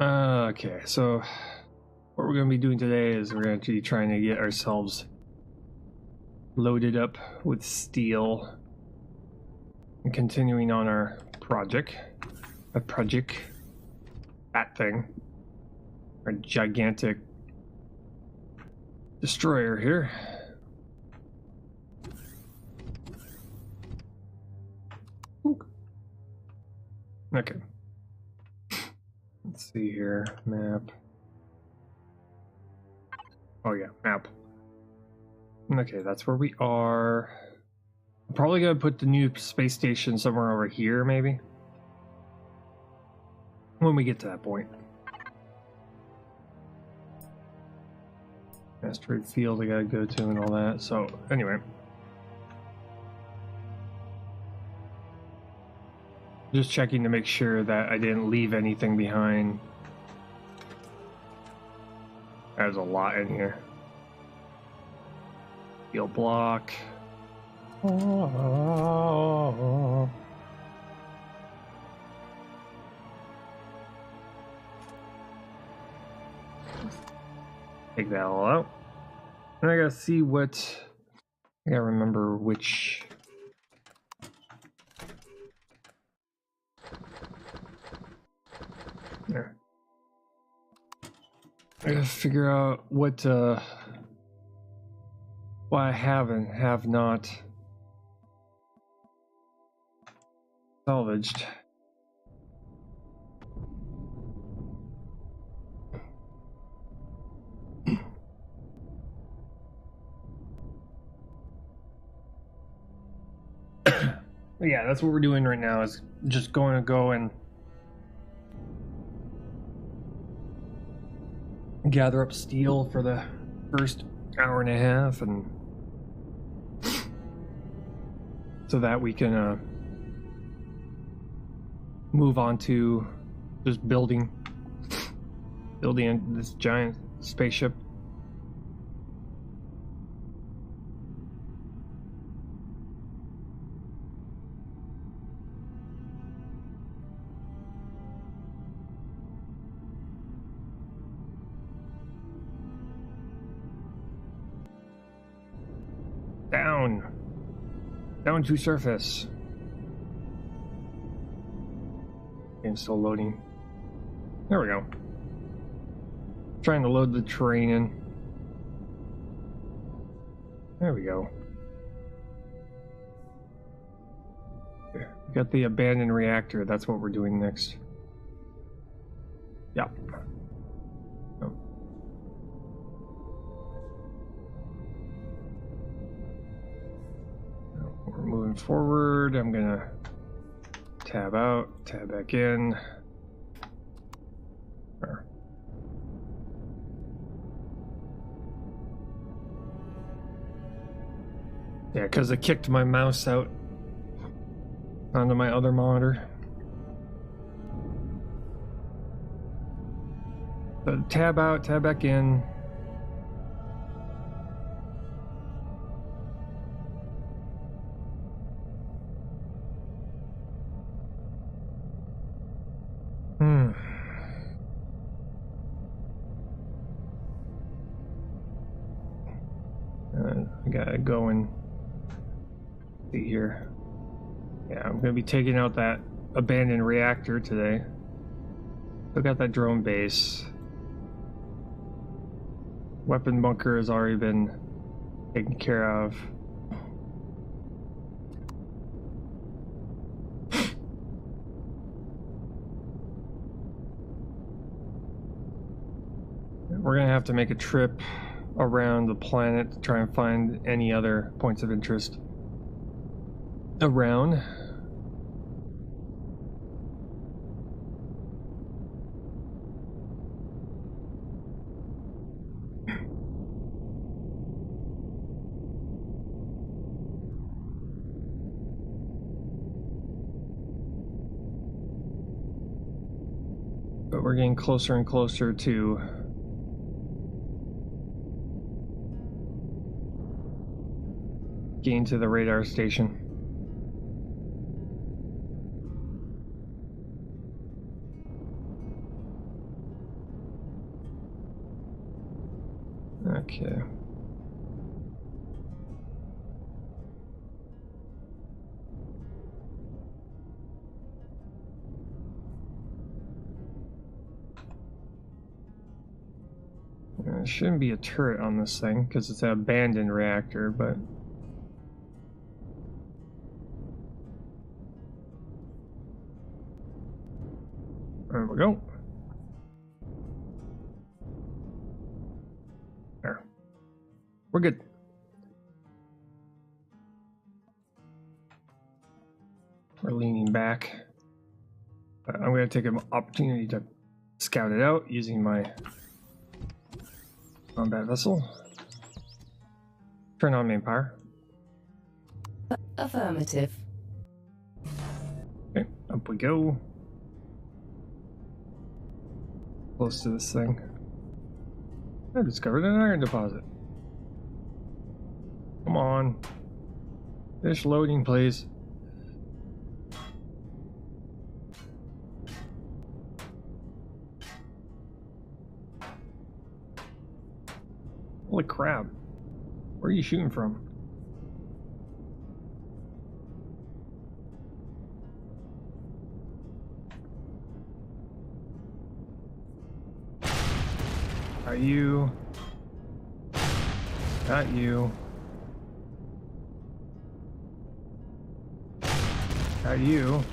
Okay, so what we're going to be doing today is we're going to be trying to get ourselves loaded up with steel and continuing on our project. That thing. Our gigantic destroyer here. Okay. Let's see here. Map. Oh yeah, map. Okay, that's where we are. I'm probably gonna put the new space station somewhere over here, maybe. When we get to that point. Asteroid field I gotta go to and all that. So, anyway. Just checking to make sure that I didn't leave anything behind. There's a lot in here. Steel block. Oh. Take that all out. And I gotta see what. I gotta remember which. There. I gotta figure out what I have and have not salvaged. Yeah, that's what we're doing right now, is just going to go and gather up steel for the first hour and a half, and so that we can move on to just building this giant spaceship. Down to surface. And still loading. There we go. Trying to load the terrain in. There we go. There. We got the abandoned reactor. That's what we're doing next. Yep. Oh. We're moving forward. I'm gonna tab out, tab back in. There. Yeah, because I kicked my mouse out onto my other monitor. So tab out, tab back in. I gotta go and see here. Yeah, I'm gonna be taking out that abandoned reactor today. Still got that drone base. Weapon bunker has already been taken care of. We're gonna have to make a trip around the planet to try and find any other points of interest around. But we're getting closer and closer to getting to the radar station. Okay. There shouldn't be a turret on this thing because it's an abandoned reactor, but there we go. There. We're good. We're leaning back. I'm going to take an opportunity to scout it out using my combat vessel. Turn on main power. Affirmative. Okay, up we go. Close to this thing. I discovered an iron deposit. Come on. Finish loading, please. Holy crap. Where are you shooting from? Are you? Not you. Not you.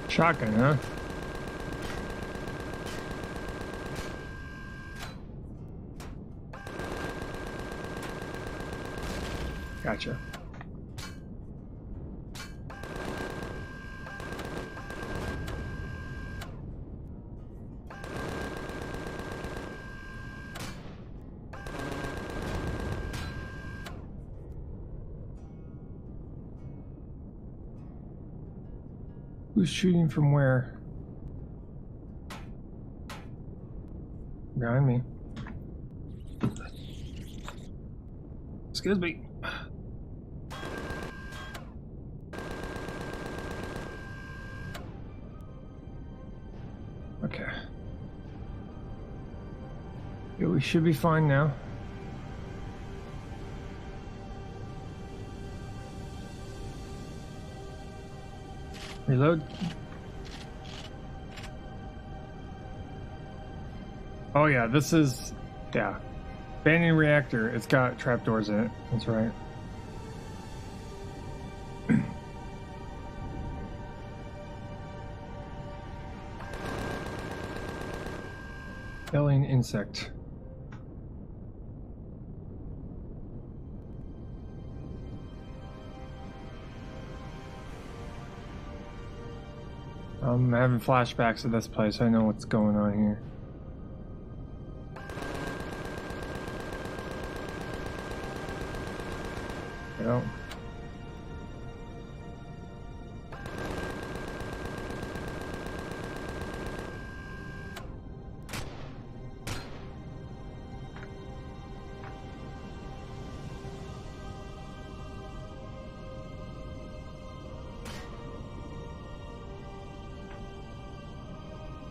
Shotgun, huh? Gotcha. Who's shooting from where? Behind me. Excuse me. Okay. Yeah, we should be fine now. Reload. Oh yeah, this is, yeah. Abandoned reactor, it's got trapdoors in it, that's right. Alien insect. I'm having flashbacks of this place. I know what's going on here. Yep.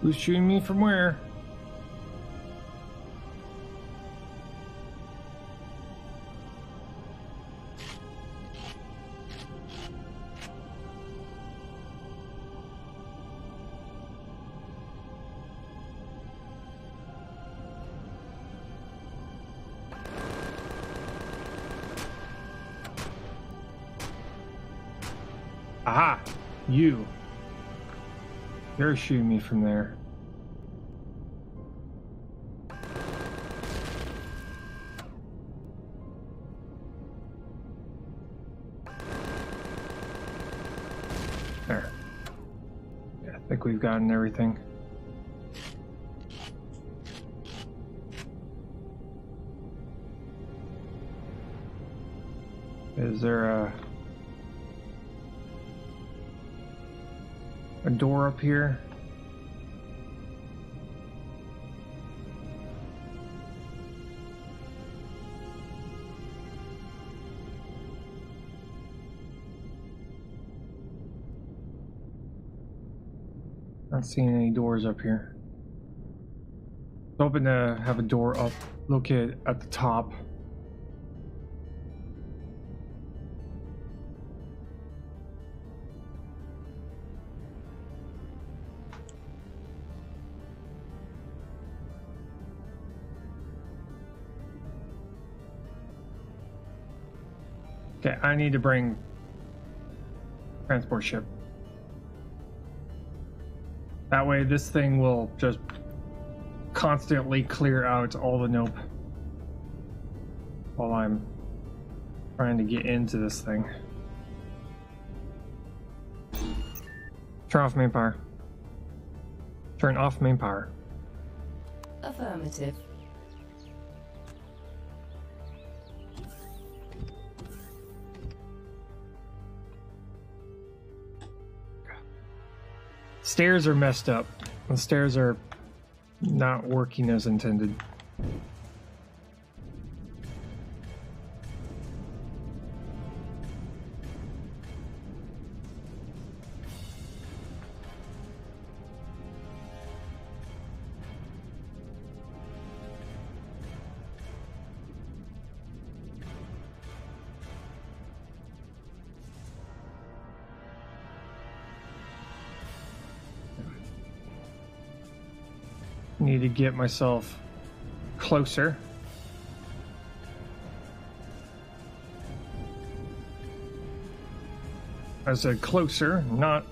Who's shooting me from where? Aha! You. You're shooting me from there. There. Yeah, I think we've gotten everything. Is there a... a door up here. Not seeing any doors up here. It's hoping to have a door up located at the top. Okay, I need to bring transport ship. That way this thing will just constantly clear out all the nope while I'm trying to get into this thing. Turn off main power. Turn off main power. Affirmative. Stairs are messed up. The stairs are not working as intended. Need to get myself closer. I said closer, not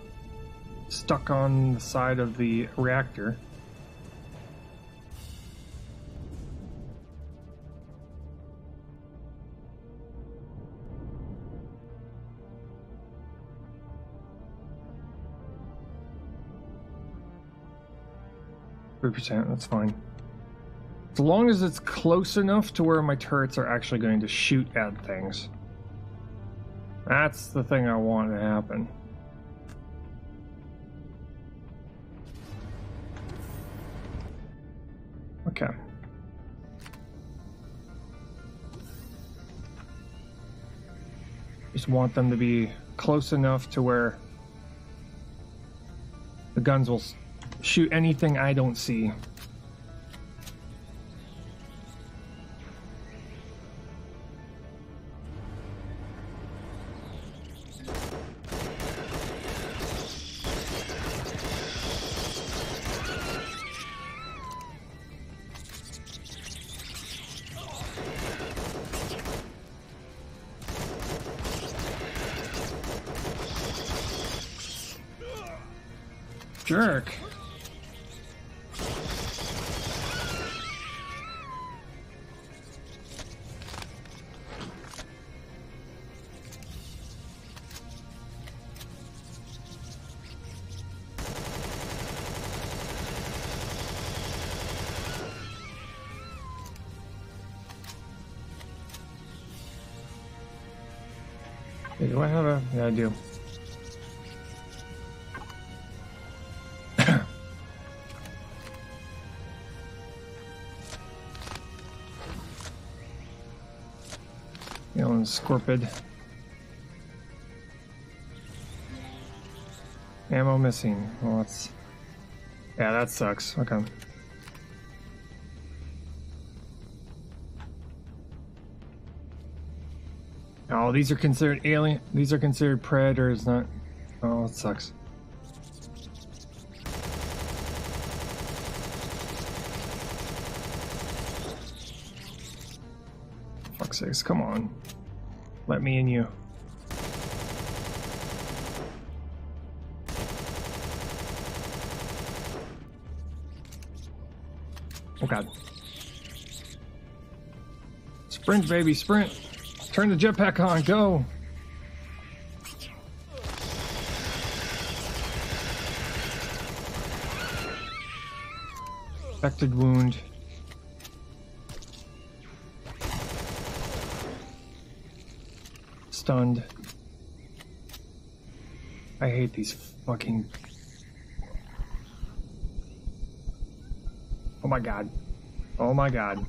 stuck on the side of the reactor. %, that's fine. As long as it's close enough to where my turrets are actually going to shoot at things. That's the thing I want to happen. Okay. Just want them to be close enough to where the guns will shoot anything I don't see. Jerk. Hey, do I have a... Yeah, I do. Scorpid. Ammo missing. Well, that's... Yeah, that sucks. Okay. Oh, these are considered alien. These are considered predators, not... Oh, it sucks. Fuck's sakes, come on. Let me in you. Oh god. Sprint, baby, sprint! Turn the jetpack on, go! Affected wound. Stunned. I hate these fucking my god. Oh my god.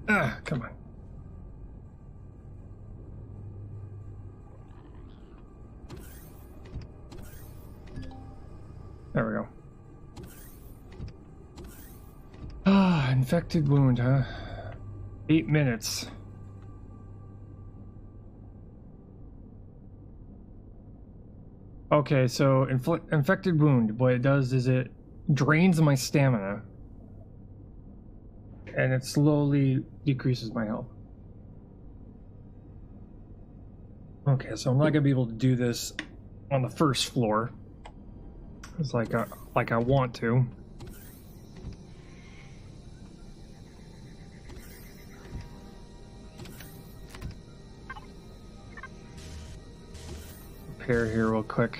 Ah, come on. There we go. Ah, infected wound, huh? 8 minutes. Okay, so infected wound, what it does is it drains my stamina. And it slowly decreases my health. Okay, so I'm not gonna be able to do this on the first floor. It's like I want to. Repair here real quick.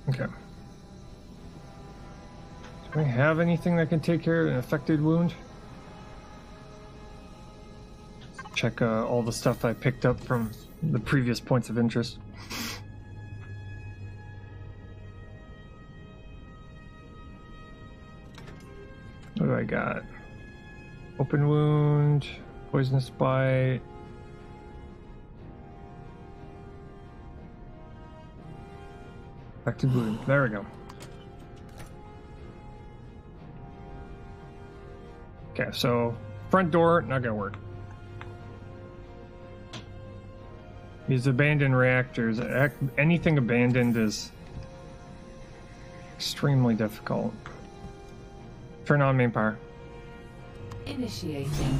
Okay. Do we have anything that can take care of an affected wound? Check all the stuff I picked up from the previous points of interest. What do I got? Open wound, poisonous bite. Affected wound. There we go. Okay, so front door, not gonna work. These abandoned reactors, anything abandoned is extremely difficult. Turn on main power. Initiating.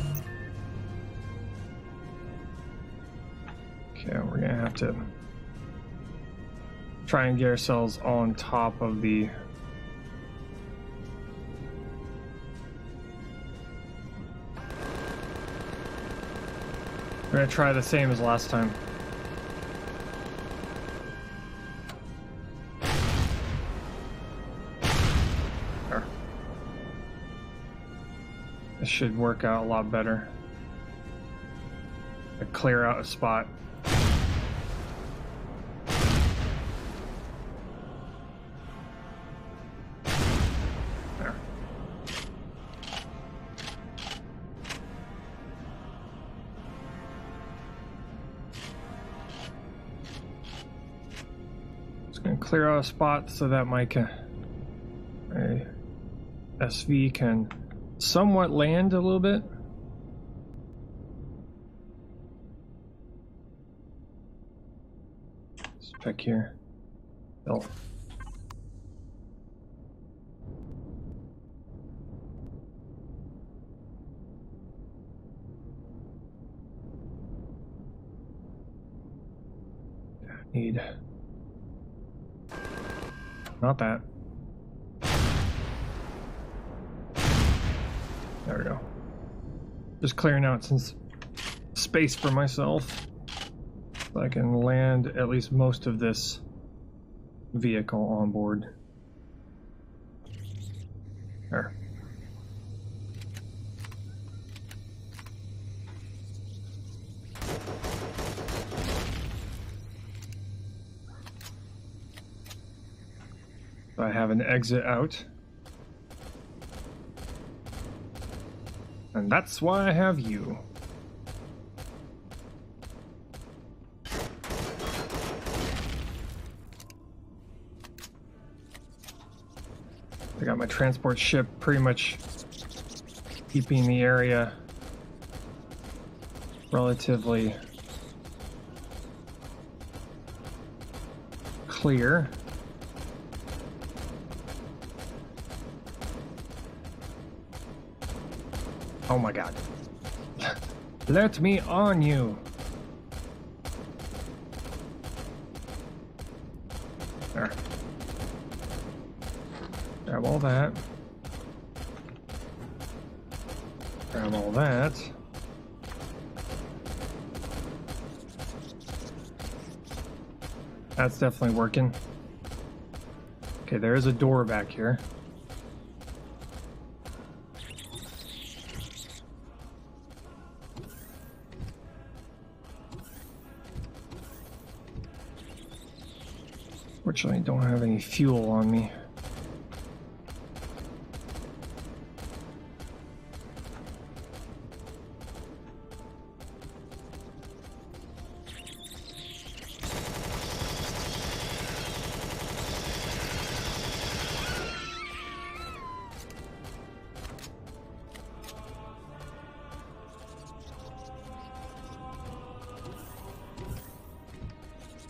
Okay, we're gonna have to try and get ourselves on top of the... We're gonna try the same as last time. There. This should work out a lot better. Clear out a spot. Clear out a spot so that my SV can somewhat land a little bit. Let's check here. Oh. Need. Not that. There we go. Just clearing out some space for myself so I can land at least most of this vehicle on board. There. I have an exit out. And that's why I have you. I got my transport ship pretty much keeping the area relatively clear. Oh my god. Let me on you. There. Grab all that. Grab all that. That's definitely working. Okay, there is a door back here. Fortunately, I don't have any fuel on me.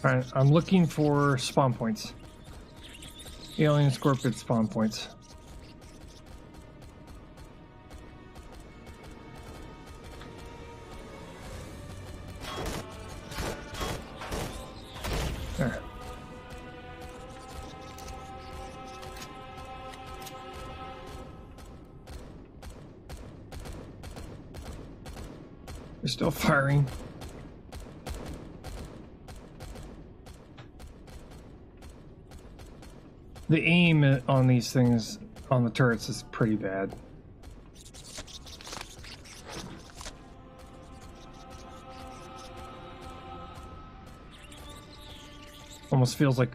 Alright, I'm looking for spawn points. Alien Scorpion spawn points. There. They're still firing. The aim on these things, on the turrets, is pretty bad. Almost feels like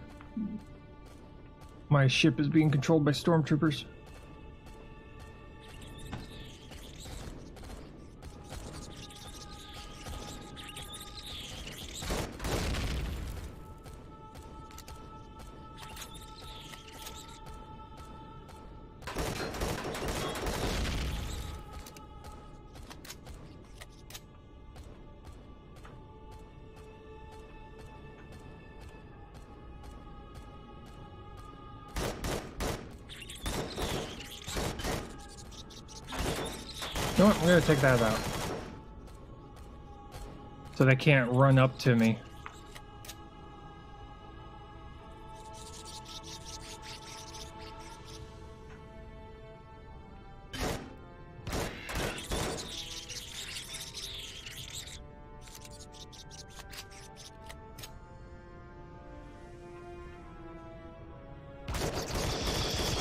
my ship is being controlled by stormtroopers. You know what? I'm gonna take that out. So they can't run up to me.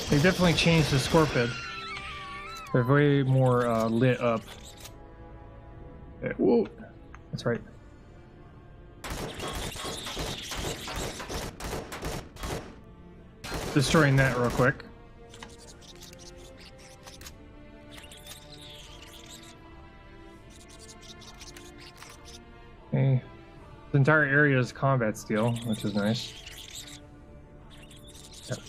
They definitely changed the Scorpion. They're way more lit up. Whoa, that's right. Destroying that real quick. Okay. The entire area is combat steel, which is nice. Yep.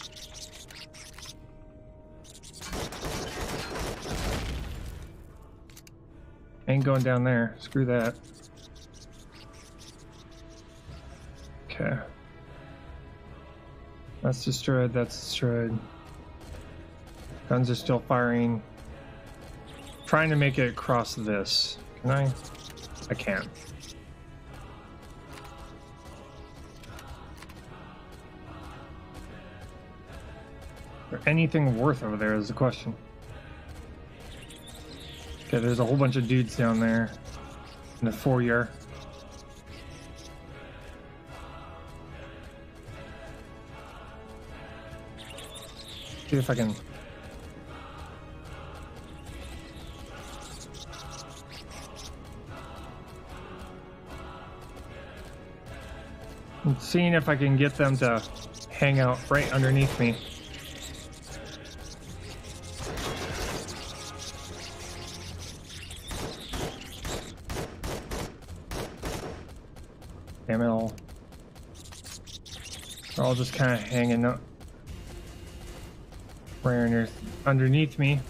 Ain't going down there. Screw that. Okay. That's destroyed. That's destroyed. Guns are still firing. Trying to make it across this. Can I? I can't. Is there anything worth over there is the question. Okay, there's a whole bunch of dudes down there in the foyer. See if I can. I'm seeing if I can get them to hang out right underneath me. Damn it all. They're all just kind of hanging up right underneath me.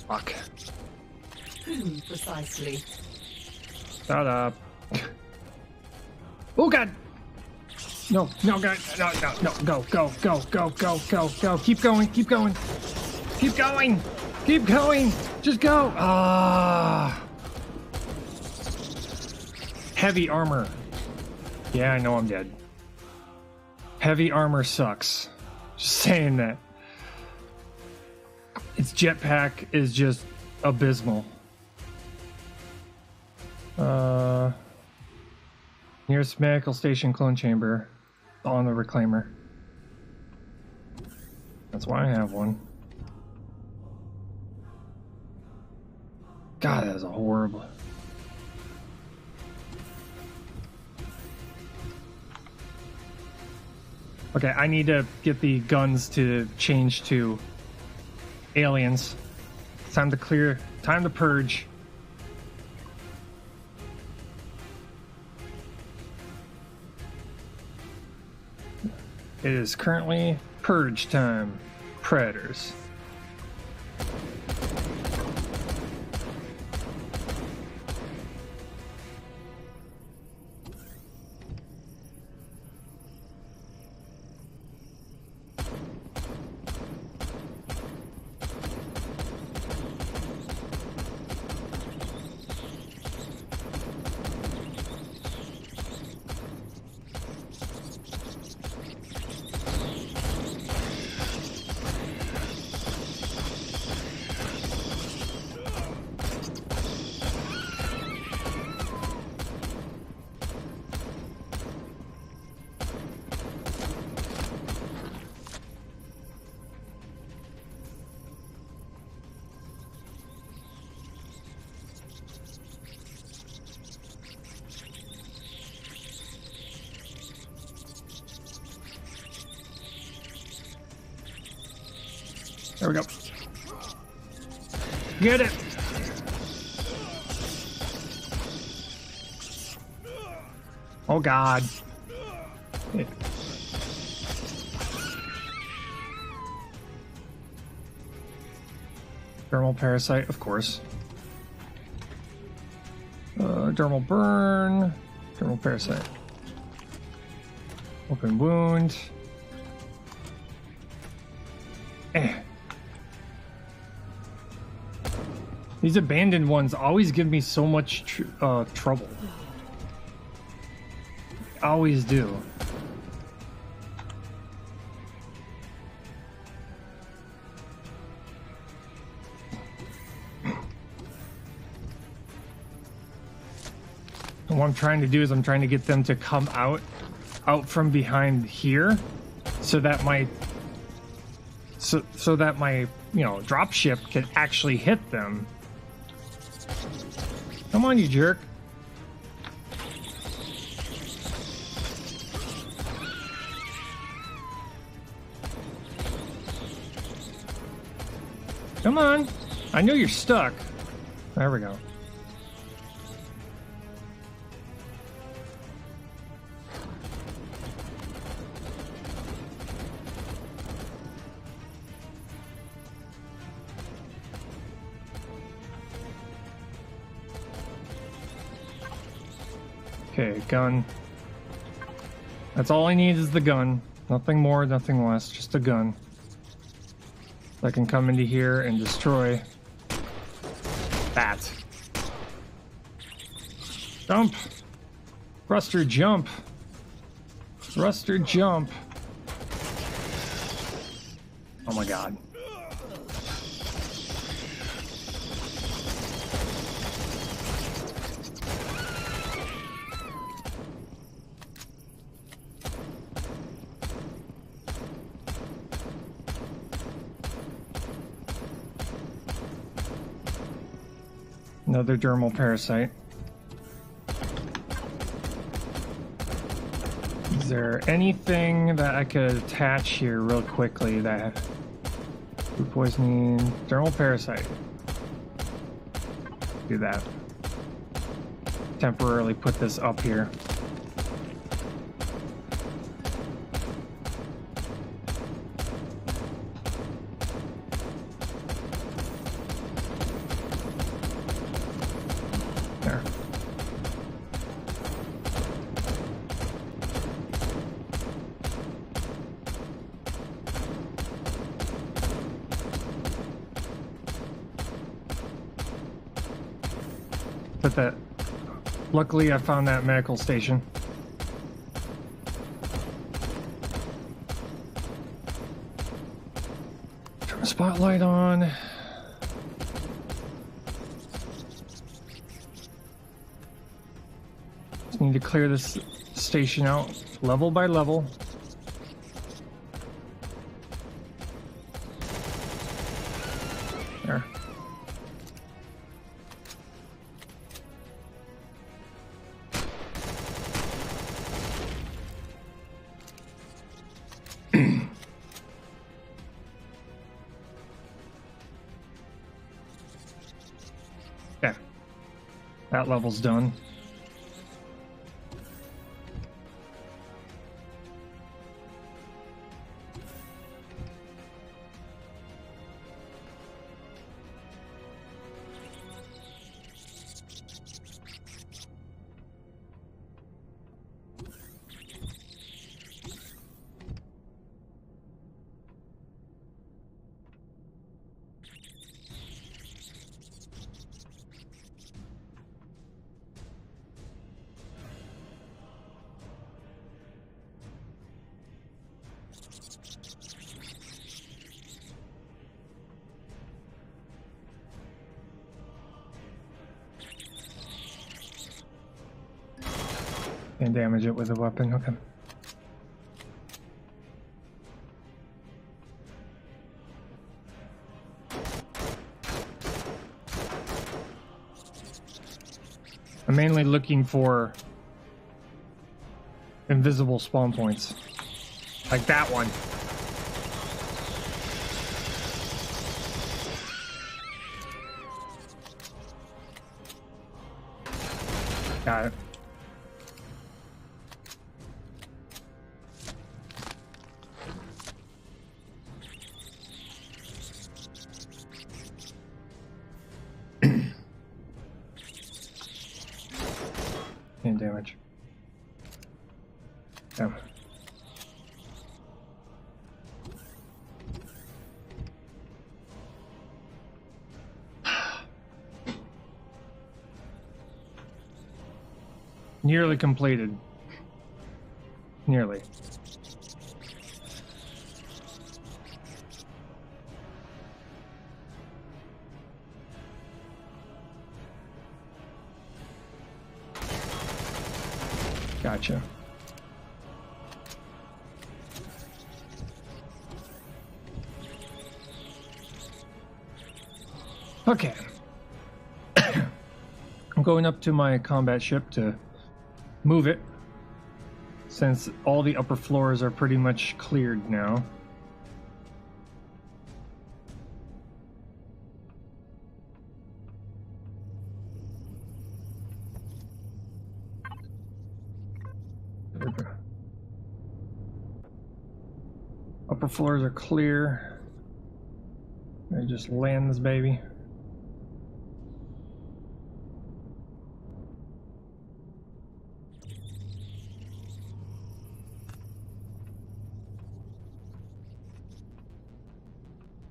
Fuck. Precisely. Shut up. Oh god! No, no, god, no, no, no, go, go, go, go, go, go, go. Keep going, keep going. Keep going! Keep going! Just go! Ah! Heavy armor. Yeah, I know I'm dead. Heavy armor sucks. Just saying that. Its jetpack is just abysmal. Nearest medical station clone chamber on the reclaimer. That's why I have one. God, that is a horrible. Okay, I need to get the guns to change to aliens. It's time to clear, time to purge. It is currently purge time. Predators. There we go. Get it! Oh God. Dermal parasite, of course. Dermal burn. Dermal parasite. Open wound. These abandoned ones always give me so much trouble. Always do. And what I'm trying to do is I'm trying to get them to come out from behind here, so that my drop ship can actually hit them. Come on, you jerk. Come on. I know you're stuck. There we go. Okay, gun. That's all I need is the gun. Nothing more, nothing less, just a gun. I can come into here and destroy that. Jump! Thruster jump! Thruster jump! Oh my God. Another dermal parasite. Is there anything that I could attach here real quickly that food poisoning, dermal parasite? Do that. Temporarily put this up here. Put that. Luckily, I found that medical station. Turn the spotlight on. need to clear this station out level by level. There. Yeah. That level's done. Can't damage it with a weapon, okay. I'm mainly looking for invisible spawn points. Like that one. Got it. And damage. Yeah. Nearly completed. Nearly. Gotcha. Okay. I'm going up to my combat ship to move it, since all the upper floors are pretty much cleared now. Upper floors are clear. I just land this baby.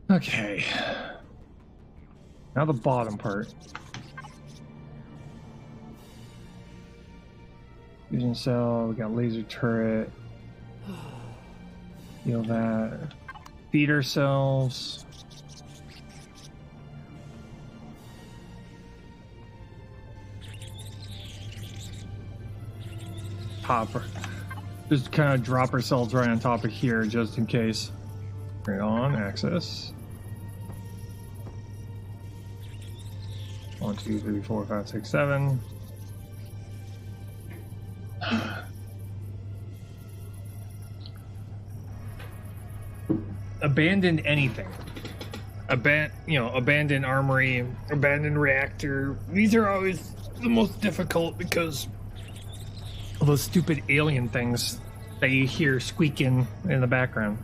Okay. Now the bottom part. Fusion cell, we got laser turret. Heal that. Feeder cells. Popper. Just kind of drop ourselves right on top of here just in case. Right on, access. 1, 2, 3, 4, 5, 6, 7. Abandoned anything. Abandoned armory, abandoned reactor. These are always the most difficult because of those stupid alien things that you hear squeaking in the background.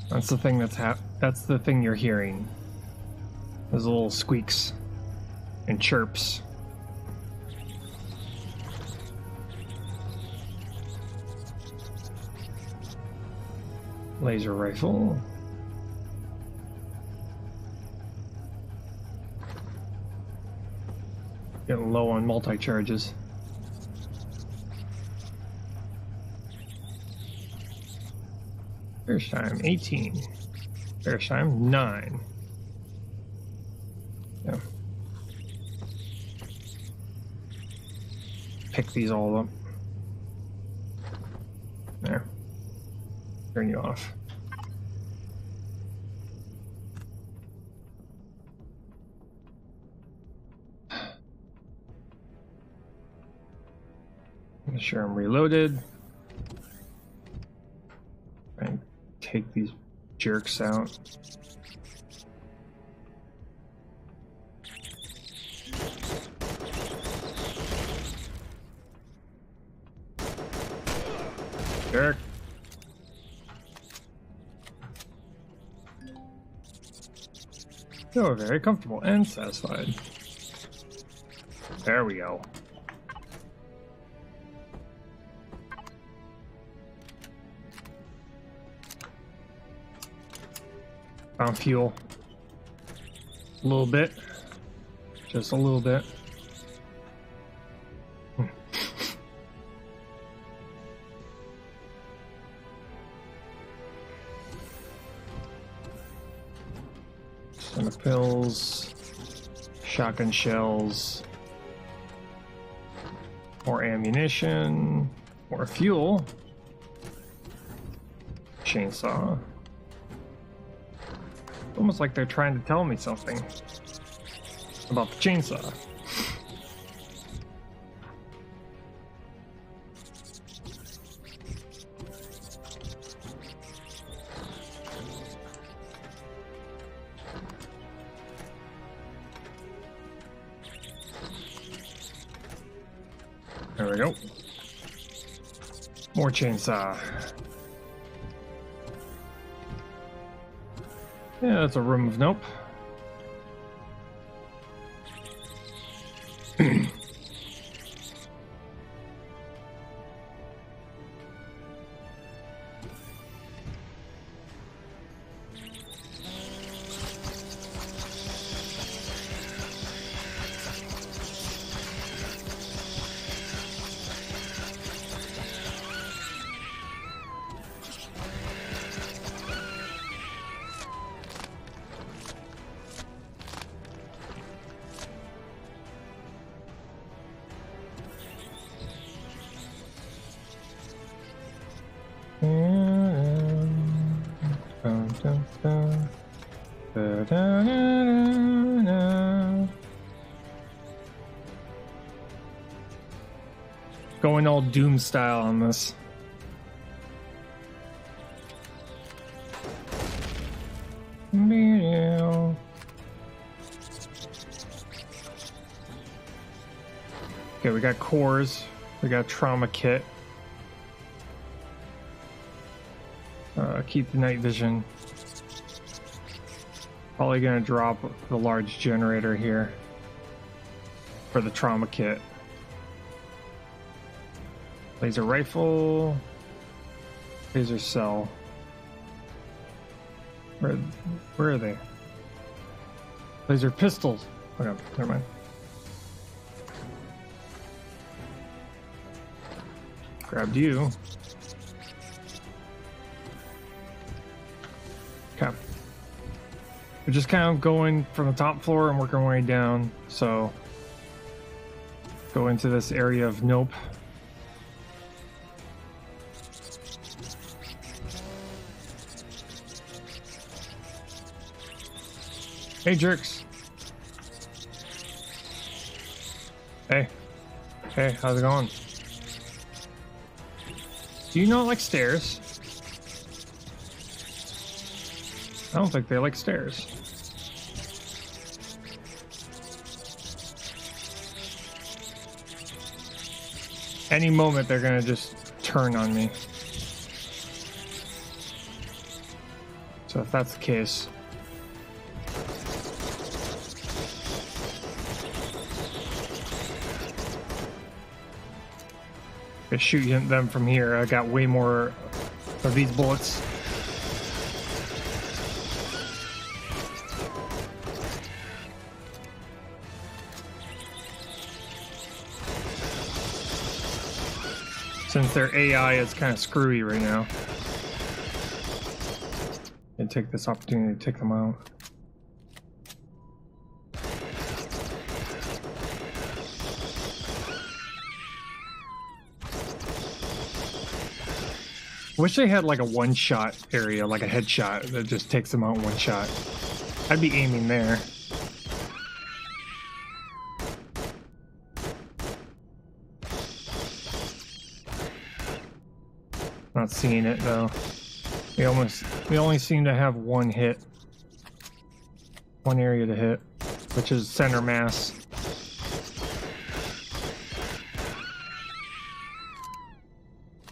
That's the thing that's the thing you're hearing. Those little squeaks and chirps. Laser rifle. Getting low on multi-charges. Perish time 18. Perish time 9. Yeah. Pick these all up. There. Turn you off. Make sure I'm reloaded. And take these jerks out. Jerk. You're very comfortable and satisfied. There we go. Found fuel. A little bit. Just a little bit. Ton of pills. Shotgun shells. More ammunition. More fuel. Chainsaw. Almost like they're trying to tell me something about the chainsaw. There we go. More chainsaw. Yeah, that's a room of nope. Going all Doom style on this. Okay, we got cores. We got trauma kit. Keep the night vision. Probably gonna drop the large generator here for the trauma kit. Laser rifle, laser cell. Where are they? Laser pistols. Okay, never mind. Grabbed you. Okay. We're just kind of going from the top floor and working our way down. So go into this area of nope. Hey, jerks. Hey. Hey, how's it going? Do you not like stairs? I don't think they like stairs. Any moment they're gonna just turn on me. So if that's the case... I shoot them from here. I got way more of these bullets. Since their AI is kind of screwy right now. And take this opportunity to take them out. Wish they had like a one-shot area, like a headshot that just takes them out in one shot. I'd be aiming there. Not seeing it though. We only seem to have one hit. One area to hit, which is center mass.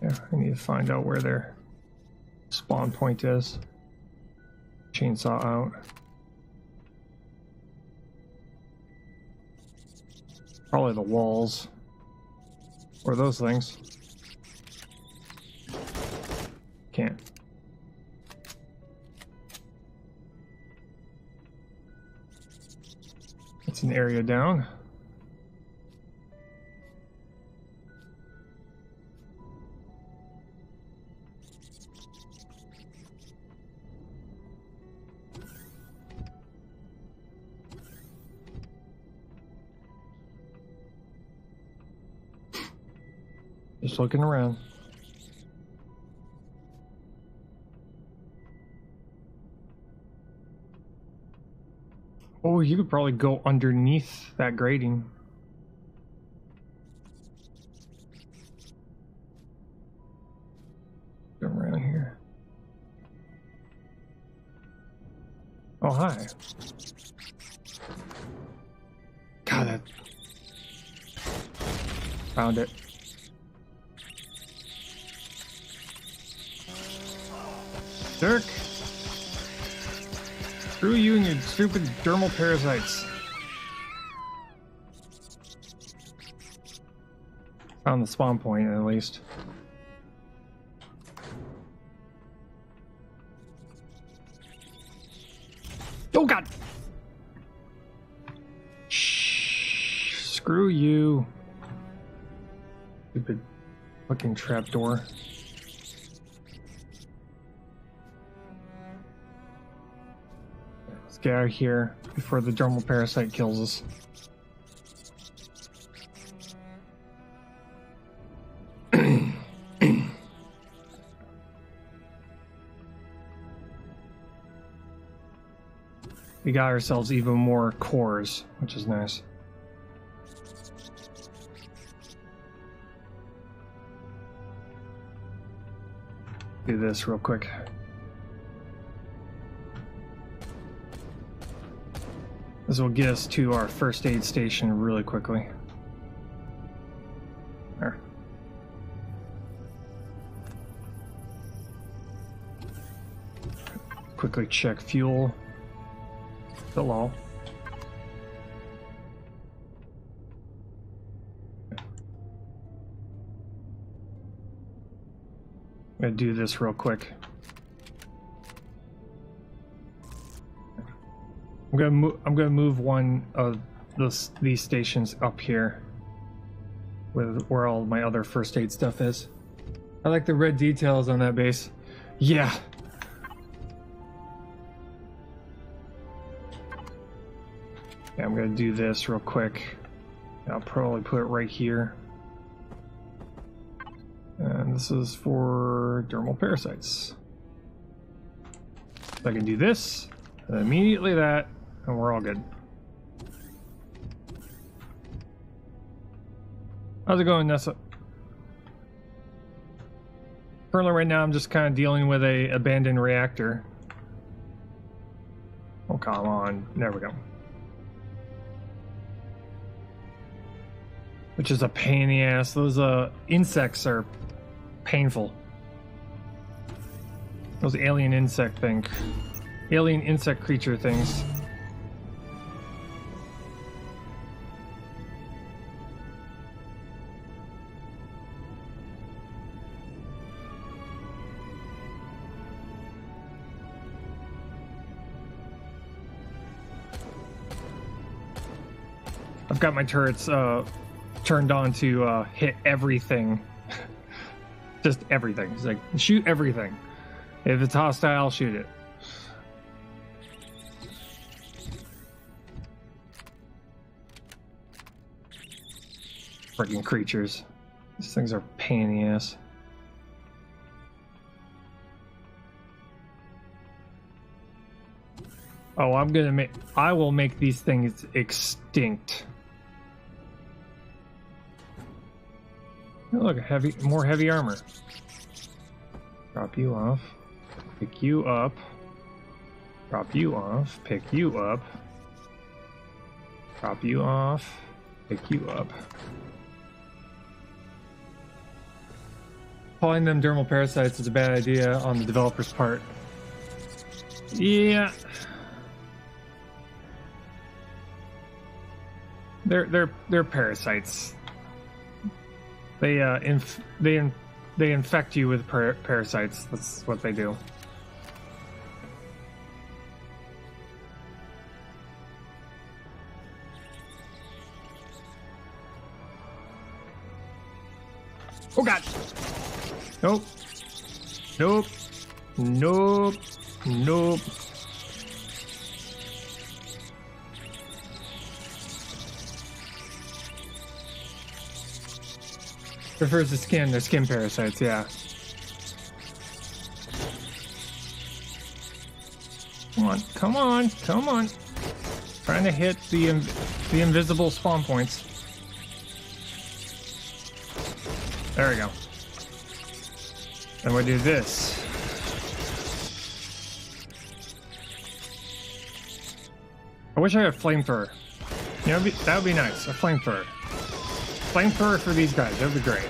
Yeah, I need to find out where their spawn point is. Chainsaw out. Probably the walls. Or those things. Can't. It's an area down. Just looking around. Oh, you could probably go underneath that grating. Go around here. Oh, hi. God, that... Found it. Dirk! Screw you and your stupid dermal parasites. Found the spawn point at least. Oh god! Shh. Screw you. Stupid fucking trapdoor. Let's get out of here before the dermal parasite kills us. We got ourselves even more cores, which is nice. Do this real quick. This will get us to our first aid station really quickly. There. Quickly check fuel. Fill all. I'm gonna do this real quick. I'm gonna move one of these stations up here, with where all my other first aid stuff is. I like the red details on that base. Yeah. Yeah, I'm gonna do this real quick. I'll probably put it right here. And this is for dermal parasites. So I can do this, and immediately that, and we're all good. How's it going, Nessa? Currently right now I'm just kind of dealing with a abandoned reactor. Oh, come on. There we go. Which is a pain in the ass. Those insects are painful. Those alien insect creature things. I've got my turrets turned on to hit everything. Just everything. It's like, shoot everything. If it's hostile, shoot it. Freaking creatures. These things are a pain in the ass. Oh, I will make these things extinct. Oh, look, more heavy armor. Drop you off. Pick you up. Drop you off. Pick you up. Drop you off. Pick you up. Calling them dermal parasites is a bad idea on the developer's part. Yeah. They're parasites. They infect you with parasites. That's what they do. Oh god. Nope. Nope. Nope. Nope. Refers to skin, they're skin parasites, yeah. Come on, come on, come on. Trying to hit the invisible spawn points. There we go. Then we do this. I wish I had a flamethrower. You know, that would be nice, a flamethrower. Flamethrower for these guys, that would be great.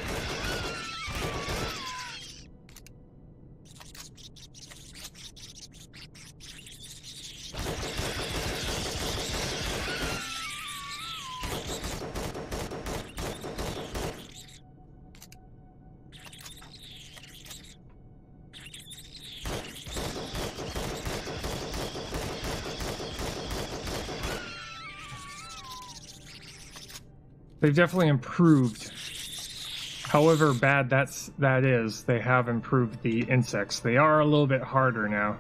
They've definitely improved. However bad that is, they have improved the insects. They are a little bit harder now.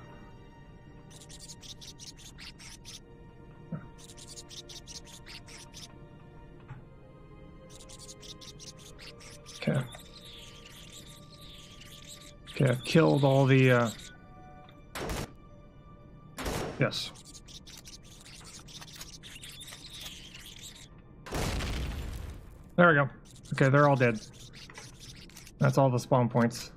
Okay. Okay, I've killed all the yes. There we go. Okay, they're all dead. That's all the spawn points.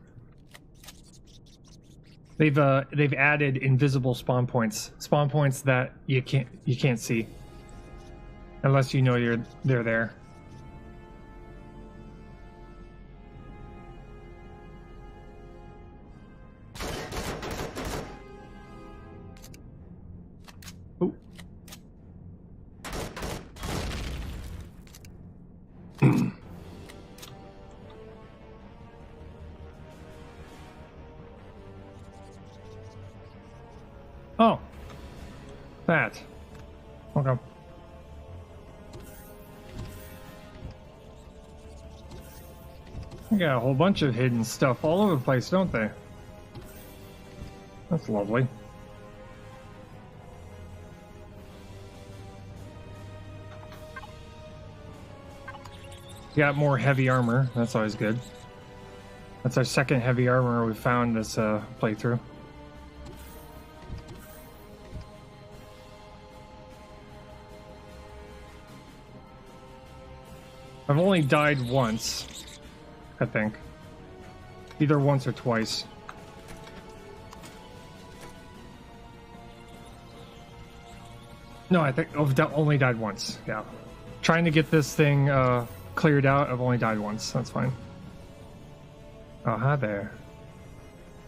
They've added invisible spawn points. Spawn points that you can't see. Unless you know they're there. Ooh. Oh, that. Okay. They got a whole bunch of hidden stuff all over the place, don't they? That's lovely. Got more heavy armor. That's always good. That's our second heavy armor we found this playthrough. I've only died once, I think. Either once or twice. No, I think I've only died once, yeah. Trying to get this thing cleared out, I've only died once, that's fine. Oh, hi there.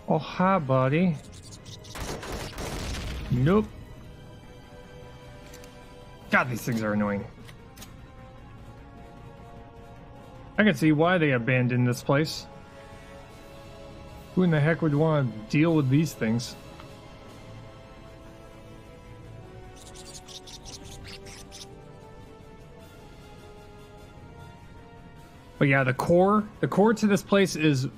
Oh, hi, buddy. Nope. God, these things are annoying. I can see why they abandoned this place. Who in the heck would want to deal with these things? But yeah, the core to this place is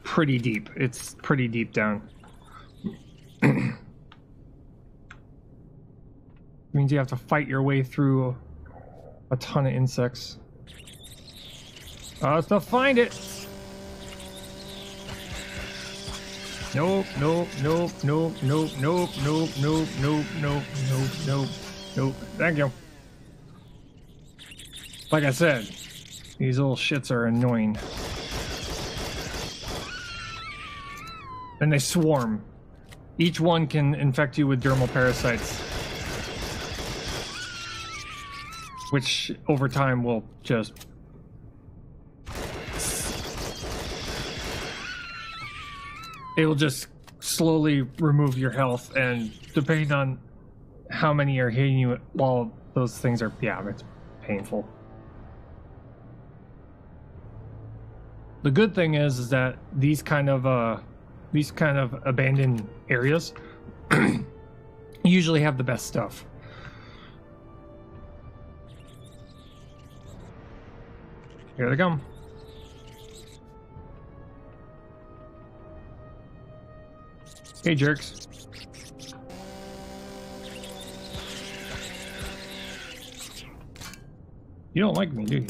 pretty deep. It's pretty deep down. Means you have to fight your way through a ton of insects. I'll still find it. Nope, nope, nope, nope, nope, nope, nope, nope, nope, nope, nope, nope, nope. Thank you. Like I said, these little shits are annoying. And they swarm. Each one can infect you with dermal parasites, which over time will just... It will just slowly remove your health, and depending on how many are hitting you while those things are... Yeah, it's painful. The good thing is that these kind of abandoned areas usually have the best stuff. Here they come. Hey, jerks. You don't like me, do you?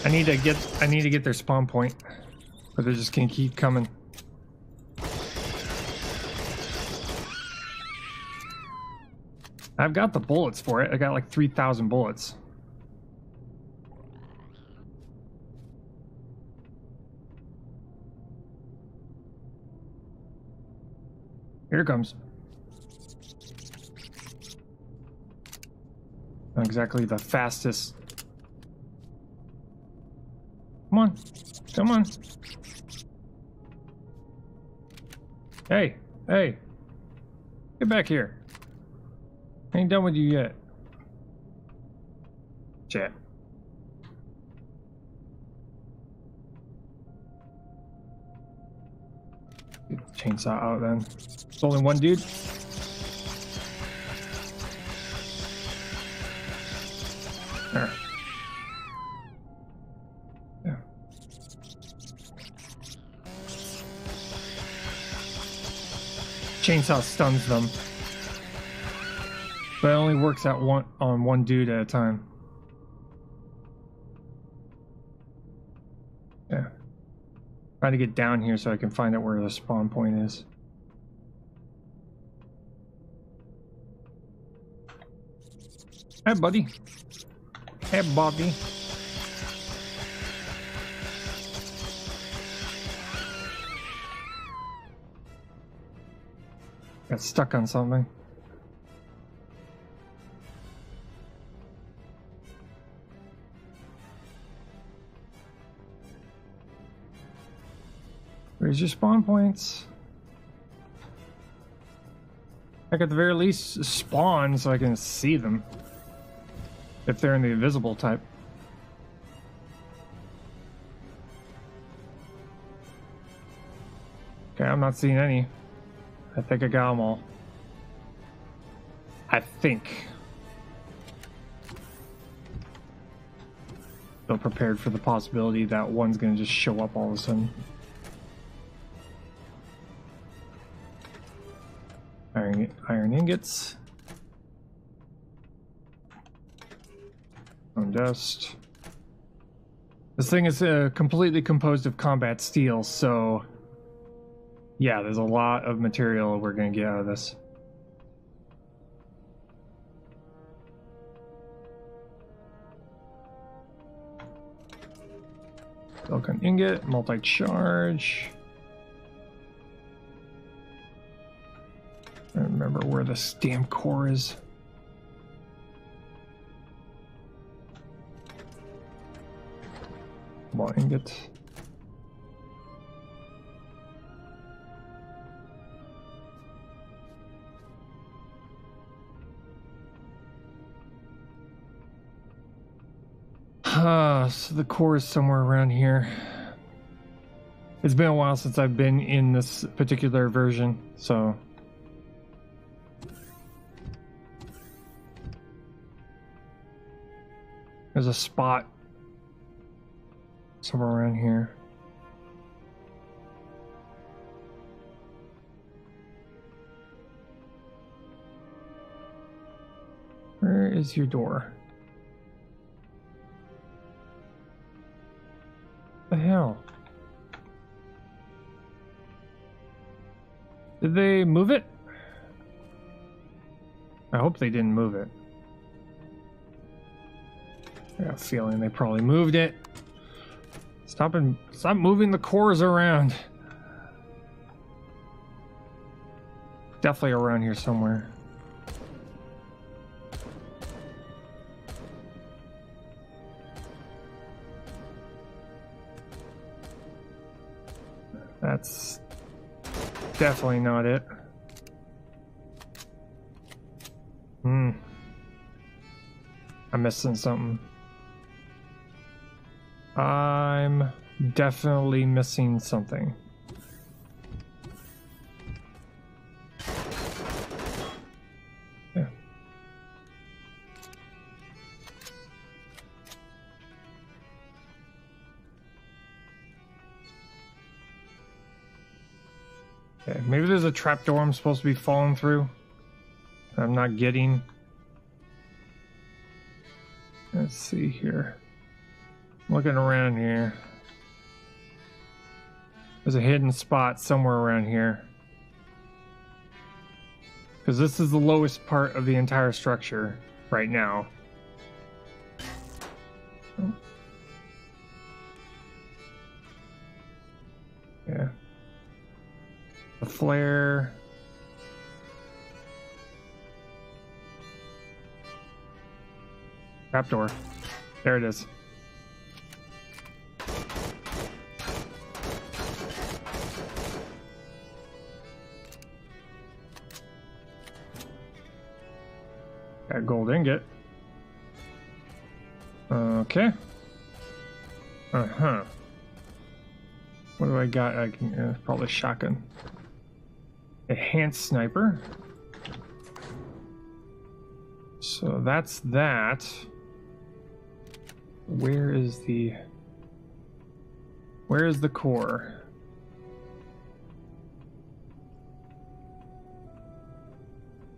I need to get their spawn point, but they're just gonna keep coming. I've got the bullets for it. I got like 3,000 bullets. Here it comes. Not exactly the fastest. Come on. Come on. Hey. Hey. Get back here. I ain't done with you yet. Chat. Get the chainsaw out then. It's only one dude. There. Yeah. Chainsaw stuns them. But it only works at one dude at a time. Yeah. Trying to get down here so I can find out where the spawn point is. Hey, buddy. Hey, Bobby. Got stuck on something. Where's your spawn points? Like at the very least spawn so I can see them. If they're in the invisible type. Okay, I'm not seeing any. I think I got them all. I think. Feel prepared for the possibility that one's gonna just show up all of a sudden. Iron ingots. Bone dust. This thing is completely composed of combat steel, so yeah, there's a lot of material we're gonna get out of this. Silicon ingot, multi-charge. I remember where the damn core is. Ball ingot. So the core is somewhere around here. It's been a while since I've been in this particular version, so... There's a spot somewhere around here. is your door? What the hell? Did they move it? I hope they didn't move it. I got a feeling they probably moved it. Stop moving the cores around. Definitely around here somewhere. That's definitely not it. I'm missing something. I'm definitely missing something. Yeah. Okay, maybe there's a trapdoor I'm supposed to be falling through. I'm not getting. Let's see here. Looking around here. There's a hidden spot somewhere around here. Because this is the lowest part of the entire structure right now. Oh. Yeah. The flare. Trapdoor. There it is. Got a gold ingot. Okay. Uh-huh. What do I got? I can probably shotgun. Enhanced sniper. So that's that. Where is the core?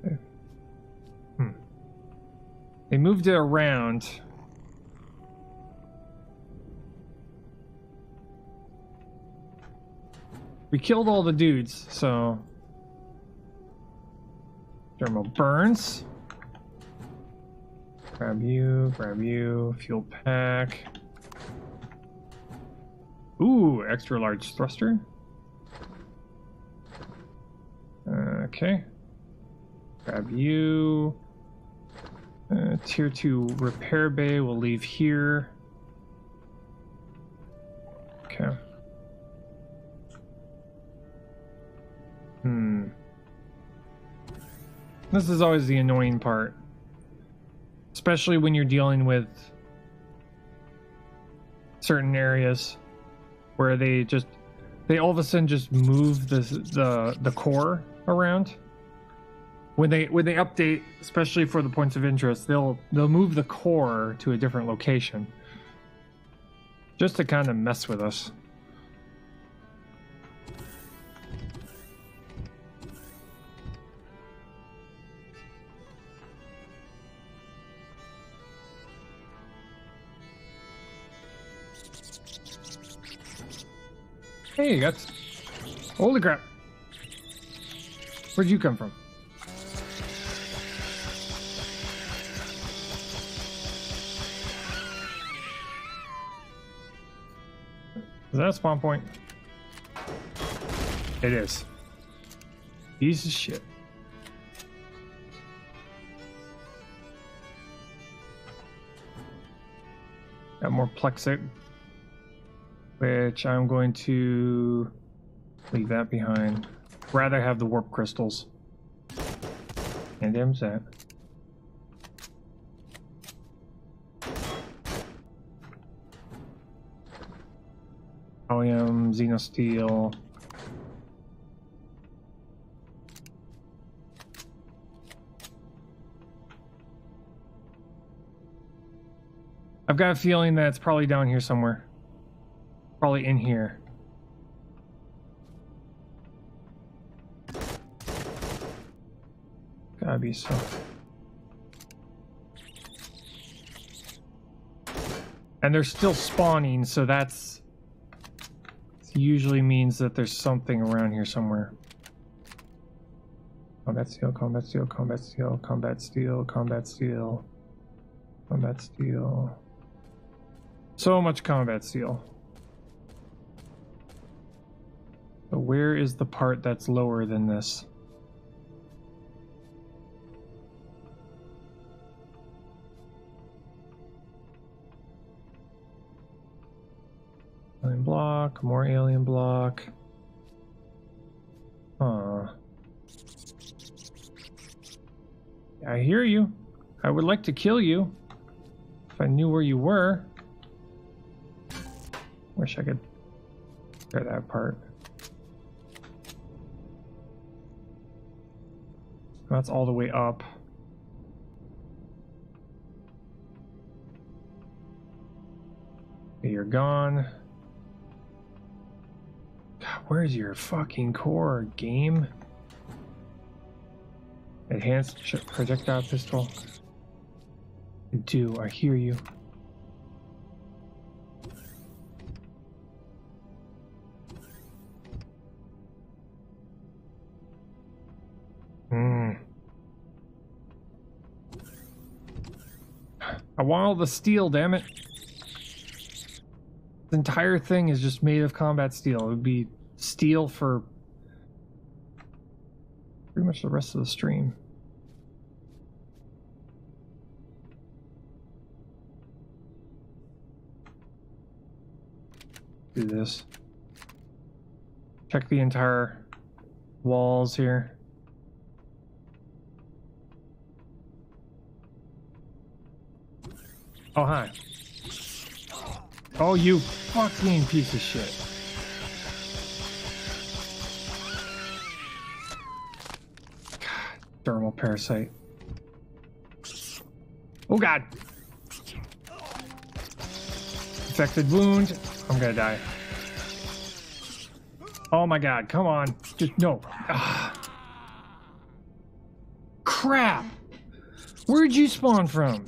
Okay. They moved it around. We killed all the dudes, so thermal burns. Grab you, fuel pack. Ooh, extra large thruster. Okay. Grab you. Tier 2 repair bay we'll leave here. Okay. This is always the annoying part. Especially when you're dealing with certain areas where they all of a sudden just move the core around. When they update, especially for the points of interest, they'll move the core to a different location. Just to kind of mess with us. Hey, that's... Holy crap. Where'd you come from? Is that a spawn point? It is. Piece of shit. Got more Plexit, which I'm going to leave that behind. Rather have the warp crystals. And damn that. Gallium, Xenosteel. I've got a feeling that it's probably down here somewhere. Probably in here. Gotta be so. And they're still spawning, so that's usually means that there's something around here somewhere. Combat steel, combat steel, combat steel, combat steel, combat steel, combat steel. So much combat steel. So where is the part that's lower than this? Alien block, more alien block. Huh. I hear you. I would like to kill you if I knew where you were. Wish I could tear that part. That's all the way up. Okay, you're gone. God, where's your fucking core, game? Enhanced projectile pistol. I do, I hear you. I want all the steel, damn it. The entire thing is just made of combat steel. It would be steel for pretty much the rest of the stream. Do this. Check the entire walls here. Oh, hi. Oh, you fucking piece of shit. God, thermal parasite. Oh, God. Infected wound. I'm gonna die. Oh my God, come on. Just, no. Ugh. Crap. Where'd you spawn from?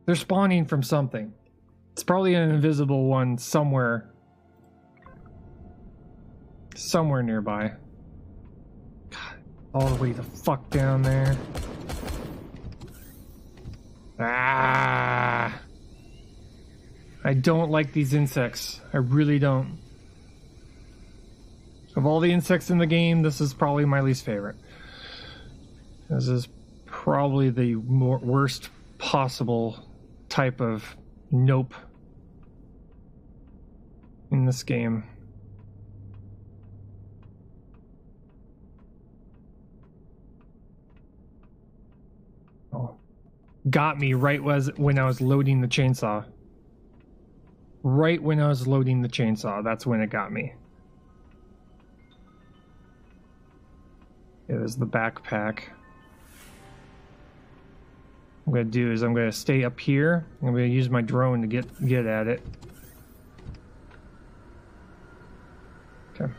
They're spawning from something. It's probably an invisible one somewhere. Somewhere nearby. God, all the way the fuck down there. Ah! I don't like these insects. I really don't. Of all the insects in the game, this is probably my least favorite. This is probably the worst possible type of nope in this game. Oh, got me right when I was loading the chainsaw. Right when I was loading the chainsaw, that's when it got me. It was the backpack. What I'm gonna do is I'm gonna stay up here. I'm gonna use my drone to get at it. Okay.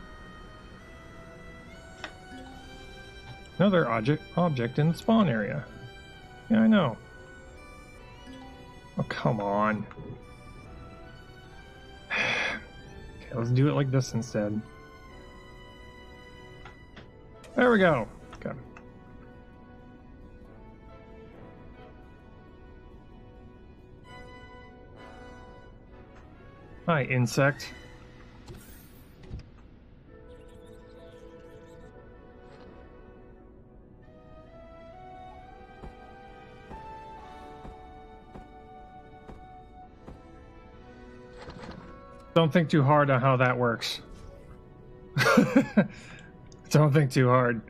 Another object in the spawn area. Yeah, I know. Oh, come on. Okay, let's do it like this instead. There we go. Okay. Hi, insect. Don't think too hard on how that works. Don't think too hard.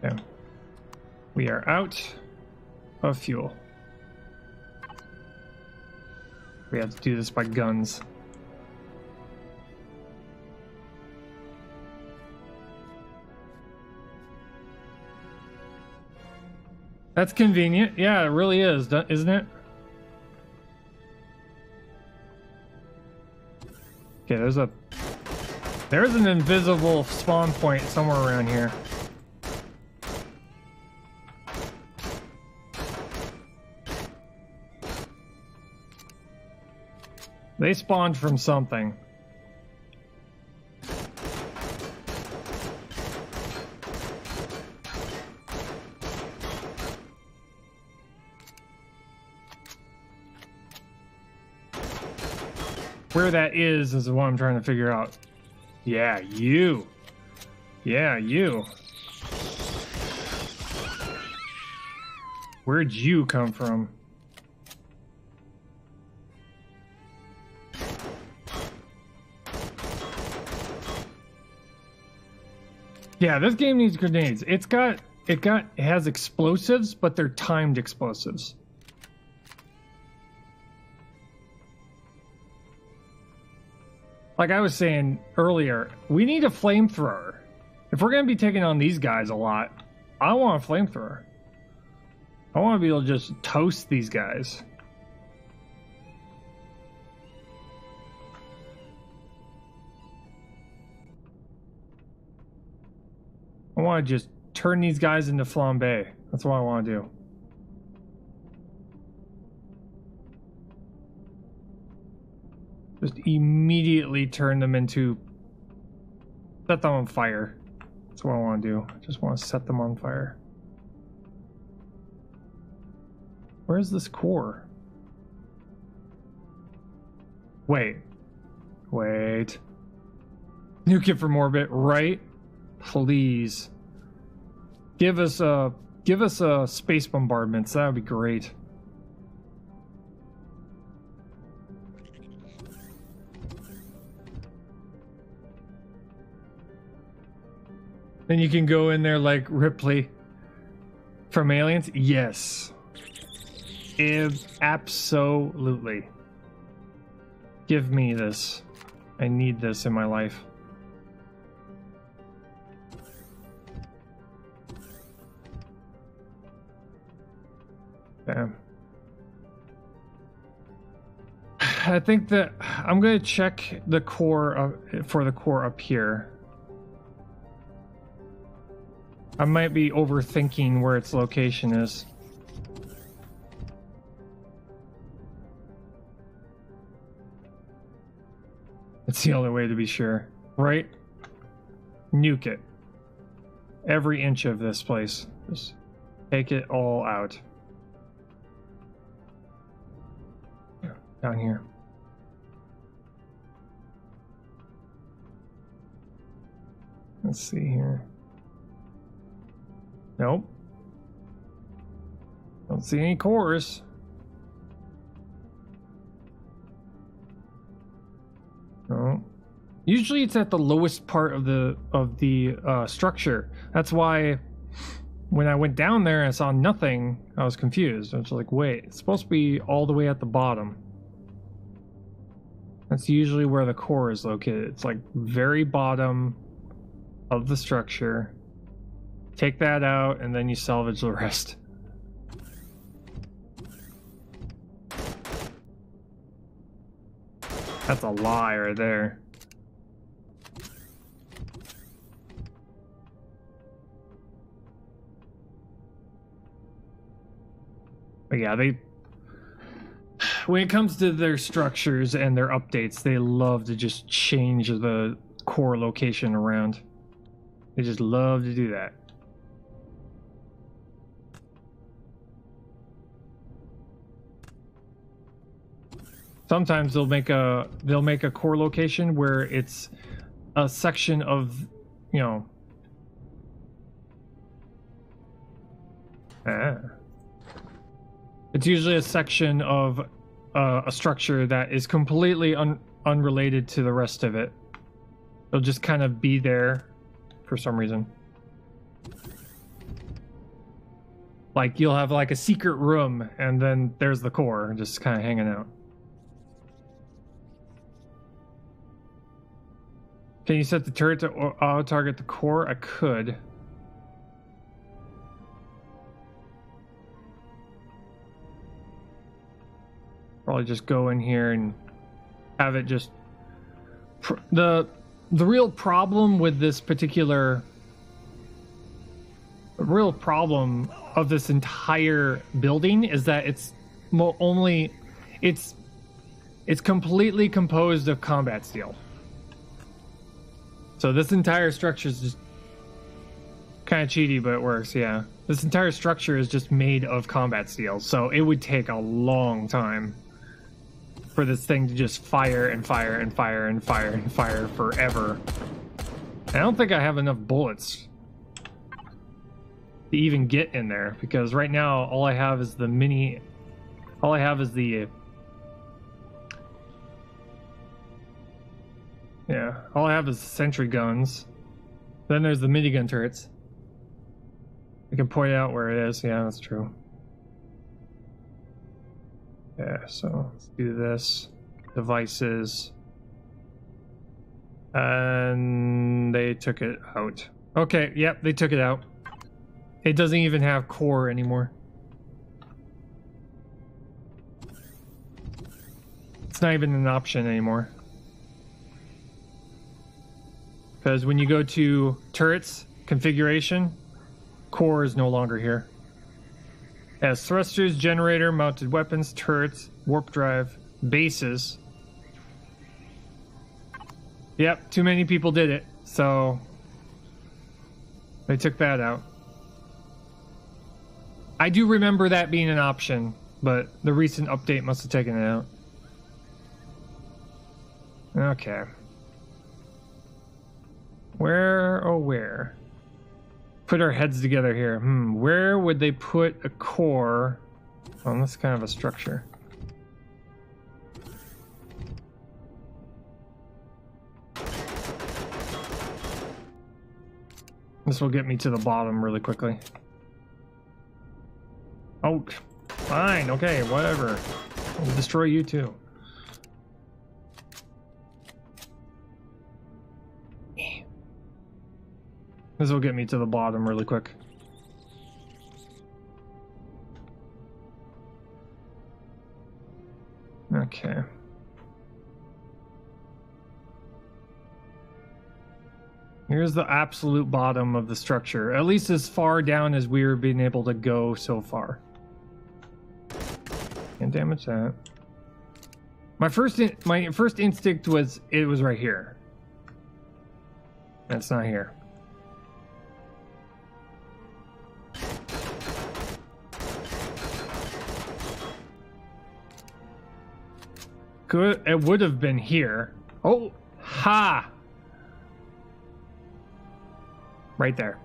Yeah. We are out of fuel. We have to do this by guns. That's convenient. Yeah, it really is, isn't it? Okay, there's an invisible spawn point somewhere around here. They spawned from something. Where that is what I'm trying to figure out. Yeah, you. Yeah, you. Where'd you come from? Yeah, this game needs grenades. It has explosives, but they're timed explosives. Like I was saying earlier, we need a flamethrower. If we're going to be taking on these guys a lot, I want a flamethrower. I want to be able to just toast these guys. I want to just turn these guys into flambe. That's what I want to do. Just immediately turn them into... set them on fire. That's what I want to do. I just want to set them on fire. Where's this core? Wait. Wait. Nuke it from orbit, right? Please. Give us a space bombardments. That would be great. Then you can go in there like Ripley from Aliens. Yes. Absolutely. Give me this. I need this in my life. Bam. I think that I'm going to check the core for the core up here. I might be overthinking where its location is. It's the only way to be sure, right? Nuke it. Every inch of this place. Just take it all out. Down here. Let's see here. Nope. Don't see any cores. No. Usually it's at the lowest part of the structure. That's why when I went down there and I saw nothing, I was confused. I was like, wait, it's supposed to be all the way at the bottom. That's usually where the core is located. It's like very bottom of the structure. Take that out and then you salvage the rest. That's a lie right there. But yeah, when it comes to their structures and their updates, they love to just change the core location around. They just love to do that. Sometimes they'll make a core location where it's a section of, you know, it's usually a section of a structure that is completely unrelated to the rest of it. They'll just kind of be there for some reason. Like you'll have like a secret room and then there's the core just kind of hanging out. Can you set the turret to auto-target the core? I could. Probably just go in here and have it just The real problem with this particular... The real problem of this entire building is that it's it's completely composed of combat steel. So this entire structure is just kind of cheaty, but it works. Yeah, this entire structure is just made of combat steel, so it would take a long time for this thing to just fire and fire and fire and fire and fire forever. I don't think I have enough bullets to even get in there, because right now all I have is the mini... All I have is the... Yeah, all I have is sentry guns. Then there's the minigun turrets. I can point out where it is. Yeah, that's true. Yeah, so let's do this. Devices. And they took it out. Okay, yep, they took it out. It doesn't even have core anymore. It's not even an option anymore. Because when you go to turrets, configuration, core is no longer here. It has thrusters, generator, mounted weapons, turrets, warp drive, bases. Yep, too many people did it, so they took that out. I do remember that being an option, but the recent update must have taken it out. Okay. Where? Put our heads together here. Where would they put a core on this kind of a structure? This will get me to the bottom really quickly. Oh, fine, okay, whatever. I'll destroy you too. This will get me to the bottom really quick. Okay. Here's the absolute bottom of the structure, at least as far down as we've been able to go so far. Can't damage that. My first instinct was it was right here. It's not here. Good, it would have been here. Oh, ha! Right there.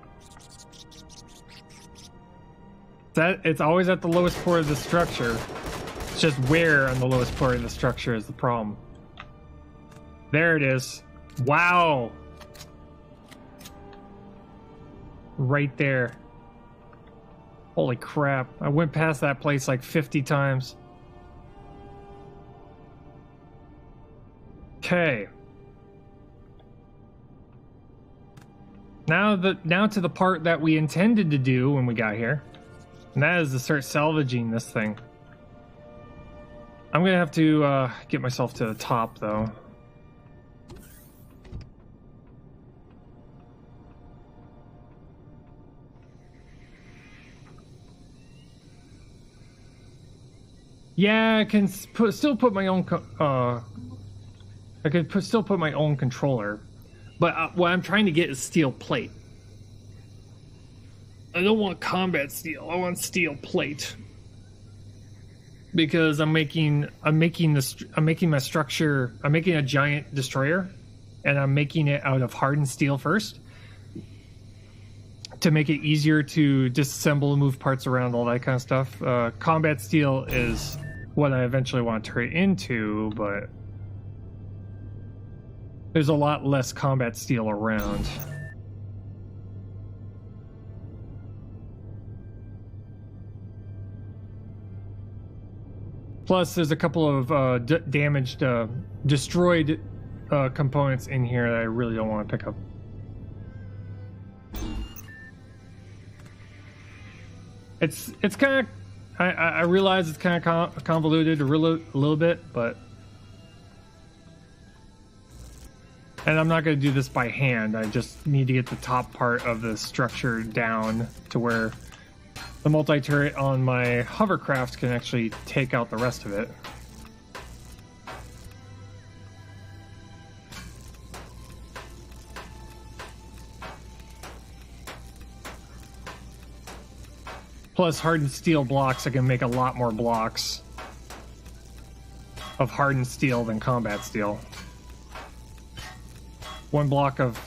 That it's always at the lowest part of the structure. It's just where on the lowest part of the structure is the problem. There it is. Wow. Right there. Holy crap. I went past that place like 50 times. Okay. Now to the part that we intended to do when we got here. And that is to start salvaging this thing. I'm gonna have to get myself to the top though. Yeah, I can still put my own I could still put my own controller, but what I'm trying to get is steel plate. I don't want combat steel. I want steel plate because I'm making my structure. I'm making a giant destroyer, and I'm making it out of hardened steel first to make it easier to disassemble and move parts around, all that kind of stuff. Combat steel is what I eventually want to turn it into, but there's a lot less combat steel around. Plus, there's a couple of damaged, destroyed components in here that I really don't want to pick up. It's kind of, I realize it's kind of convoluted a little bit, but And I'm not going to do this by hand. I just need to get the top part of the structure down to where the multi-turret on my hovercraft can actually take out the rest of it. Plus hardened steel blocks, I can make a lot more blocks of hardened steel than combat steel. One block of...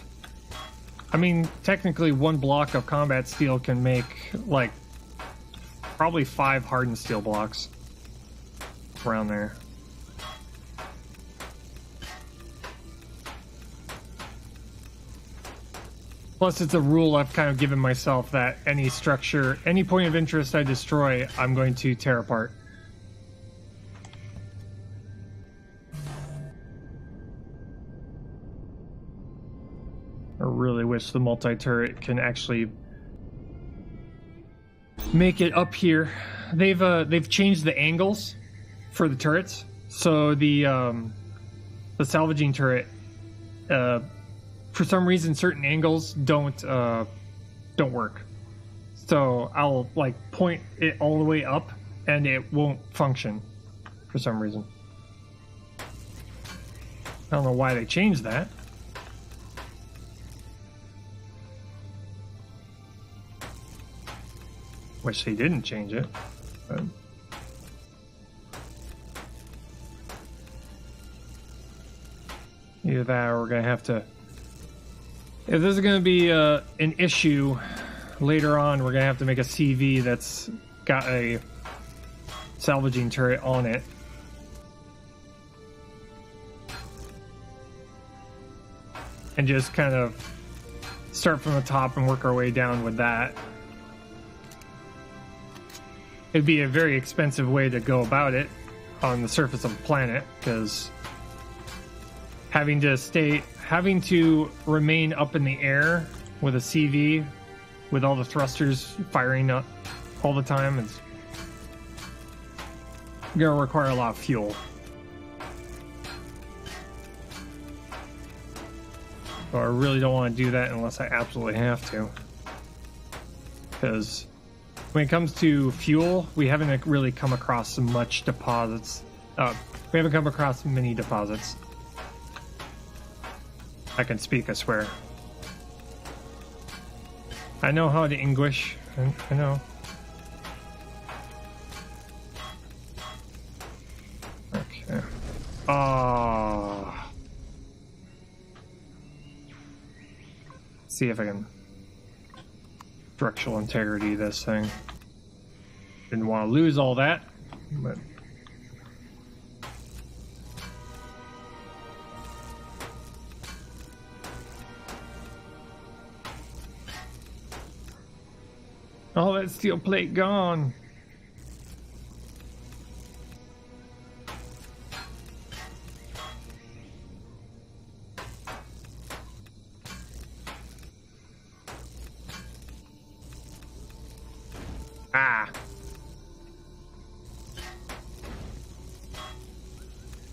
I mean, technically one block of combat steel can make, like, probably 5 hardened steel blocks. Around there. Plus, it's a rule I've kind of given myself that any structure, any point of interest I destroy, I'm going to tear apart. I really wish the multi-turret can actually make it up here. They've changed the angles for the turrets, so the salvaging turret, for some reason, certain angles don't work. So I'll like point it all the way up, and it won't function for some reason. I don't know why they changed that. Wish they didn't change it. But... either that, or we're gonna have to. If this is going to be an issue later on, we're going to have to make a CV that's got a salvaging turret on it. And just kind of start from the top and work our way down with that. It'd be a very expensive way to go about it on the surface of the planet, because having to remain up in the air with a CV with all the thrusters firing up all the time is gonna require a lot of fuel. So I really don't want to do that unless I absolutely have to. Because when it comes to fuel, we haven't really come across much deposits. We haven't come across many deposits. I can speak, I swear. I know how to English. I know. Okay. See if I can structural integrity this thing. Didn't want to lose all that, but all that steel plate gone.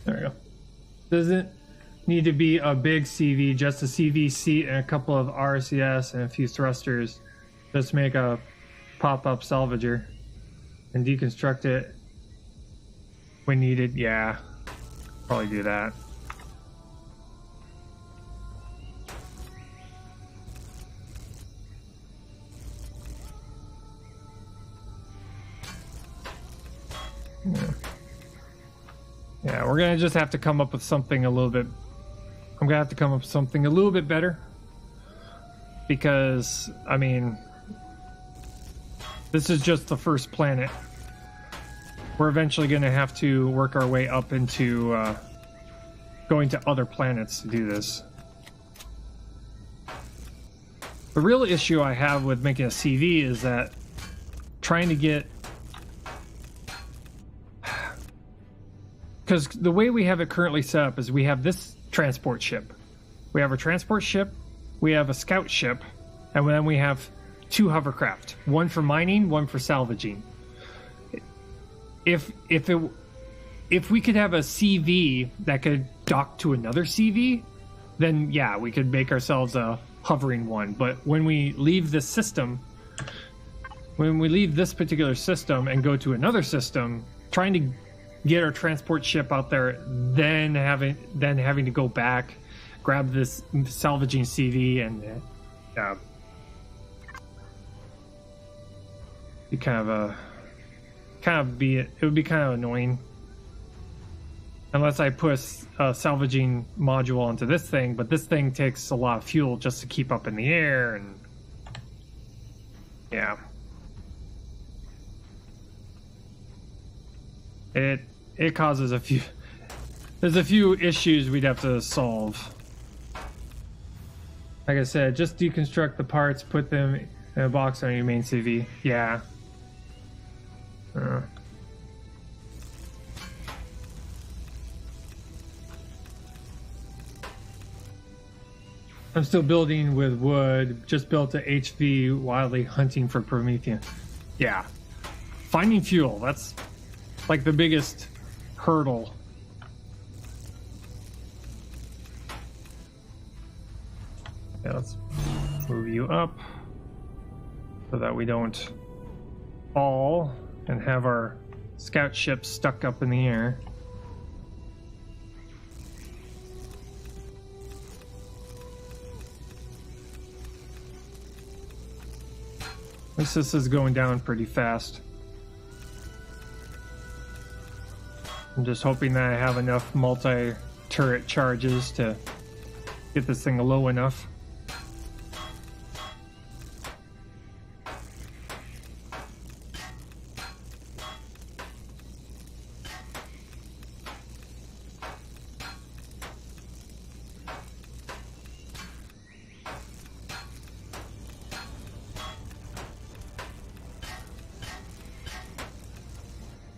There we go. Doesn't need to be a big CV, just a CV seat and a couple of RCS and a few thrusters. Just make a pop-up salvager and deconstruct it when needed. Yeah, probably do that. Yeah, we're gonna just have to come up with something a little bit. I'm gonna have to come up with something a little bit better, because I mean, this is just the first planet. We're eventually gonna have to work our way up into going to other planets to do this. The real issue I have with making a CV is that trying to get, because the way we have it currently set up is we have this transport ship. We have a transport ship, we have a scout ship, and then we have 2 hovercraft. One for mining, one for salvaging. If we could have a CV that could dock to another CV, then yeah, we could make ourselves a hovering one. But when we leave this system, when we leave this particular system and go to another system, trying to get our transport ship out there, then having to go back, grab this salvaging CV, and be it would be kind of annoying. Unless I put a salvaging module onto this thing, but this thing takes a lot of fuel just to keep up in the air, and yeah. It causes there's a few issues we'd have to solve. Like I said, just deconstruct the parts, put them in a box on your main CV. Yeah. I'm still building with wood. Just built a HV wildly hunting for Promethean. Yeah. Finding fuel, that's like the biggest hurdle. Yeah, let's move you up so that we don't fall and have our scout ship stuck up in the air. At least this is going down pretty fast. I'm just hoping that I have enough multi-turret charges to get this thing low enough.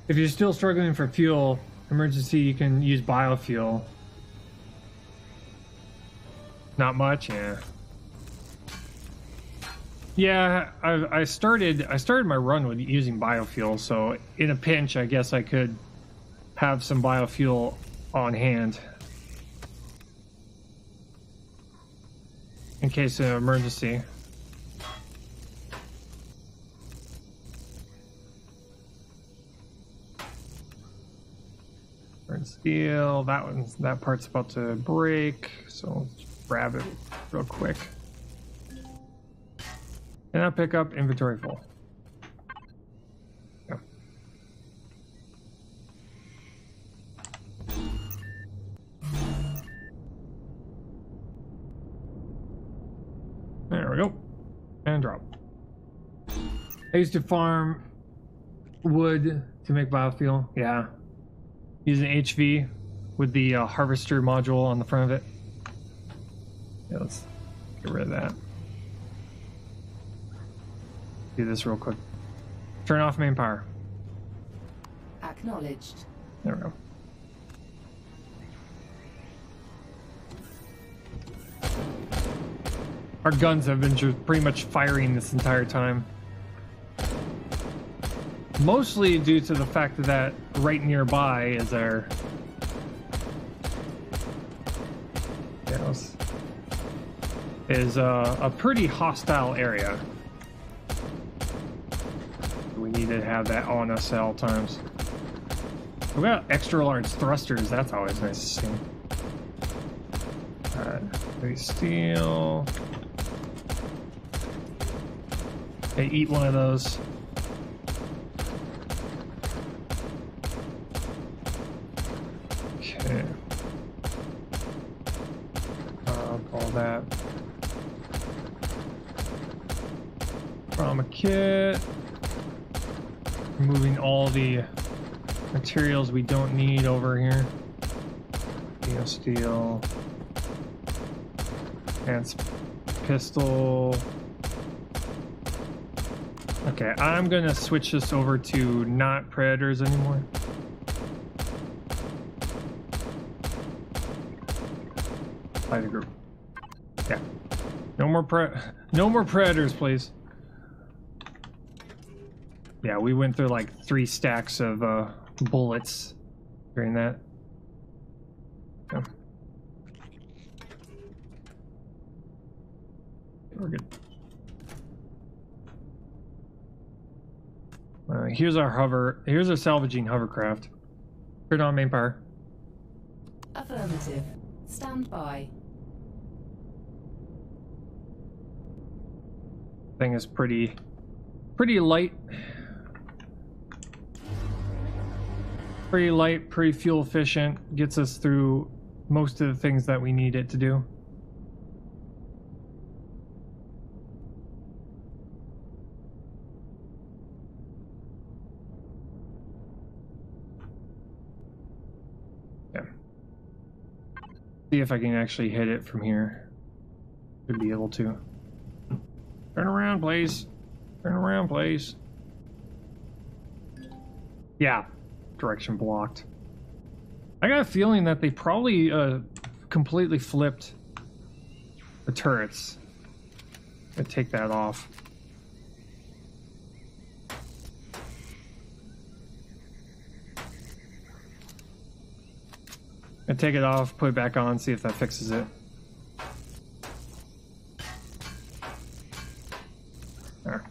If you're still struggling for fuel, emergency, you can use biofuel. Not much, yeah. Yeah, I started my run with using biofuel, so in a pinch, I guess I could have some biofuel on hand in case of an emergency. Steel, that part's about to break, so let's grab it real quick. And I'll pick up inventory full. Yeah. There we go. And drop. I used to farm wood to make biofuel. Yeah. Using HV with the harvester module on the front of it. Yeah, let's get rid of that. Do this real quick. Turn off main power. Acknowledged. There we go. Our guns have been just pretty much firing this entire time. Mostly due to the fact that right nearby is our is a pretty hostile area. We need to have that on us at all times. We got extra large thrusters. That's always nice to see. All right, heavy steel. Hey, eat one of those. Okay. All that. Trauma kit. Removing all the materials we don't need over here. Steel. And pistol. Okay, I'm gonna switch this over to not predators anymore. By the group. Yeah. No more predators, please. Yeah, we went through like 3 stacks of bullets during that. Yeah. we're good. Here's our hover. Here's our salvaging hovercraft. Turn on main power. Affirmative. Stand by. Thing is pretty light. Pretty light, pretty fuel efficient. Gets us through most of the things that we need it to do. See if I can actually hit it from here. Should be able to. Turn around, please. Turn around, please. Yeah. Direction blocked. I got a feeling that they probably completely flipped the turrets. I'm gonna take that off. And take it off, put it back on, see if that fixes it. There.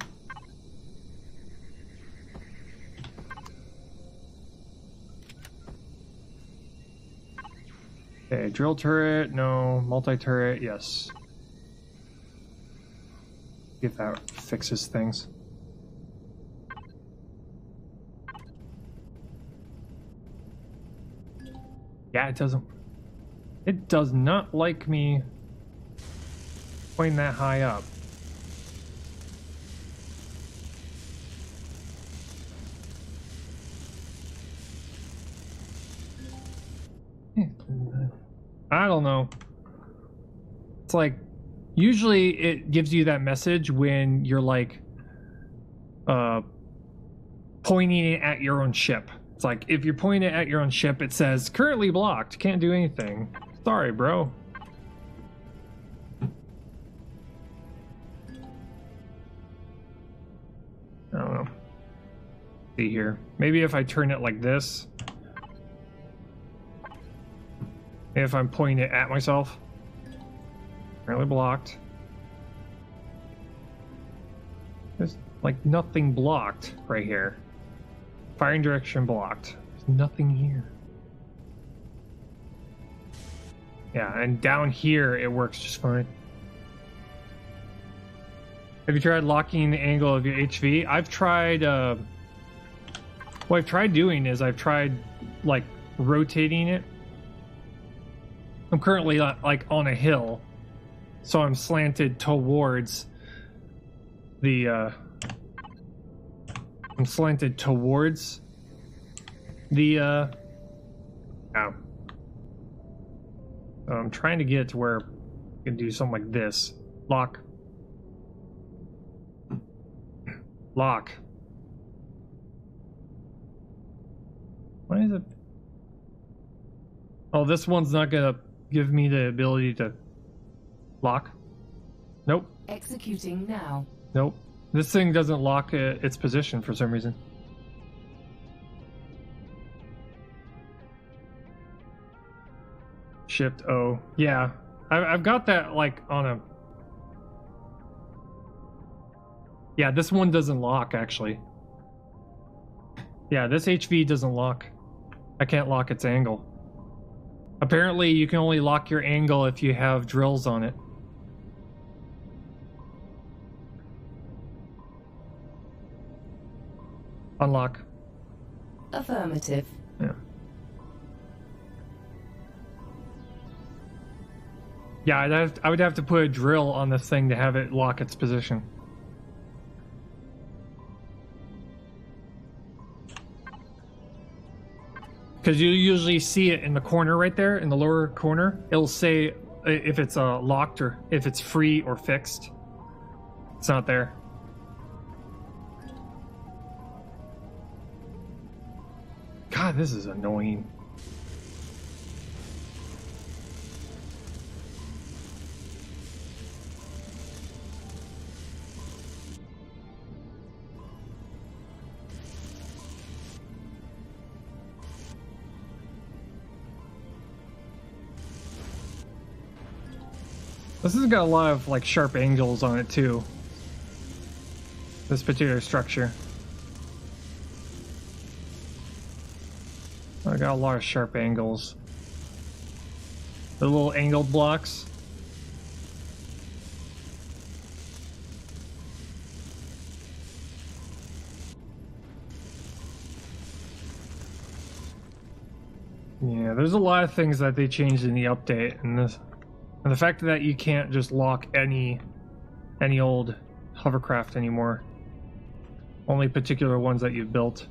Okay, drill turret, no. Multi-turret, yes. See if that fixes things. Yeah, it doesn't. It does not like me pointing that high up. I don't know. It's like, usually it gives you that message when you're like pointing it at your own ship. It's like, if you're pointing it at your own ship, it says, currently blocked, can't do anything. Sorry, bro. I don't know. See here. Maybe if I turn it like this. Maybe if I'm pointing it at myself. Currently blocked. There's like nothing blocked right here. Firing direction blocked. There's nothing here. Yeah, and down here it works just fine. Have you tried locking the angle of your HV? I've tried, what I've tried doing is I've tried, like, rotating it. I'm currently, like, on a hill, so I'm slanted towards the, I'm slanted towards the, oh. So I'm trying to get to where I can do something like this. Lock. Lock. Why is it? Oh, this one's not gonna give me the ability to lock. Nope. Executing now. Nope. This thing doesn't lock its position for some reason. Shift O. Yeah. I've got that like on a... Yeah, this one doesn't lock actually. Yeah, this HV doesn't lock. I can't lock its angle. Apparently you can only lock your angle if you have drills on it. Unlock. Affirmative. Yeah. Yeah, I would have to put a drill on this thing to have it lock its position. Because you usually see it in the corner right there, in the lower corner. It'll say if it's locked or if it's free or fixed. It's not there. God, this is annoying. This has got a lot of like sharp angles on it too. This particular structure. I got a lot of sharp angles. The little angled blocks. Yeah, there's a lot of things that they changed in the update, and the fact that you can't just lock any old hovercraft anymore. Only particular ones that you've built.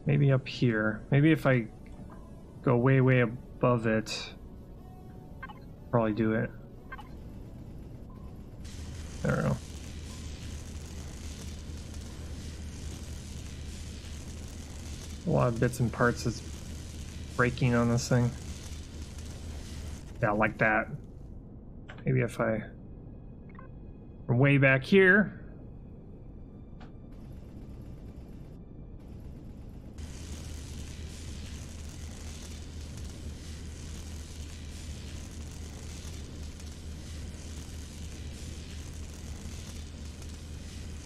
Maybe up here. Maybe if I go way above it, probably do it. There we go. A lot of bits and parts is breaking on this thing. Yeah, like that. Maybe if I... From way back here...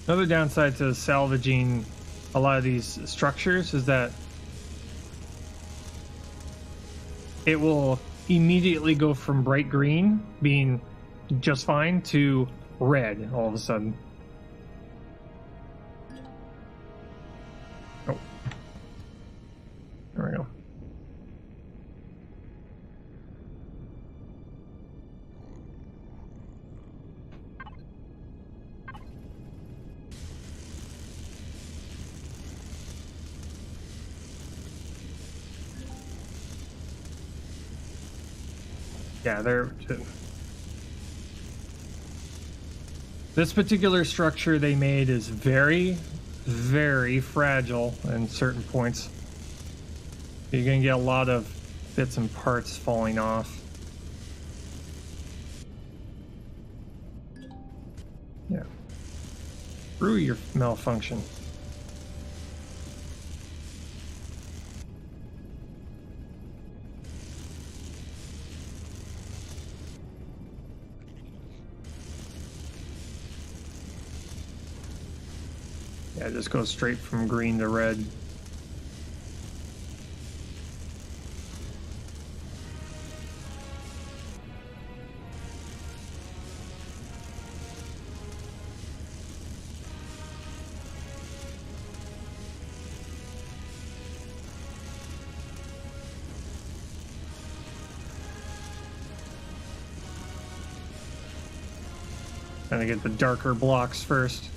Another downside to salvaging a lot of these structures is that it will immediately go from bright green, being just fine, to red all of a sudden. Oh. There we go. Yeah, this particular structure they made is very fragile in certain points. You're gonna get a lot of bits and parts falling off. Yeah. Through your malfunction. Yeah, just go straight from green to red. Trying to get the darker blocks first.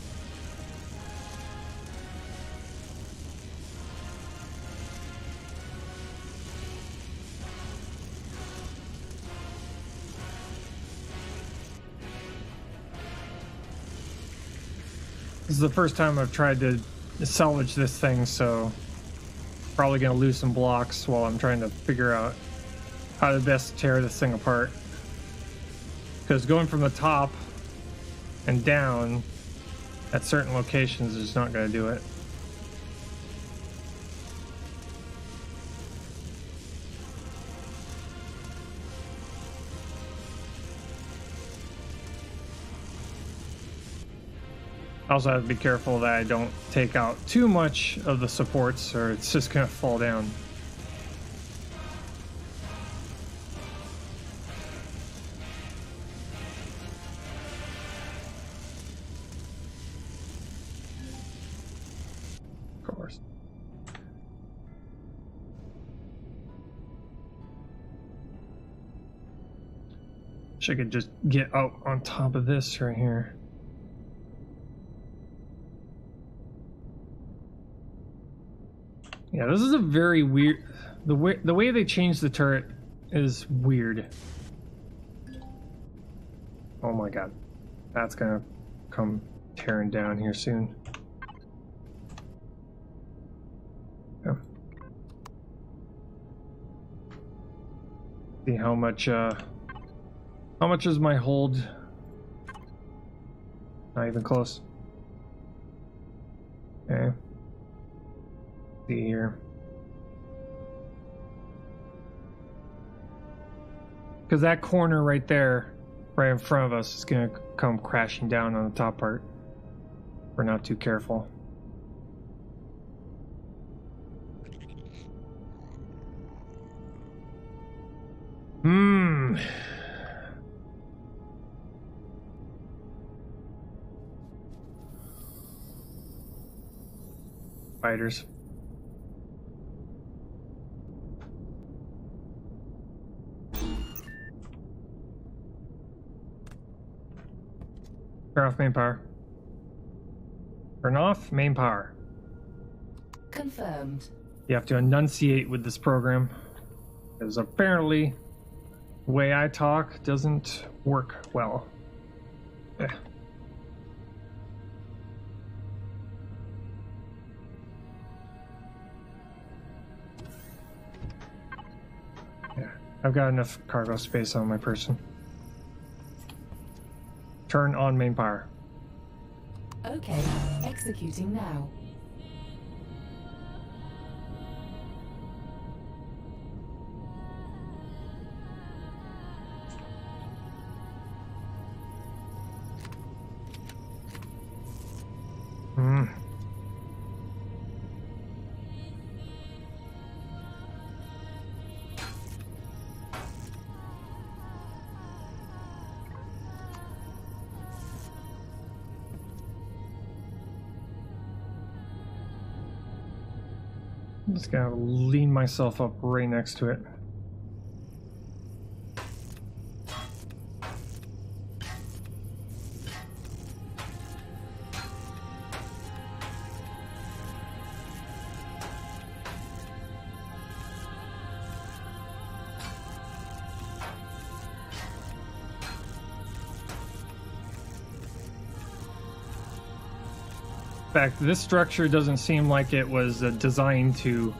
This is the first time I've tried to salvage this thing, so probably gonna lose some blocks while I'm trying to figure out how to best tear this thing apart. Because going from the top and down at certain locations is not gonna do it. I also have to be careful that I don't take out too much of the supports, or it's just gonna fall down. Of course. Wish I could just get out on top of this right here. Yeah, this is a very weird... The way they changed the turret is weird. Oh my god. That's gonna come tearing down here soon. Yeah. See how much is my hold? Not even close. Okay. See here. Because that corner right there, right in front of us, is going to come crashing down on the top part. If we're not too careful. Spiders. Turn off main power. Turn off main power. Confirmed. You have to enunciate with this program, because apparently the way I talk doesn't work well. Yeah. I've got enough cargo space on my person. Turn on main power. Okay, executing now. I'm just gonna lean myself up right next to it. In fact, this structure doesn't seem like it was designed to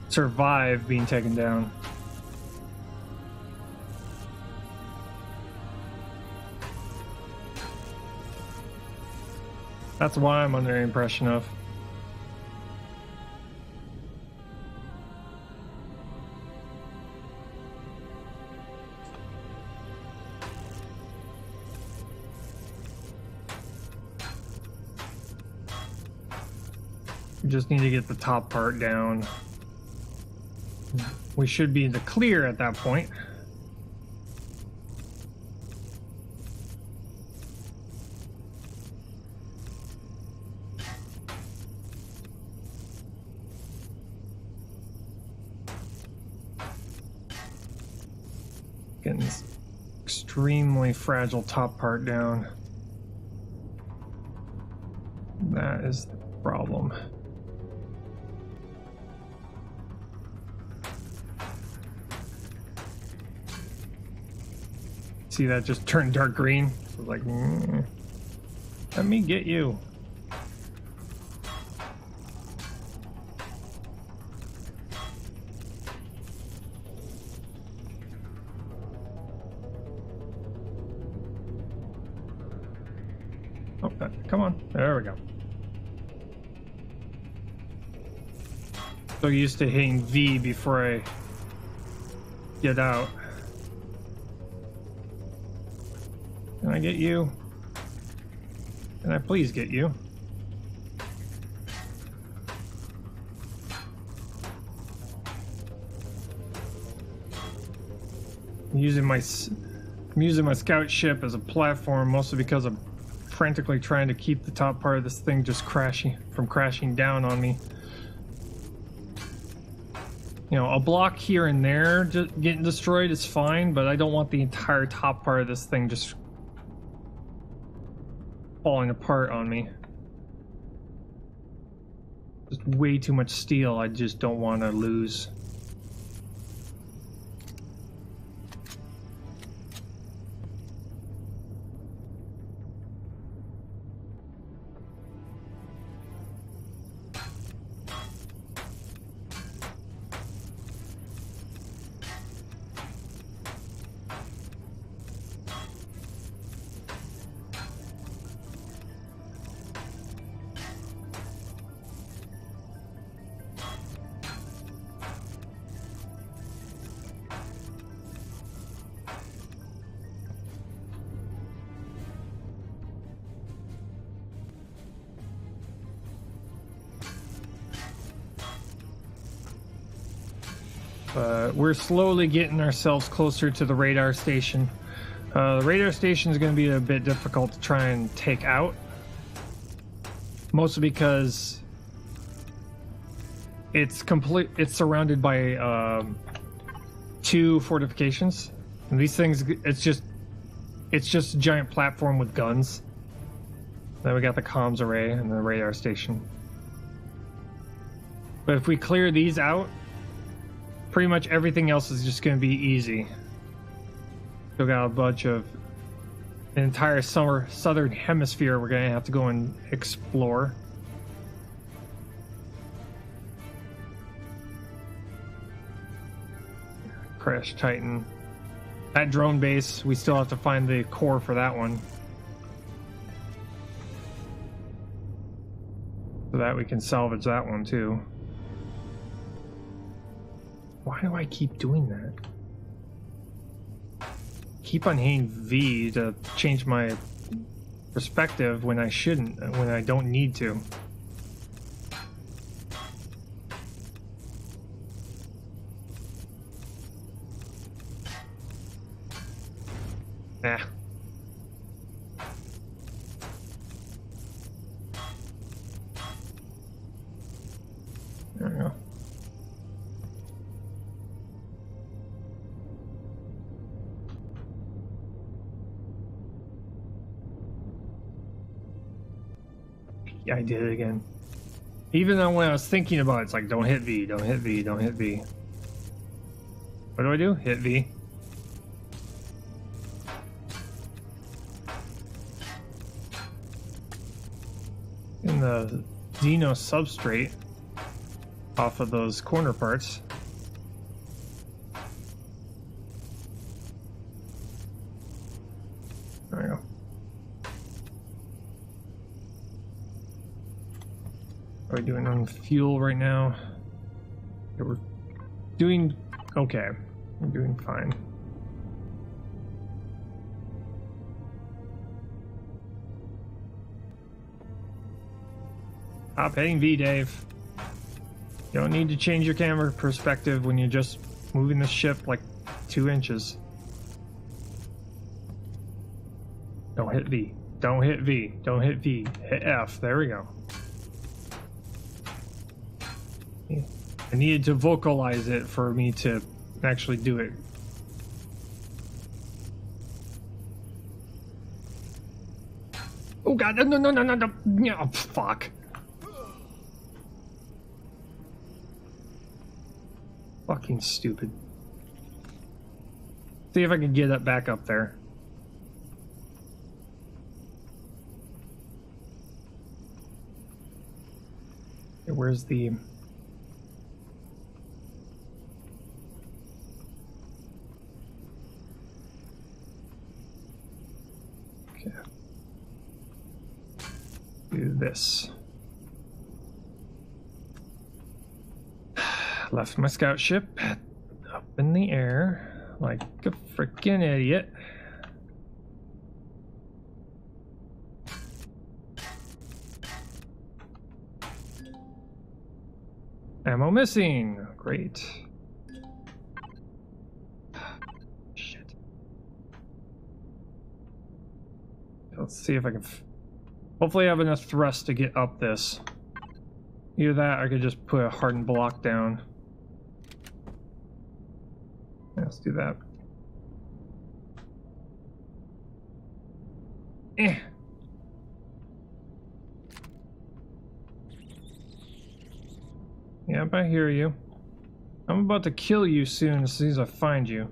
survive being taken down. That's why I'm under the impression of. We just need to get the top part down. We should be in the clear at that point. Getting this extremely fragile top part down. That is the problem. See that just turned dark green? So like, let me get you. Oh, come on. There we go. So used to hitting V before I get out. Can I get you? Can I please get you? I'm using my scout ship as a platform, mostly because I'm frantically trying to keep the top part of this thing just crashing down on me. You know, a block here and there just getting destroyed is fine, but I don't want the entire top part of this thing just falling apart on me. Just way too much steel I just don't want to lose. We're slowly getting ourselves closer to the radar station. The radar station is going to be a bit difficult to try and take out. Mostly because it's surrounded by 2 fortifications. And these things, it's just a giant platform with guns. Then we got the comms array and the radar station. But if we clear these out, pretty much everything else is just going to be easy. Still got a bunch of an entire southern hemisphere we're going to have to go and explore. Crash Titan. That drone base, we still have to find the core for that one. So that we can salvage that one too. Why do I keep doing that? Keep on hitting V to change my perspective when I shouldn't, when I don't need to. Nah. There we go. Yeah, I did it again. Even though when I was thinking about it, it's like, don't hit V, don't hit V, don't hit V. What do I do? Hit V. In the Xeno substrate off of those corner parts. There we go. Are we doing on fuel right now? Yeah, we're doing okay. We're doing fine. Stop hitting V, Dave. You don't need to change your camera perspective when you're just moving the ship like 2 inches. Don't hit V. Don't hit V. Don't hit V. Hit F. There we go. I needed to vocalize it for me to actually do it. Oh god, no, oh, fuck. Fucking stupid. See if I can get it back up there. Okay, where's the... Okay. Do this. Left my scout ship up in the air like a freaking idiot. Ammo missing. Great. Shit. Let's see if I can... Hopefully I have enough thrust to get up this. Either that or I could just put a hardened block down. Let's do that. Yep, I hear you. I'm about to kill you soon as I find you.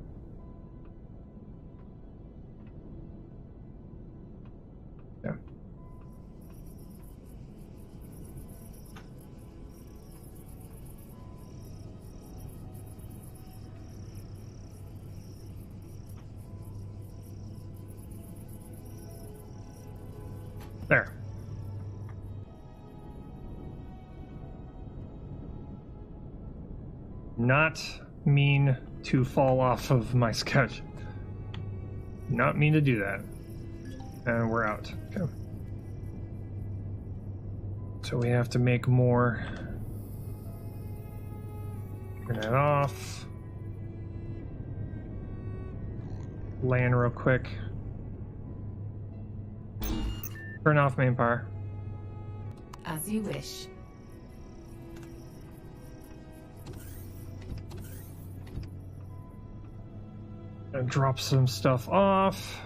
Yeah. There. Not mean to fall off of my sketch. Not mean to do that. And we're out. Okay. So we have to make more. Turn that off. land real quick. Turn off main power. As you wish. And drop some stuff off.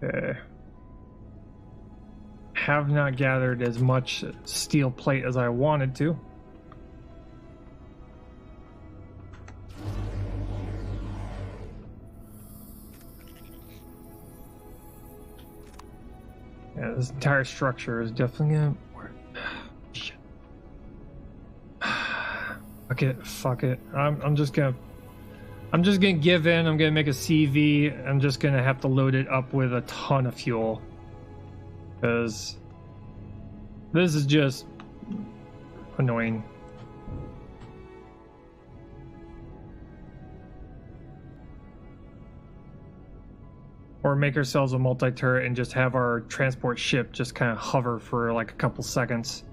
Okay. Have not gathered as much steel plate as I wanted to. Yeah, this entire structure is definitely gonna work. Shit. Fuck it. I'm just gonna give in. I'm gonna make a CV. I'm just gonna have to load it up with a ton of fuel. Because this is just annoying. Or make ourselves a multi-turret and just have our transport ship just kind of hover for like a couple seconds.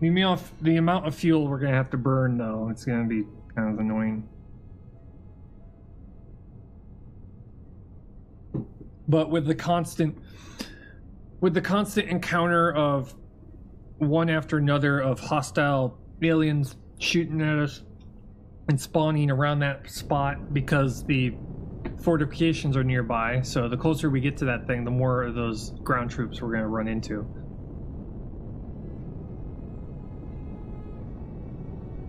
The amount of fuel we're gonna have to burn, though, it's gonna be kind of annoying. But with the constant encounter of one after another of hostile aliens shooting at us and spawning around that spot because the fortifications are nearby, so the closer we get to that thing, the more of those ground troops we're going to run into.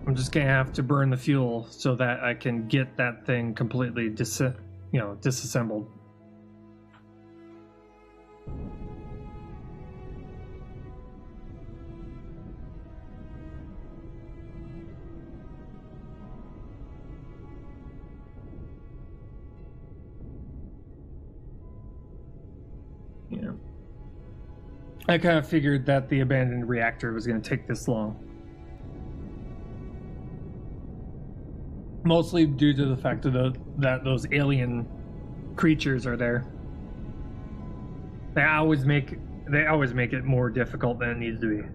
I'm just going to have to burn the fuel so that I can get that thing completely disassembled. Yeah. I kind of figured that the abandoned reactor was going to take this long. Mostly due to the fact that those alien creatures are there. They always make it more difficult than it needs to be.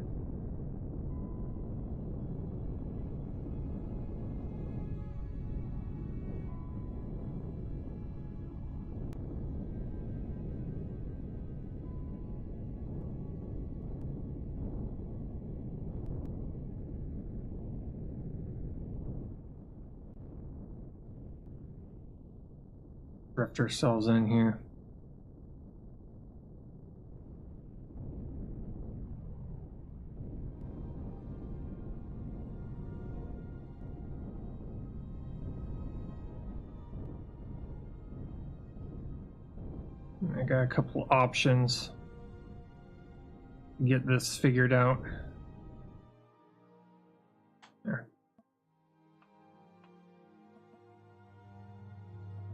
Drift ourselves in here. I got a couple options. Get this figured out. There.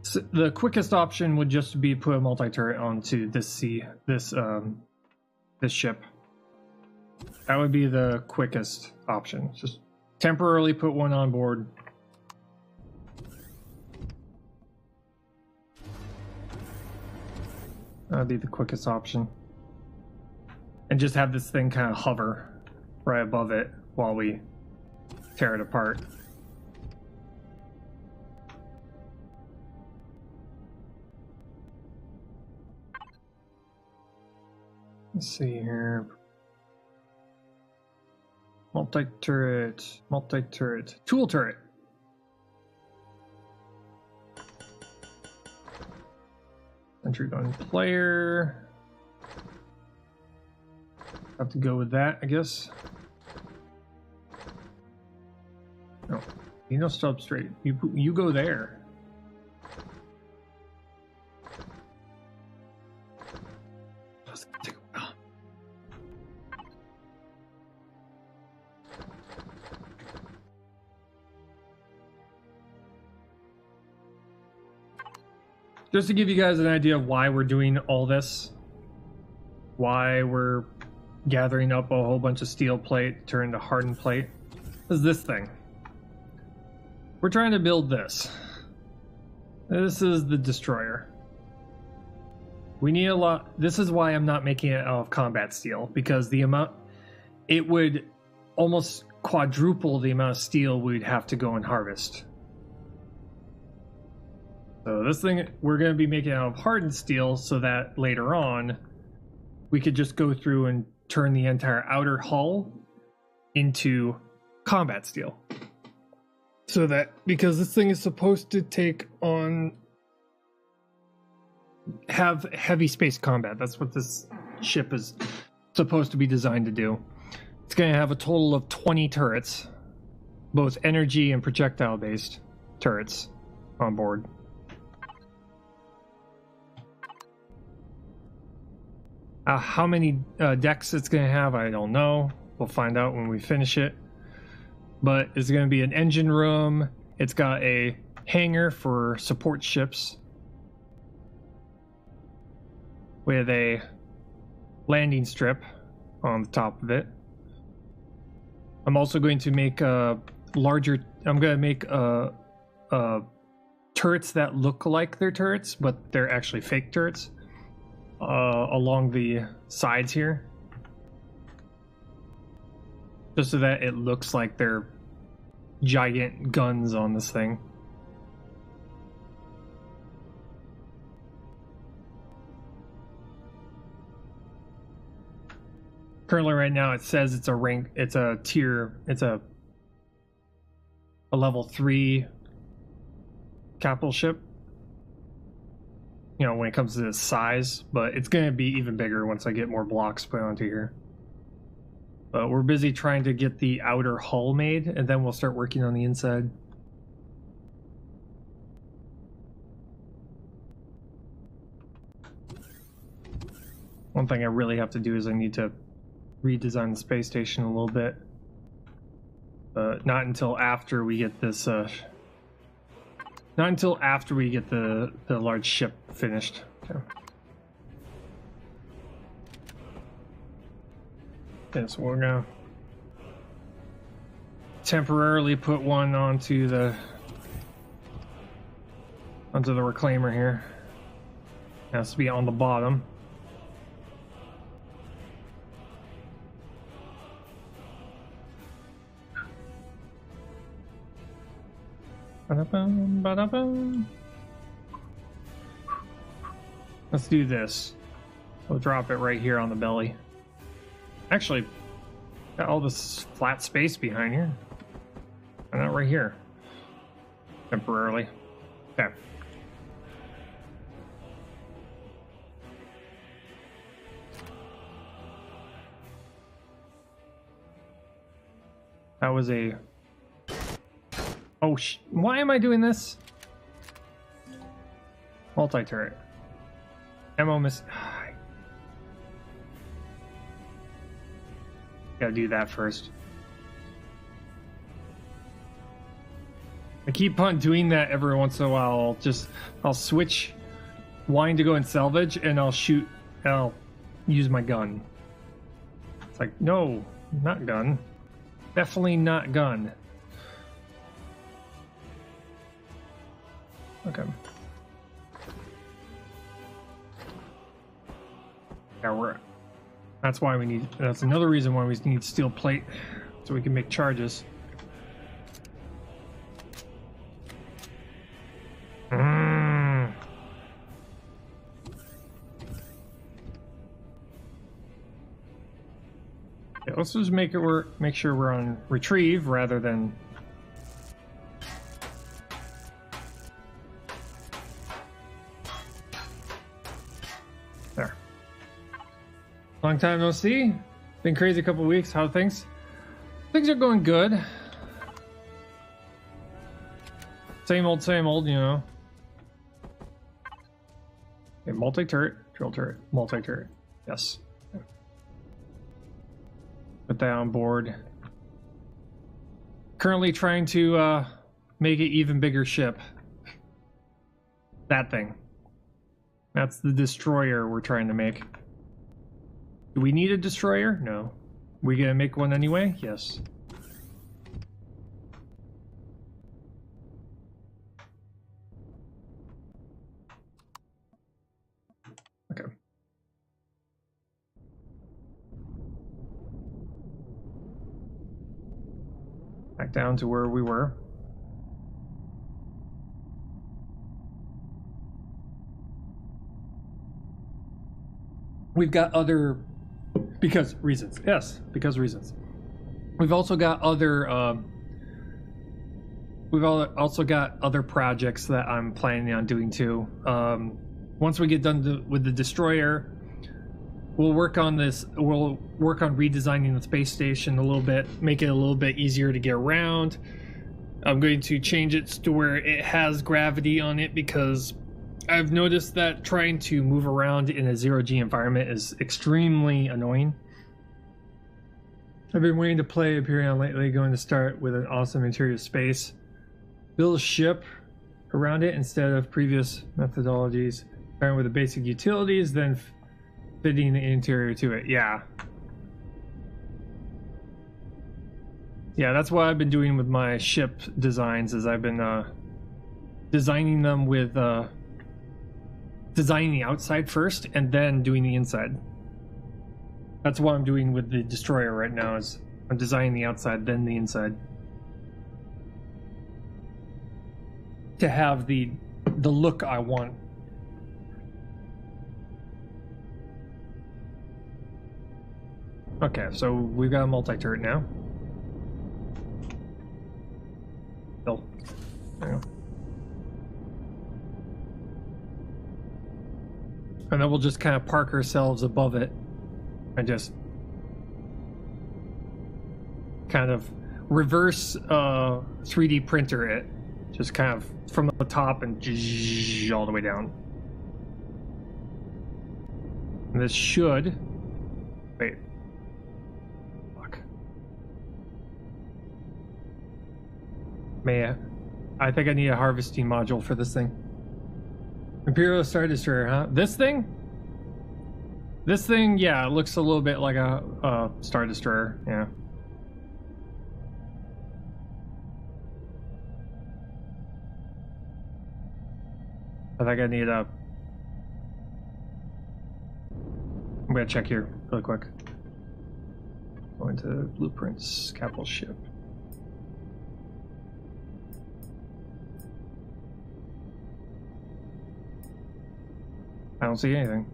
So the quickest option would just be put a multi-turret onto this ship. That would be the quickest option. Just temporarily put one on board. That would be the quickest option. And just have this thing kind of hover right above it while we tear it apart. Let's see here. Multi-turret, multi-turret, tool turret. Entry gun player. Have to go with that, I guess. No, you don't stop straight. You go there. Just to give you guys an idea of why we're doing all this, why we're gathering up a whole bunch of steel plate, turn to hardened plate, is this thing. We're trying to build this. This is the destroyer. We need a lot. This is why I'm not making it out of combat steel, because the amount, it would almost quadruple the amount of steel we'd have to go and harvest. So this thing, we're going to be making it out of hardened steel so that later on we could just go through and turn the entire outer hull into combat steel. So that, because this thing is supposed to take on, have heavy space combat. That's what this ship is supposed to be designed to do. It's going to have a total of 20 turrets, both energy and projectile based turrets on board. How many decks it's going to have, I don't know. We'll find out when we finish it. But it's going to be an engine room. It's got a hangar for support ships with a landing strip on the top of it. I'm also going to make a larger... I'm going to make turrets that look like they're turrets, but they're actually fake turrets. Along the sides here, just so that it looks like they're giant guns on this thing. Currently right now it says it's a rank, it's a tier, it's a level 3 capital ship, you know, when it comes to the size, but it's going to be even bigger once I get more blocks put onto here. But we're busy trying to get the outer hull made, and then we'll start working on the inside. One thing I really have to do is I need to redesign the space station a little bit. Not until after we get this not until after we get the large ship finished. Okay. Okay, so we're gonna temporarily put one onto the reclaimer here. It has to be on the bottom. Ba-da-bum, ba-da-bum. Let's do this. We'll drop it right here on the belly. Actually, got all this flat space behind here. Why not right here? Temporarily. Okay. That was a... Oh, why am I doing this? Multi-turret. Ammo miss... Gotta do that first. I keep on doing that every once in a while. I'll switch wanting to go and salvage, and I'll shoot, and I'll use my gun. It's like, no, not gun. Definitely not gun. Okay. Yeah, that's why we need, that's another reason why we need steel plate, so we can make charges. Okay, let's just make sure we're on retrieve rather than there. Long time no see. Been crazy couple weeks. How are things? Things are going good. Same old, you know. Okay, multi-turret, drill turret, multi-turret. Yes. Put that on board. Currently trying to make an even bigger ship. That thing. That's the destroyer we're trying to make. Do we need a destroyer? No. We gonna make one anyway? Yes. Okay. Back down to where we were. We've got other, because reasons. Yes, because reasons. We've also got other, also got other projects that I'm planning on doing too. Once we get done with the destroyer, we'll work on this. We'll work on redesigning the space station a little bit, make it a little bit easier to get around. I'm going to change it to where it has gravity on it, because I've noticed that trying to move around in a zero-G environment is extremely annoying. I've been waiting to play Empyrion lately, going to start with an awesome interior space. Build a ship around it instead of previous methodologies. Starting with the basic utilities, then fitting the interior to it. Yeah. Yeah, that's what I've been doing with my ship designs, is I've been designing them with designing the outside first and then doing the inside. That's what I'm doing with the destroyer right now, is I'm designing the outside, then the inside. To have the look I want. Okay, so we've got a multi-turret now. Bill. There you go. And then we'll just kind of park ourselves above it and just kind of reverse 3D printer it. Just kind of from the top and all the way down. And this should... Wait. Fuck. I think I need a harvesting module for this thing. Imperial Star Destroyer, huh? This thing? This thing, yeah, it looks a little bit like a Star Destroyer, yeah. I think I need a... I'm gonna check here really quick. Go into blueprints, capital ship. I don't see anything.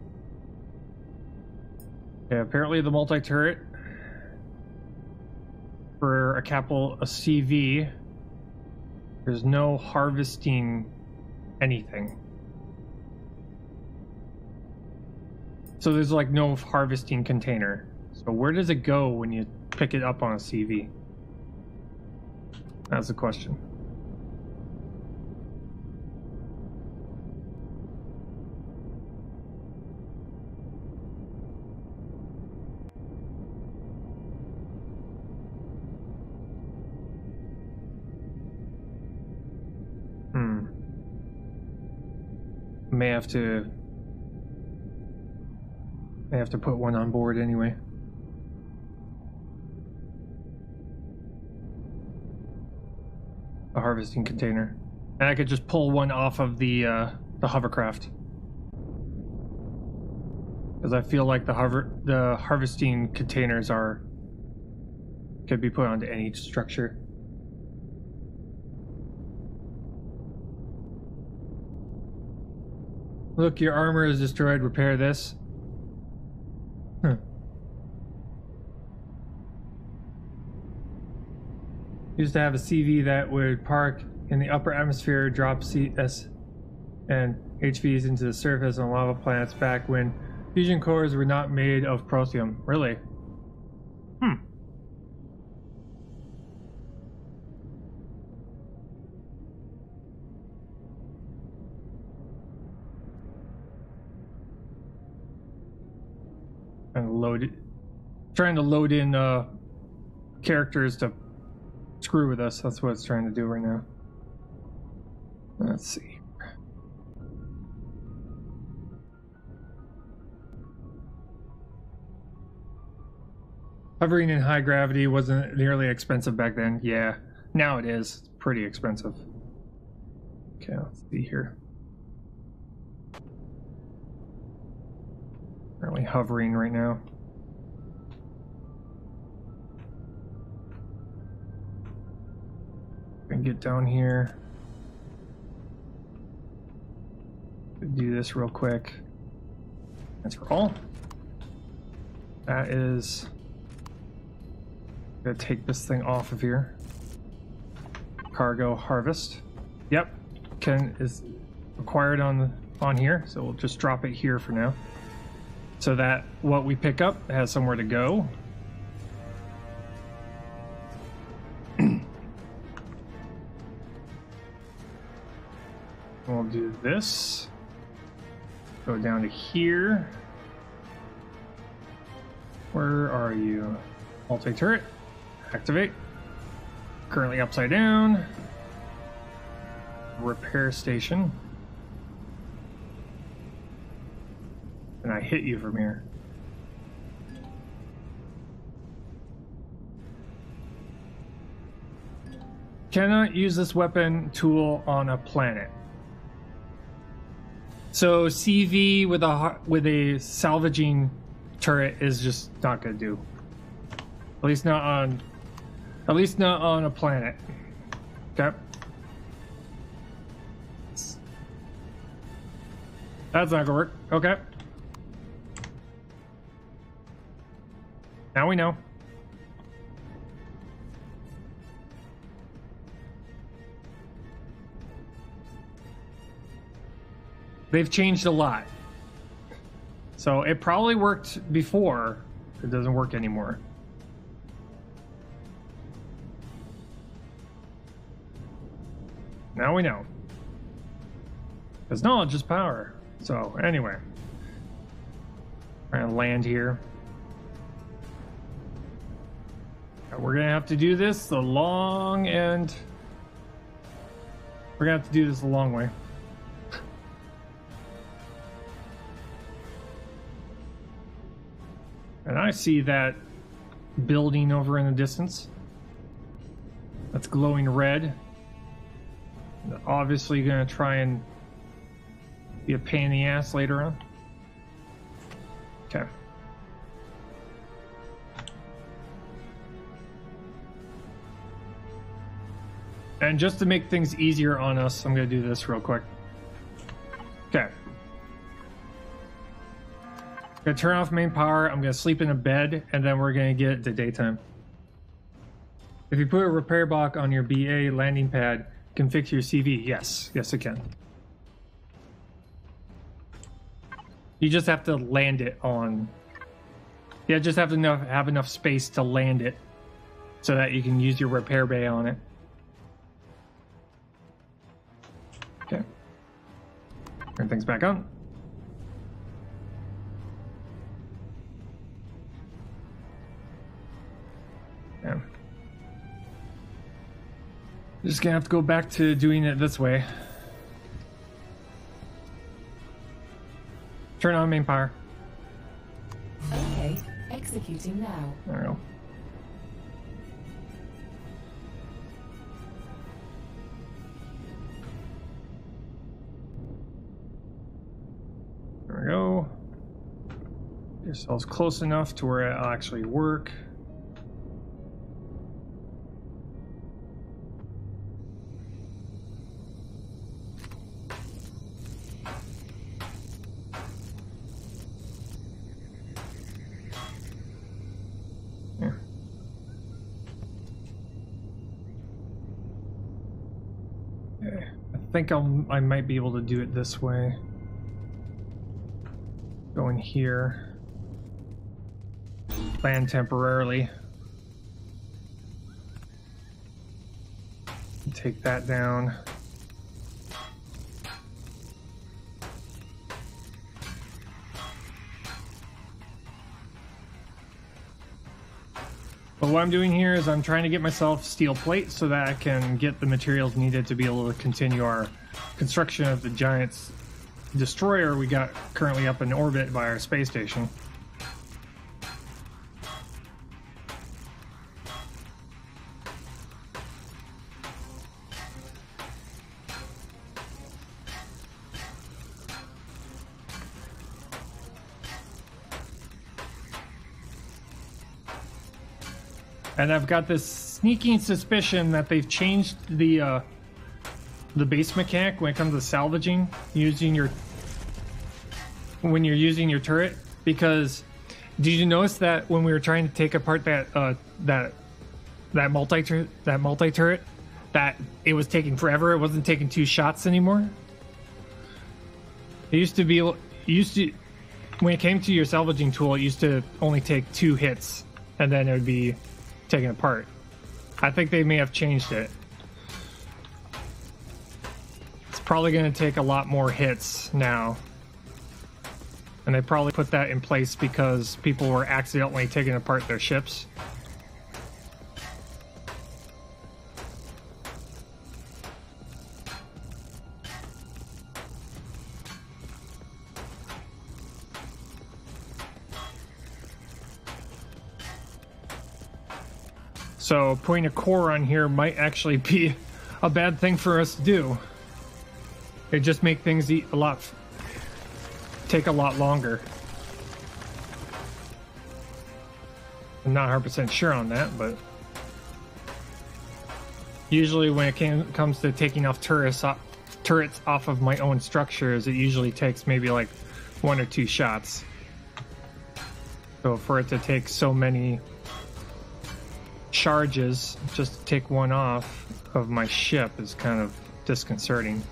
Yeah, apparently the multi-turret for a CV, there's no harvesting anything. So there's like no harvesting container. So where does it go when you pick it up on a CV? That's the question. May have to put one on board anyway. A harvesting container, and I could just pull one off of the hovercraft, because I feel like the harvesting containers could be put onto any structure. Look, your armor is destroyed. Repair this. Huh. Used to have a CV that would park in the upper atmosphere, drop CS and HVs into the surface on lava planets back when fusion cores were not made of protium. Really? And trying to load in characters to screw with us. That's what it's trying to do right now. Let's see. Hovering in high gravity wasn't nearly expensive back then. Yeah, now it is. It's pretty expensive. Okay, let's see here. Currently hovering right now. get down here. Do this real quick. That's for all. That is. Gonna take this thing off of here. Cargo harvest. Yep, is required on here, so we'll just drop it here for now, so that what we pick up has somewhere to go. We'll do this. Go down to here. Where are you? Multi-turret. Activate. Currently upside down. Repair station. And I hit you from here. Cannot use this weapon tool on a planet. So CV with a salvaging turret is just not gonna do. At least not on a planet. Okay. That's not gonna work. Okay. Now we know. They've changed a lot. So it probably worked before. It doesn't work anymore. Now we know. Because knowledge is power. So anyway. We're gonna land here. We're gonna have to do this the long end. We're gonna have to do this the long way. And I see that building over in the distance. That's glowing red. Obviously gonna try and be a pain in the ass later on. Okay. And just to make things easier on us, I'm gonna do this real quick. Okay. Gonna turn off main power, I'm gonna sleep in a bed, and then we're gonna get to daytime. If you put a repair block on your BA landing pad, can fix your CV. Yes, yes it can. You just have to land it on. Yeah, just have enough space to land it, so that you can use your repair bay on it. Okay. Turn things back on. Yeah. Just gonna have to go back to doing it this way. Turn on main power. Okay, executing now. There we go. There we go. Get yourselves close enough to where it'll actually work. I think I might be able to do it this way. Go in here. Land temporarily. Take that down. But what I'm doing here is I'm trying to get myself steel plate so that I can get the materials needed to be able to continue our construction of the giant destroyer we got currently up in orbit by our space station. And I've got this sneaking suspicion that they've changed the base mechanic when it comes to salvaging when you're using your turret. Because did you notice that when we were trying to take apart that multi-turret, that it was taking forever? It wasn't taking 2 shots anymore. It used to when it came to your salvaging tool, it used to only take 2 hits and then it would be taken apart. I think they may have changed it. It's probably going to take a lot more hits now. And they probably put that in place because people were accidentally taking apart their ships. So putting a core on here might actually be a bad thing for us to do. It just make things take a lot longer. I'm not 100% sure on that, but usually when it comes to taking off turrets off of my own structures, it usually takes maybe like 1 or 2 shots. So for it to take so many charges just to take 1 off of my ship is kind of disconcerting.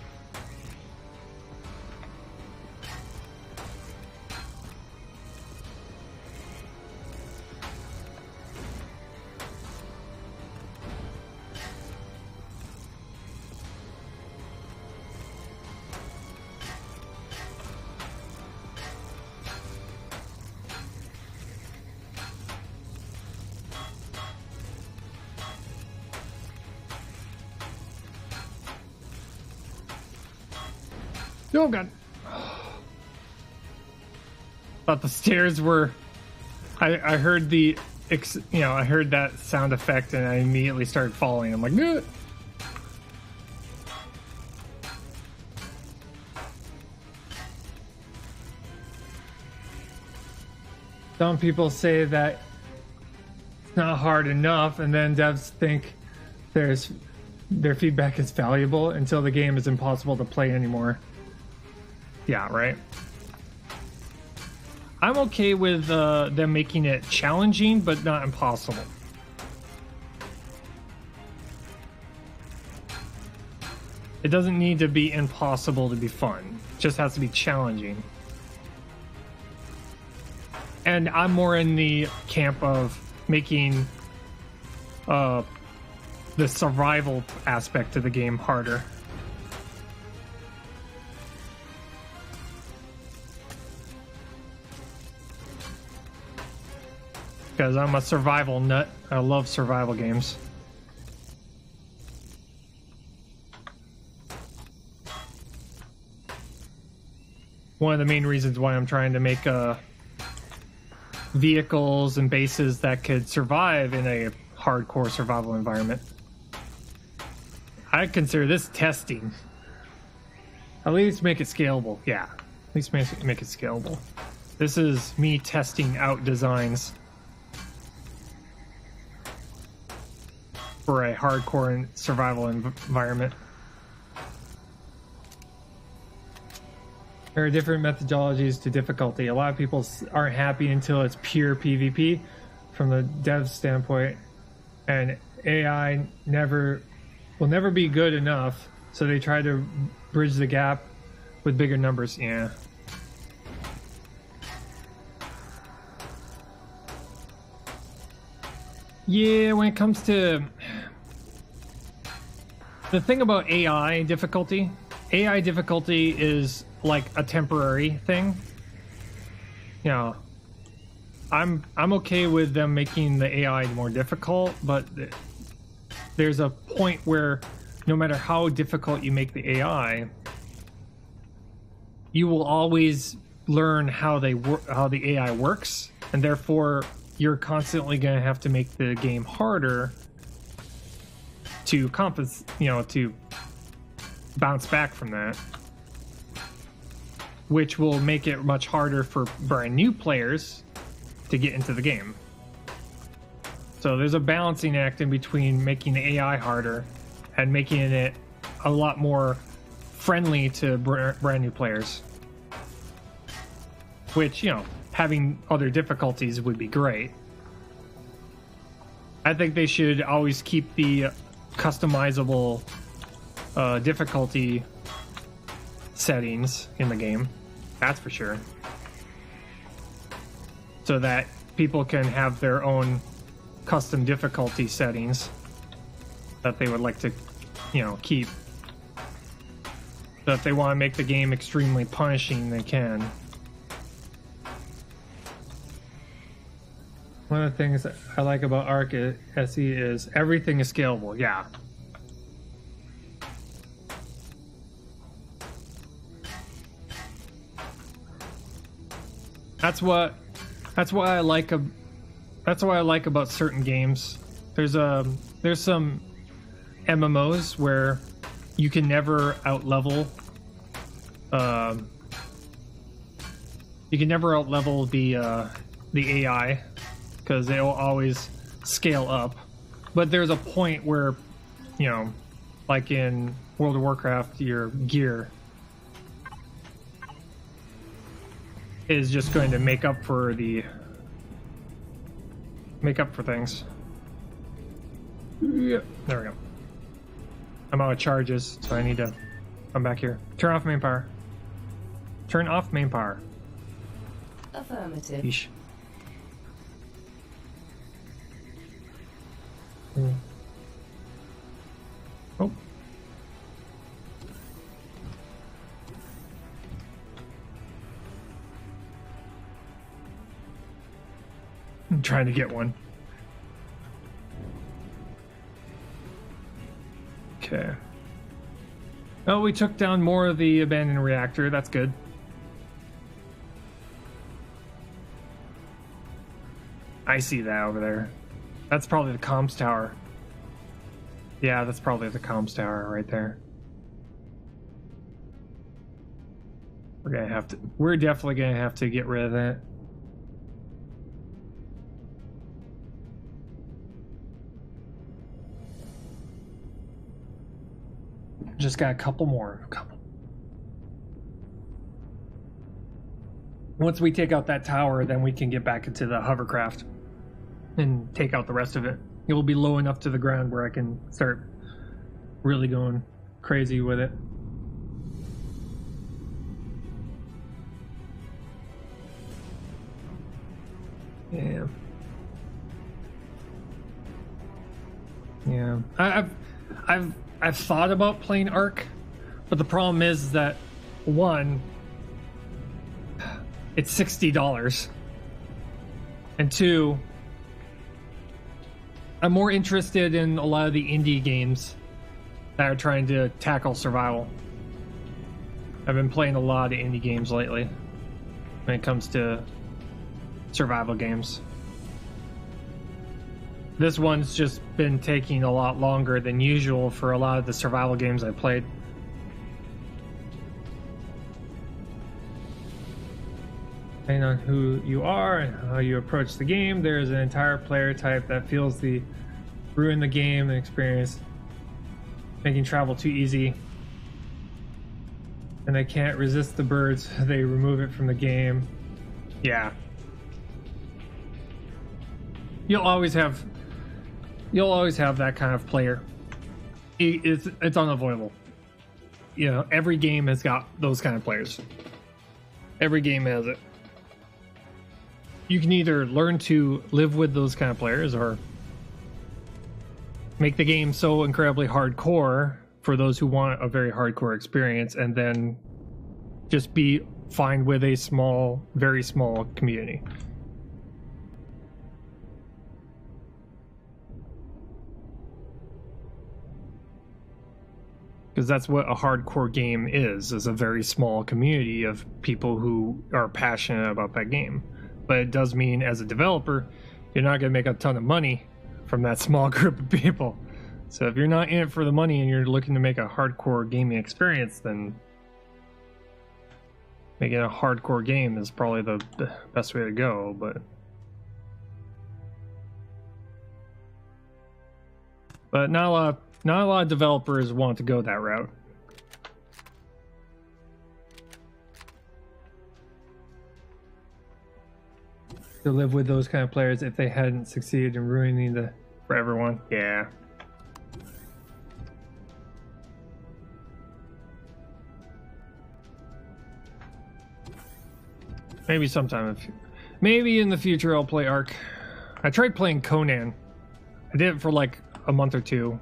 Oh god. Thought the stairs were... I heard I heard that sound effect and I immediately started falling. I'm like, no. Some people say that it's not hard enough, and then devs think their feedback is valuable until the game is impossible to play anymore. Yeah, right. I'm okay with them making it challenging, but not impossible. It doesn't need to be impossible to be fun. It just has to be challenging. And I'm more in the camp of making the survival aspect of the game harder. Because I'm a survival nut. I love survival games. One of the main reasons why I'm trying to make vehicles and bases that could survive in a hardcore survival environment. I consider this testing. At least make it scalable. Yeah, at least make it scalable. This is me testing out designs for a hardcore survival environment. There are different methodologies to difficulty. A lot of people aren't happy until it's pure PvP from the dev standpoint, and AI will never be good enough, so they try to bridge the gap with bigger numbers. Yeah. Yeah, when it comes to the thing about AI difficulty is like a temporary thing. You know, I'm okay with them making the AI more difficult, but there's a point where no matter how difficult you make the AI, you will always learn how the AI works, and therefore you're constantly going to have to make the game harder to to bounce back from that, which will make it much harder for brand new players to get into the game. So there's a balancing act in between making the AI harder and making it a lot more friendly to brand new players. Which, you know, having other difficulties would be great. I think they should always keep the customizable difficulty settings in the game. That's for sure. So that people can have their own custom difficulty settings that they would like to, you know, keep. So if they want to make the game extremely punishing, they can. One of the things that I like about Arc SE is everything is scalable. Yeah. That's what I like. That's what I like about certain games. There's some MMOs where you can never outlevel. You can never outlevel the AI because they'll always scale up. But there's a point where, you know, like in World of Warcraft, your gear is just going to make up for things. Yeah, there we go. I'm out of charges, so I need to come back here. Turn off main power. Turn off main power. Affirmative. Yeesh. Oh. I'm trying to get one. Okay. Oh, we took down more of the abandoned reactor. That's good. I see that over there. That's probably the comms tower. Yeah, that's probably the comms tower right there. We're definitely gonna have to get rid of that. Just got a couple more. Once we take out that tower, then we can get back into the hovercraft and take out the rest of it. It will be low enough to the ground where I can start really going crazy with it. Yeah. Yeah. I've thought about playing Ark, but the problem is that one, it's $60, and two, I'm more interested in a lot of the indie games that are trying to tackle survival. I've been playing a lot of indie games lately when it comes to survival games. This one's just been taking a lot longer than usual for a lot of the survival games I played. Depending on who you are and how you approach the game, there's an entire player type that feels the ruin the game and experience, making travel too easy. And they can't resist the birds, they remove it from the game. Yeah. You'll always have that kind of player. It's unavoidable. You know, every game has got those kind of players. Every game has it. You can either learn to live with those kind of players or make the game so incredibly hardcore for those who want a very hardcore experience, and then just be fine with a small, very small community. Because that's what a hardcore game is a very small community of people who are passionate about that game. But it does mean, as a developer, you're not going to make a ton of money from that small group of people. So if you're not in it for the money and you're looking to make a hardcore gaming experience, then making a hardcore game is probably the best way to go. But But not a lot of developers want to go that route. To live with those kind of players if they hadn't succeeded in ruining the for everyone. Yeah. Maybe sometime, maybe in the future I'll play Ark. I tried playing Conan. I did it for like a month or two,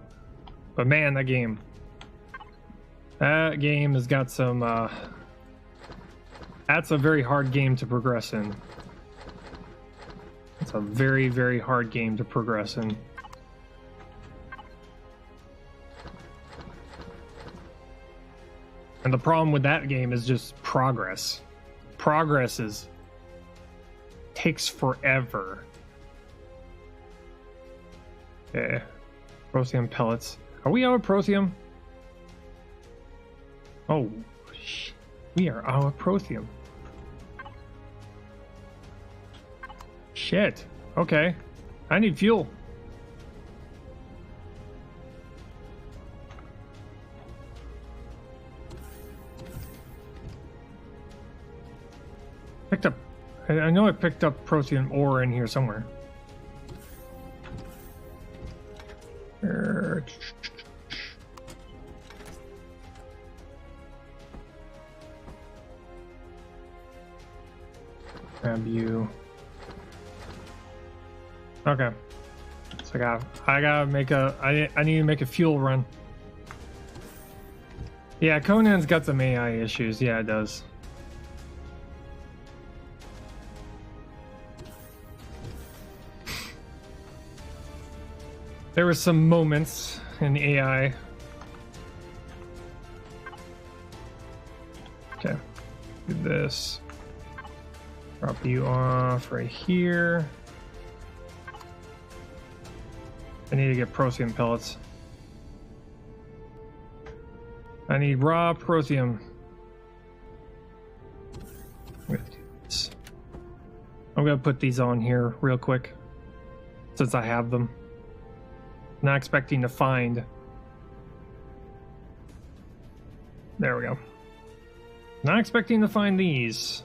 but man, that game has got some. That's a very hard game to progress in. It's a very, very hard game to progress in. And the problem with that game is just progress. Progress takes forever. Okay. Protheum pellets. Are we out of protheum? Oh, we are out of protheum. Shit. Okay. I need fuel. Picked up. I know I picked up protein ore in here somewhere. Grab you. Okay. So I gotta make I need to make a fuel run. Yeah, Conan's got some AI issues. Yeah, it does. There were some moments in AI. Okay. Do this. Drop you off right here. I need to get protheum pellets. I need raw protheum. I'm gonna put these on here real quick since I have them. Not expecting to find. There we go. Not expecting to find these.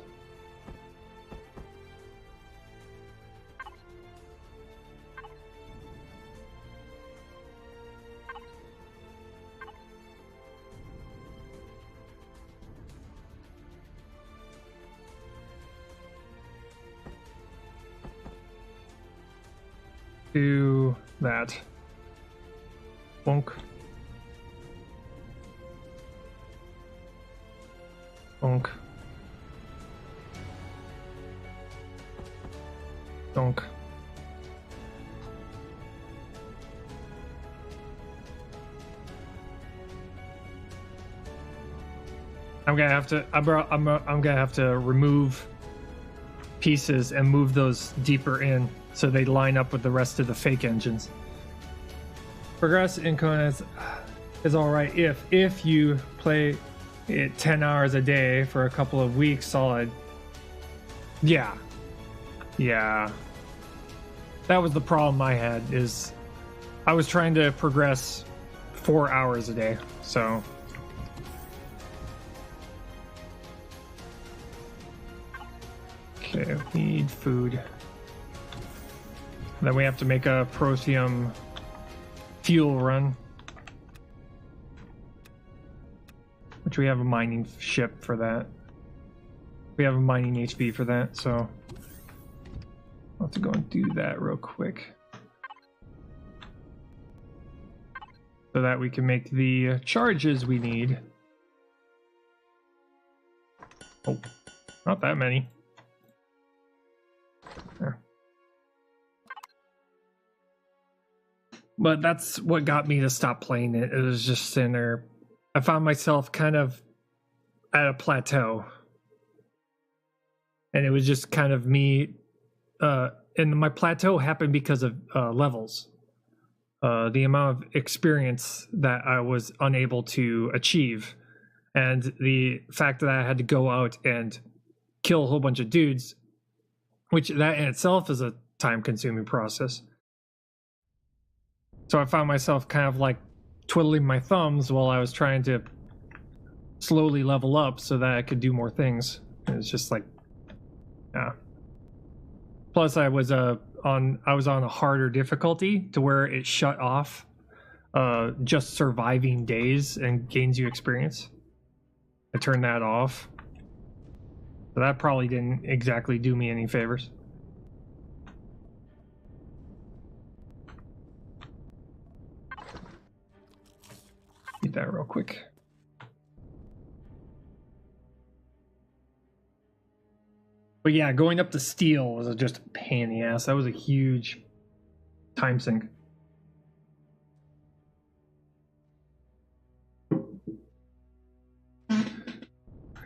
Do that. Bonk. Bonk. Donk. I'm gonna have to. I'm gonna have to remove pieces and move those deeper in so they line up with the rest of the fake engines. Progress in Conan is all right if you play it 10 hours a day for a couple of weeks solid. Yeah. That was the problem I had, is I was trying to progress 4 hours a day, so. Okay, we need food. Then we have to make a protheum fuel run, which we have a mining ship for that. We have a mining HV for that, so I'll have to go and do that real quick so that we can make the charges we need. Oh, not that many. There. But that's what got me to stop playing it. It was just sitting there. I found myself kind of at a plateau. And it was just kind of me. And my plateau happened because of levels. The amount of experience that I was unable to achieve. And the fact that I had to go out and kill a whole bunch of dudes. Which that in itself is a time-consuming process. So I found myself kind of like twiddling my thumbs while I was trying to slowly level up so that I could do more things. And it's just like, yeah. Plus, I was on a harder difficulty to where it shut off just surviving days and gains you experience. I turned that off. So that probably didn't exactly do me any favors. Eat that real quick. But yeah, going up to steel was just a pain in the ass. That was a huge time sink.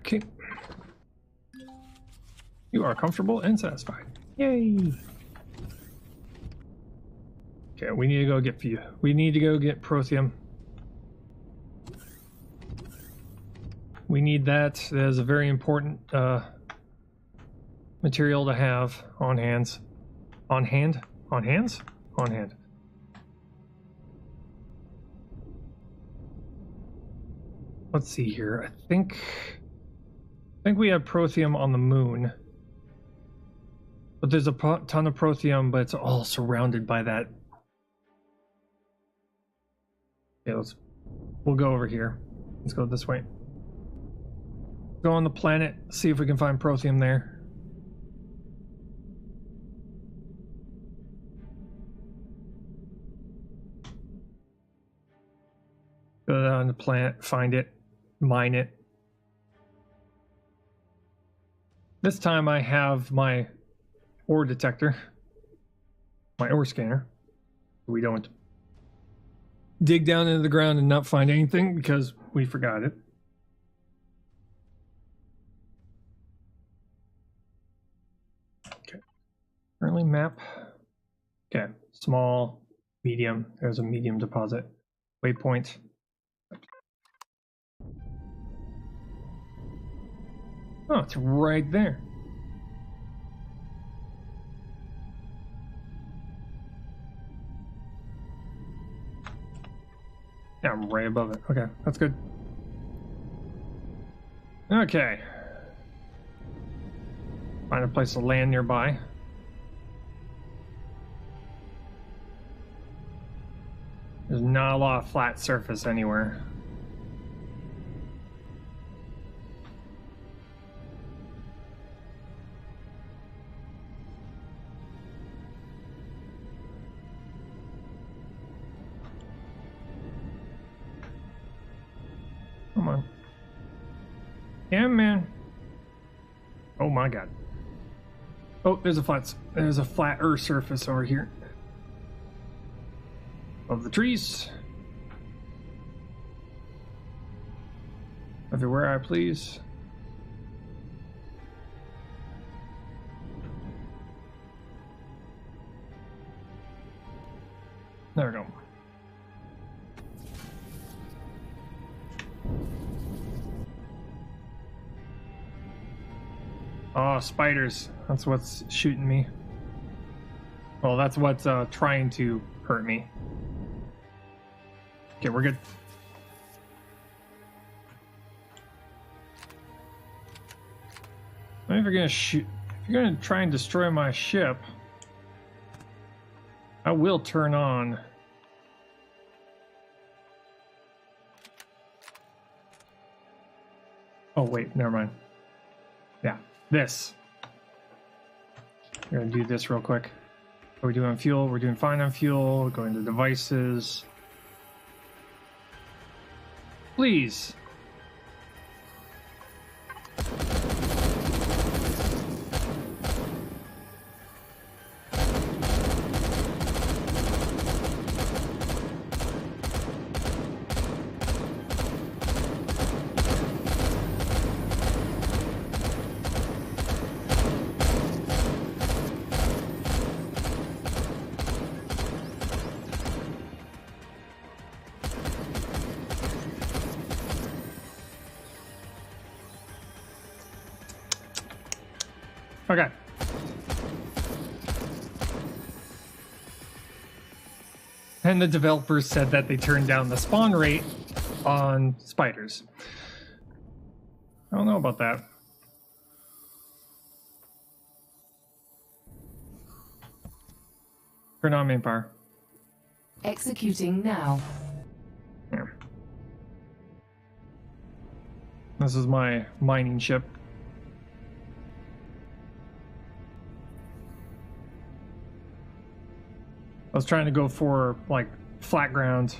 Okay. You are comfortable and satisfied. Yay! Okay, we need to go get few. We need to go get Protheum. We need that. That is a very important material to have on hands. On hand? On hands? On hand. Let's see here. I think we have Protheum on the moon. But there's a ton of Protheum, but it's all surrounded by that. Okay, we'll go over here. Let's go this way. Go on the planet, see if we can find Protheum there. Go on the planet, find it, mine it. This time I have my ore detector, my ore scanner. We don't dig down into the ground and not find anything because we forgot it. Okay. Currently map. Okay. Small, medium. There's a medium deposit. Waypoint. Oh, it's right there. Yeah, I'm right above it. Okay, that's good. Okay. Find a place to land nearby. There's not a lot of flat surface anywhere. Come on. Yeah, man. Oh my god. Oh, there's a flat earth surface over here. Of the trees. Everywhere I please. There we go. Oh, spiders. That's what's shooting me. Well, that's what's trying to hurt me. Okay, we're good. If you're gonna shoot, if you're gonna try and destroy my ship, I will turn on. Oh wait, never mind. Yeah, this. We're gonna do this real quick. Are we doing fuel? We're doing fine on fuel. Going to devices. Please. Okay. And the developers said that they turned down the spawn rate on spiders. I don't know about that. Turn on main power. Executing now. Yeah. This is my mining ship. I was trying to go for like flat ground,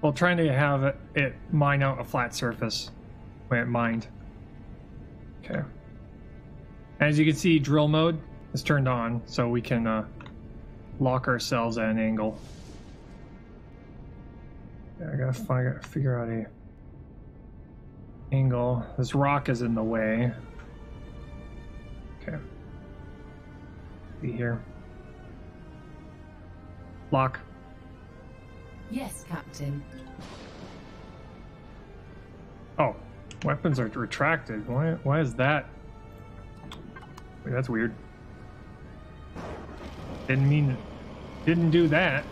while trying to have it mine out a flat surface when it mined. Okay. As you can see, drill mode is turned on, so we can lock ourselves at an angle. Yeah, I gotta figure out a angle. This rock is in the way. Okay. Be here. Lock. Yes, Captain. Oh, weapons are retracted. Why is that? Wait, that's weird. Didn't do that.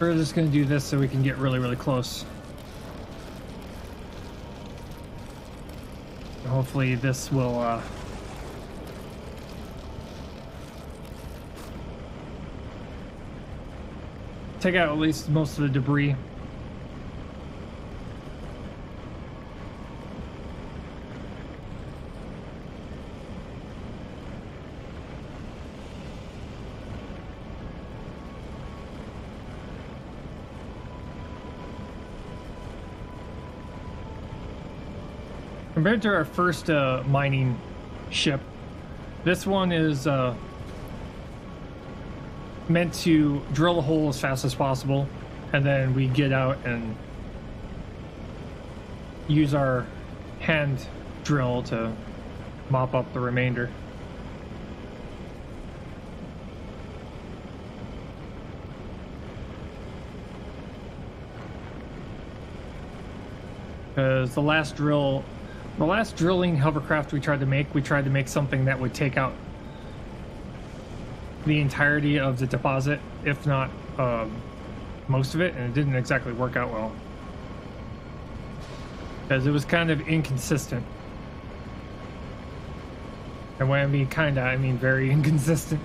We're just gonna do this so we can get really, really close. Hopefully this will take out at least most of the debris. Compared to our first mining ship, this one is meant to drill a hole as fast as possible, and then we get out and use our hand drill to mop up the remainder. Because the last drilling hovercraft we tried to make something that would take out the entirety of the deposit, if not most of it, and it didn't exactly work out well. Because it was kind of inconsistent. And when I mean kinda, I mean very inconsistent.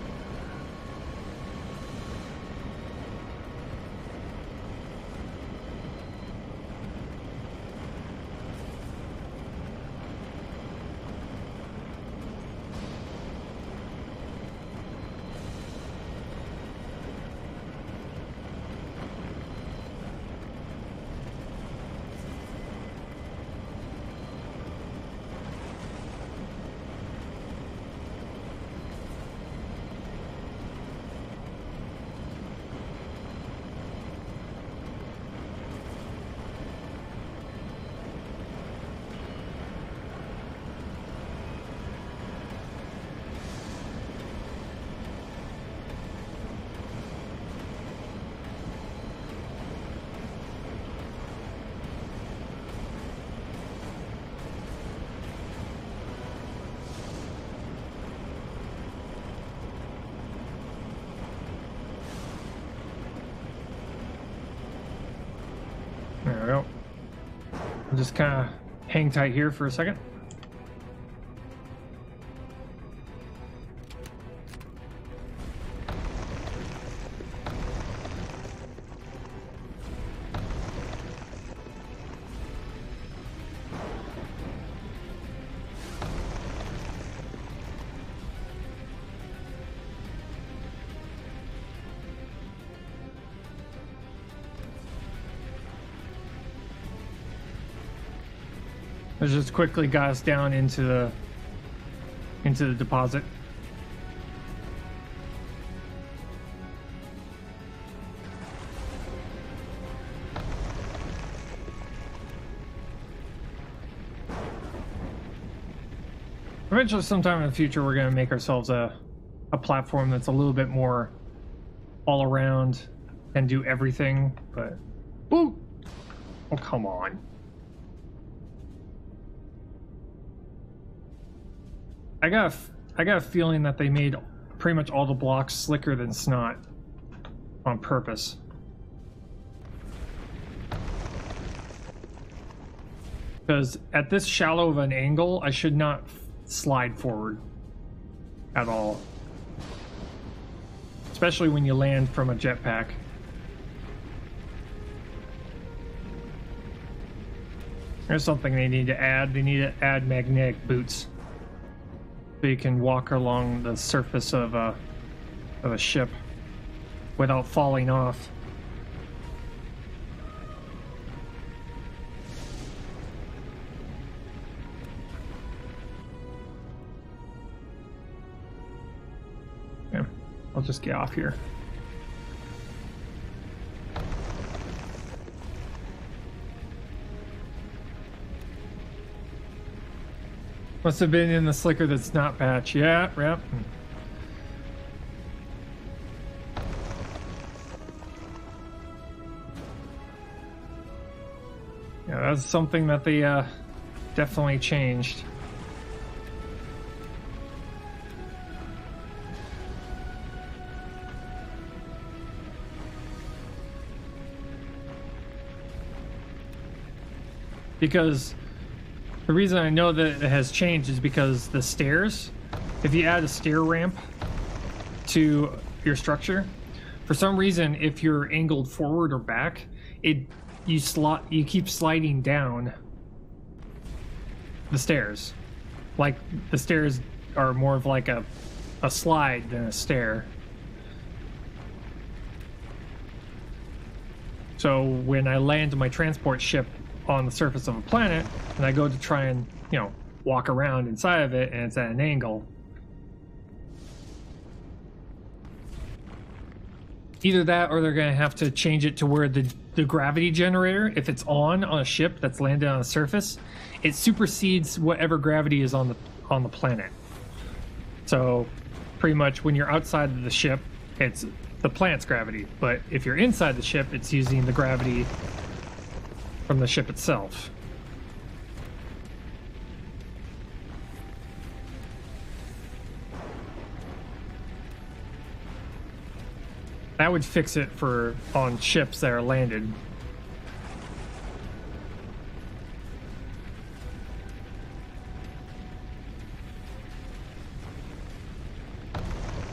There we go. I'll just kind of hang tight here for a second. Let's just quickly got us down into the deposit. Eventually, sometime in the future, we're going to make ourselves a platform that's a little bit more all around and do everything. But, woo! Oh, come on. I got a feeling that they made pretty much all the blocks slicker than snot on purpose. Because at this shallow of an angle, I should not slide forward at all. Especially when you land from a jetpack. There's something they need to add. They need to add magnetic boots. So you can walk along the surface of a ship without falling off. Yeah, I'll just get off here. Must have been in the slicker that's not patch. Yeah, yep. Yeah, that's something that they definitely changed. Because the reason I know that it has changed is because the stairs, if you add a stair ramp to your structure, for some reason, if you're angled forward or back, you keep sliding down the stairs. Like the stairs are more of like a slide than a stair. So when I land my transport ship on the surface of a planet and I go to try and, you know, walk around inside of it and it's at an angle, either that or they're going to have to change it to where the gravity generator, if it's on a ship that's landed on the surface, it supersedes whatever gravity is on the planet. So pretty much when you're outside of the ship, it's the planet's gravity, but if you're inside the ship, it's using the gravity from the ship itself. That would fix it for on ships that are landed.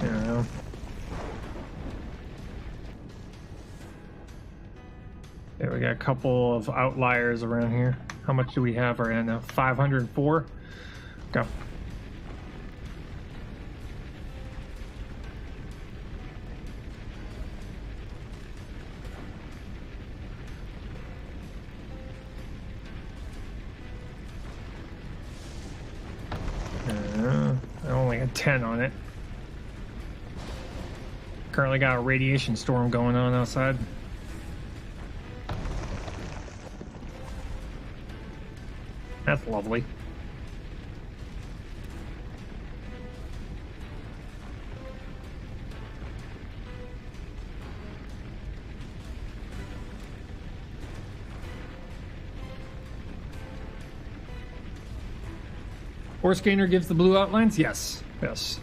Yeah. There, we got a couple of outliers around here. How much do we have right now? 504? Go. I only had 10 on it. Currently got a radiation storm going on outside. That's lovely. Ore scanner gives the blue outlines? Yes. Yes.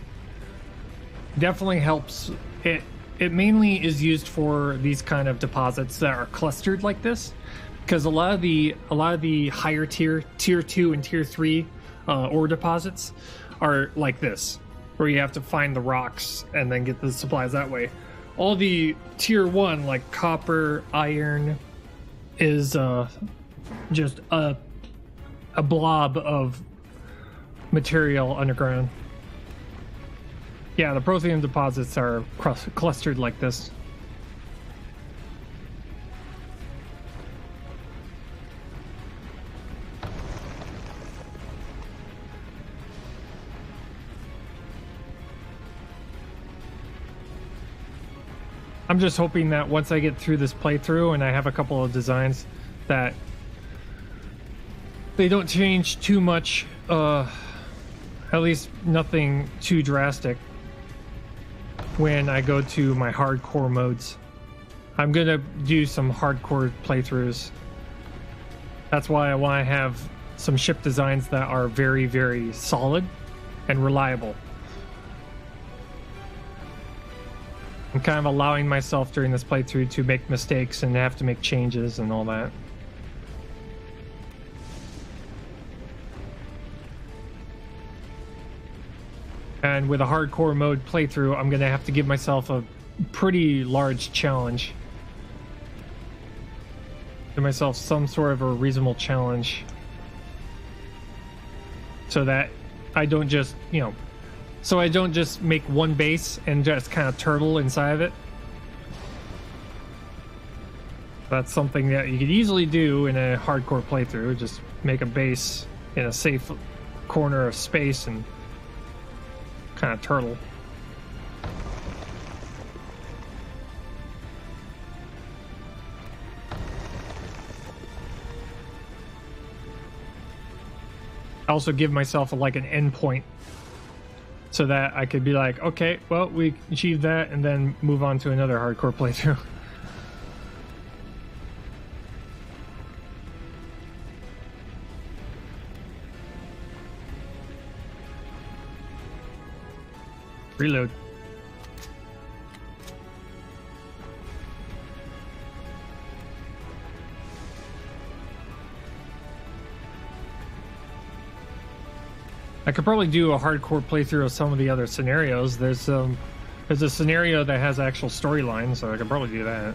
Definitely helps. It mainly is used for these kind of deposits that are clustered like this, because a lot of the higher tier 2 and tier 3 ore deposits are like this, where you have to find the rocks and then get the supplies that way. All the tier 1 like copper, iron is just a blob of material underground. Yeah, the protheum deposits are clustered like this. I'm just hoping that once I get through this playthrough and I have a couple of designs that they don't change too much, at least nothing too drastic when I go to my hardcore modes. I'm gonna do some hardcore playthroughs That's why I want to have some ship designs that are very, very solid and reliable. I'm kind of allowing myself during this playthrough to make mistakes and have to make changes and all that. And with a hardcore mode playthrough, I'm going to have to give myself a pretty large challenge. Give myself some sort of a reasonable challenge. So that I don't just, you know, so I don't just make one base and just kind of turtle inside of it. That's something that you could easily do in a hardcore playthrough. Just make a base in a safe corner of space and kind of turtle. I also give myself like an endpoint so that I could be like, okay, well, we achieved that, and then move on to another hardcore playthrough. Reload. I could probably do a hardcore playthrough of some of the other scenarios. There's a scenario that has actual storyline, so I could probably do that.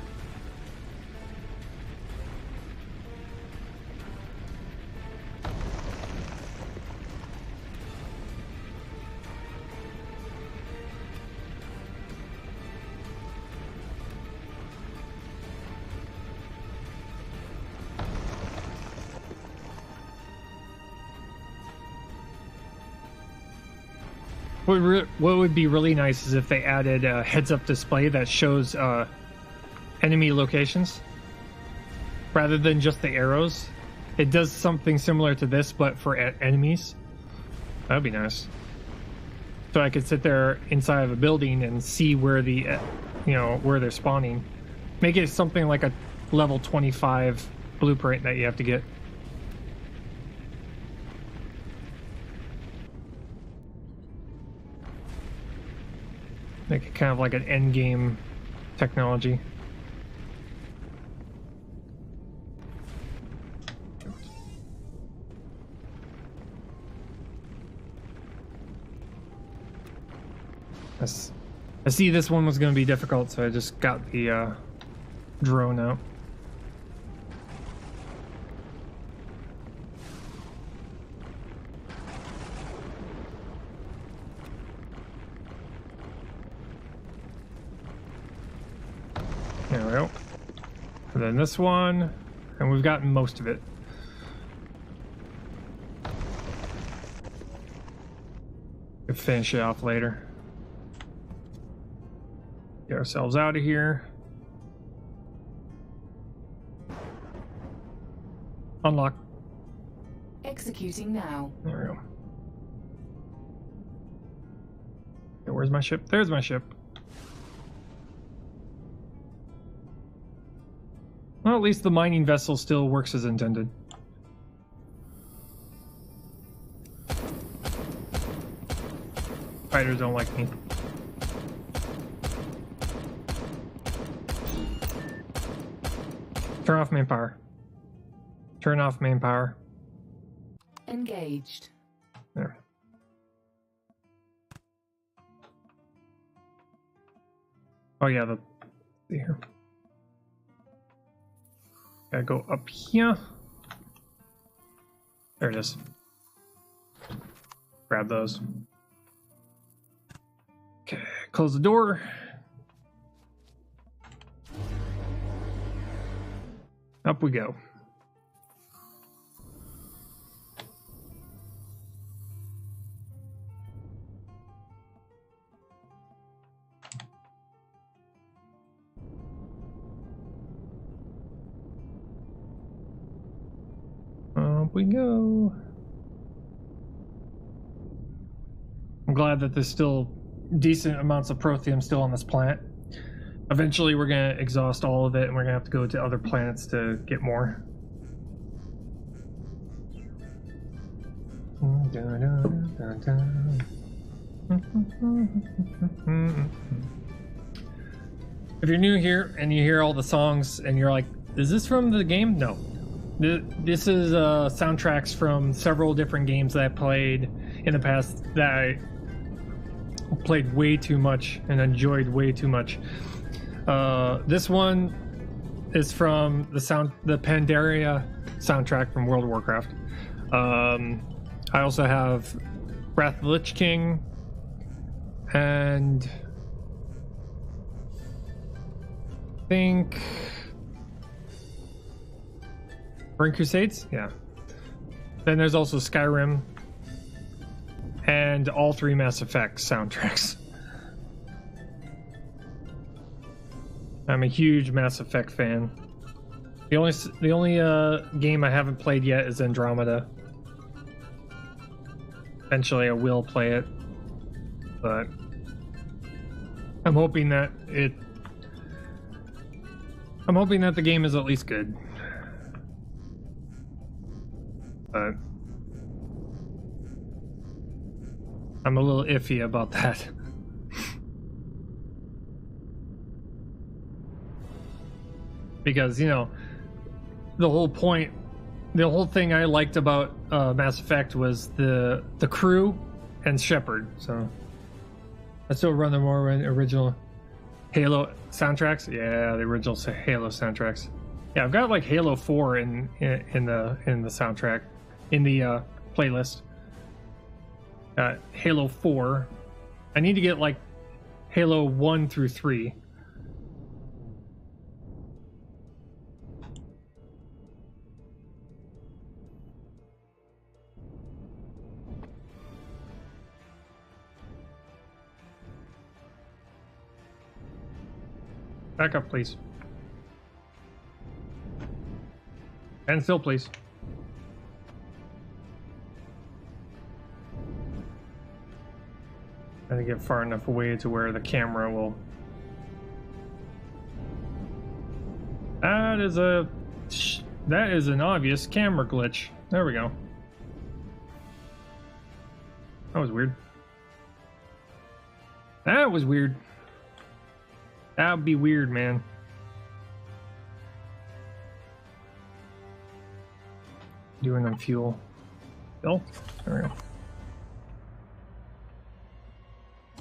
What would be really nice is if they added a heads-up display that shows enemy locations rather than just the arrows. It does something similar to this, but for enemies. That would be nice. So I could sit there inside of a building and see where the, you know, where they're spawning. Make it something like a level 25 blueprint that you have to get. Make it kind of like an end game technology. I see this one was going to be difficult, so I just got the drone out. There we go. And then this one, and we've gotten most of it. We'll finish it off later. Get ourselves out of here. Unlock. Executing now. There we go. Okay, where's my ship? There's my ship. Well, at least the mining vessel still works as intended. Fighters don't like me. Turn off main power. Turn off main power. Engaged. There. Oh yeah, see here. Gotta go up here. There it is. Grab those. Okay, close the door. Up we go. Up we go. I'm glad that there's still decent amounts of Protheum still on this planet. Eventually we're going to exhaust all of it and we're going to have to go to other planets to get more. If you're new here and you hear all the songs and you're like, is this from the game? No. This is soundtracks from several different games that I played in the past that I played way too much and enjoyed way too much. This one is from the Pandaria soundtrack from World of Warcraft. I also have Wrath of the Lich King and I think Burning Crusades? Yeah. Then there's also Skyrim and all three Mass Effect soundtracks. I'm a huge Mass Effect fan. The only game I haven't played yet is Andromeda. Eventually I will play it, but I'm hoping that the game is at least good. But I'm a little iffy about that. Because, you know, the whole thing I liked about Mass Effect was the crew and Shepard. So I still run the more original Halo soundtracks. Yeah, the original Halo soundtracks. Yeah, I've got like Halo 4 in the soundtrack, in the playlist. Halo 4. I need to get like Halo 1 through 3. Back up, please. And still, please. Trying to get far enough away to where the camera will. That is an obvious camera glitch. There we go. That was weird. That was weird. That would be weird, man. Doing on fuel. Bill? There we go.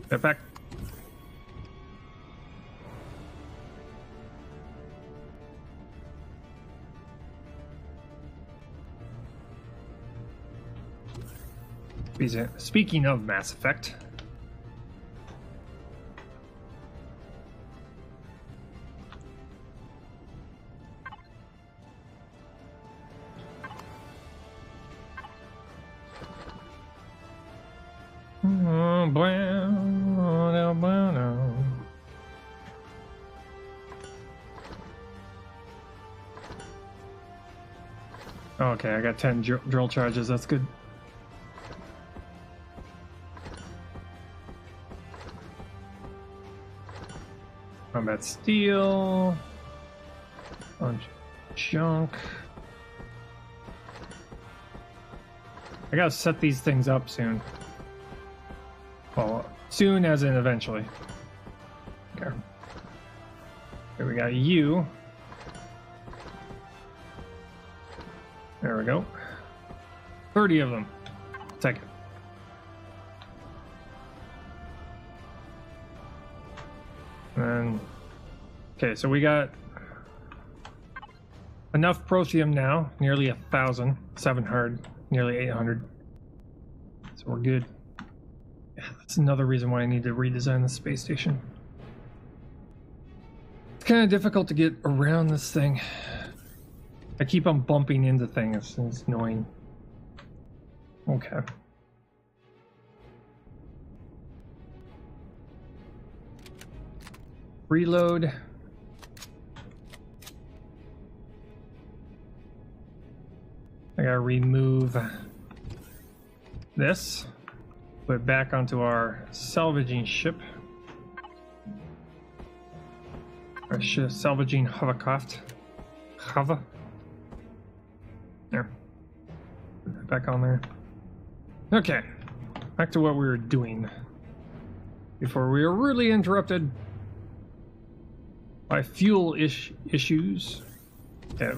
Get back. Speaking of Mass Effect. Okay, I got 10 drill charges, that's good. Combat steel. Bunch of junk. I gotta set these things up soon. Well, soon as in eventually. Okay. Here we got you. There we go. 30 of them. Take it. And okay, so we got enough protheum now, nearly 1,000, 700, nearly 800. So we're good. Yeah, that's another reason why I need to redesign the space station. It's kind of difficult to get around this thing. I keep on bumping into things, it's annoying. Okay. Reload. I gotta remove this. Put it back onto our salvaging ship. Our salvaging hovercraft. Hover. There. Put that back on there. Okay, back to what we were doing before we were rudely interrupted by fuel issues. Okay.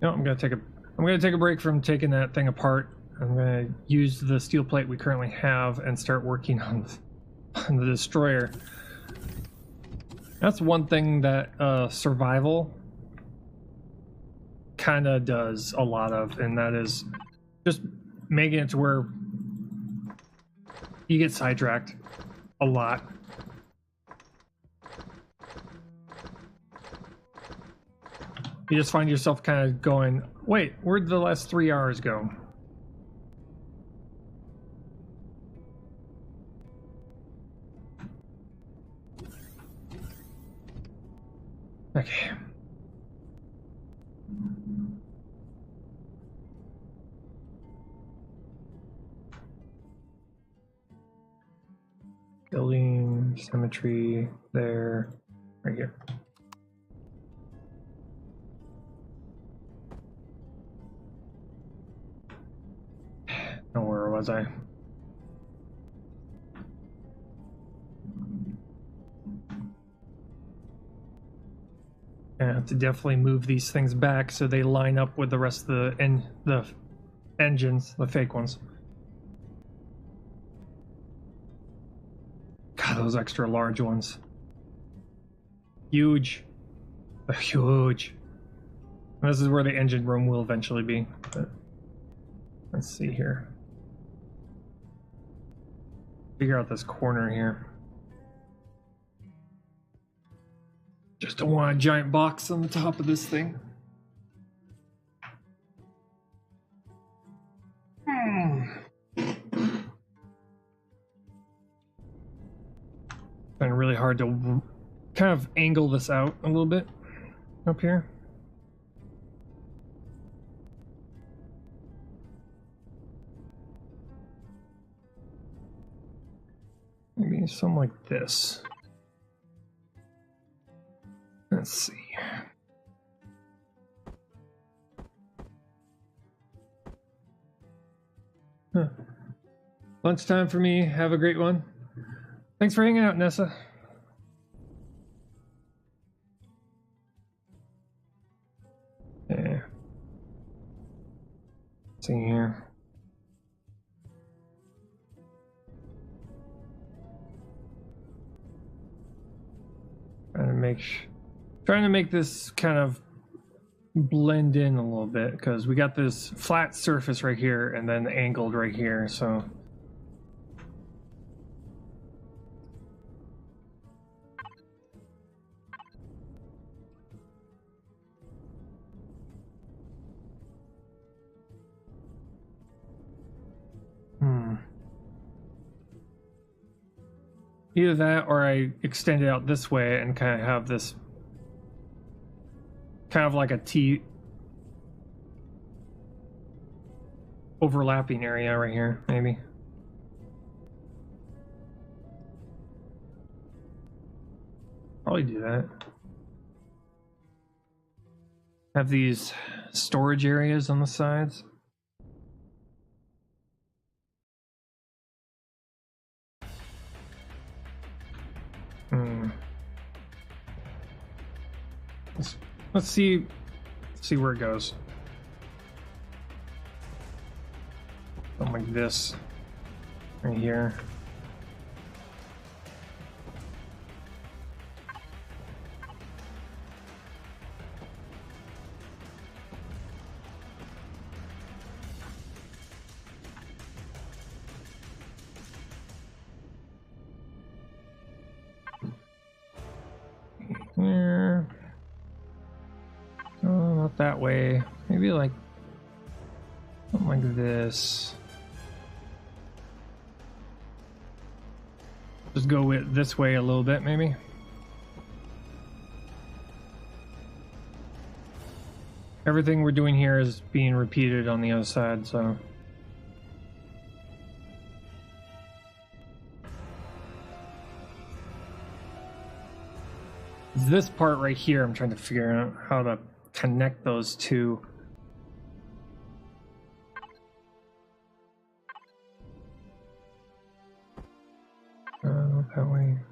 No, I'm gonna take a break from taking that thing apart. I'm gonna use the steel plate we currently have and start working on the destroyer. That's one thing that survival kind of does a lot of, and that is just making it to where you get sidetracked a lot. You just find yourself kind of going, wait, where'd the last 3 hours go? Okay. Building, symmetry, there, right here. Oh, where was I? I have to definitely move these things back so they line up with the rest of the engines, the fake ones. God, those extra large ones. Huge. They're huge. And this is where the engine room will eventually be. But let's see here. Figure out this corner here. Just don't want a giant box on the top of this thing. Been really hard to kind of angle this out a little bit up here. Maybe something like this. Let's see. Huh. Lunchtime for me. Have a great one. Thanks for hanging out, Nessa. Yeah. Let's see here. Trying to make this kind of blend in a little bit, because we got this flat surface right here and then angled right here, so either that or I extend it out this way and kind of have this kind of like a T overlapping area right here, maybe. Probably do that. Have these storage areas on the sides. Let's see where it goes. Something like this right here. Here. Oh, not that way. Maybe like something like this. Just go with this way a little bit, maybe. Everything we're doing here is being repeated on the other side, so. This part right here, I'm trying to figure out how to connect those two.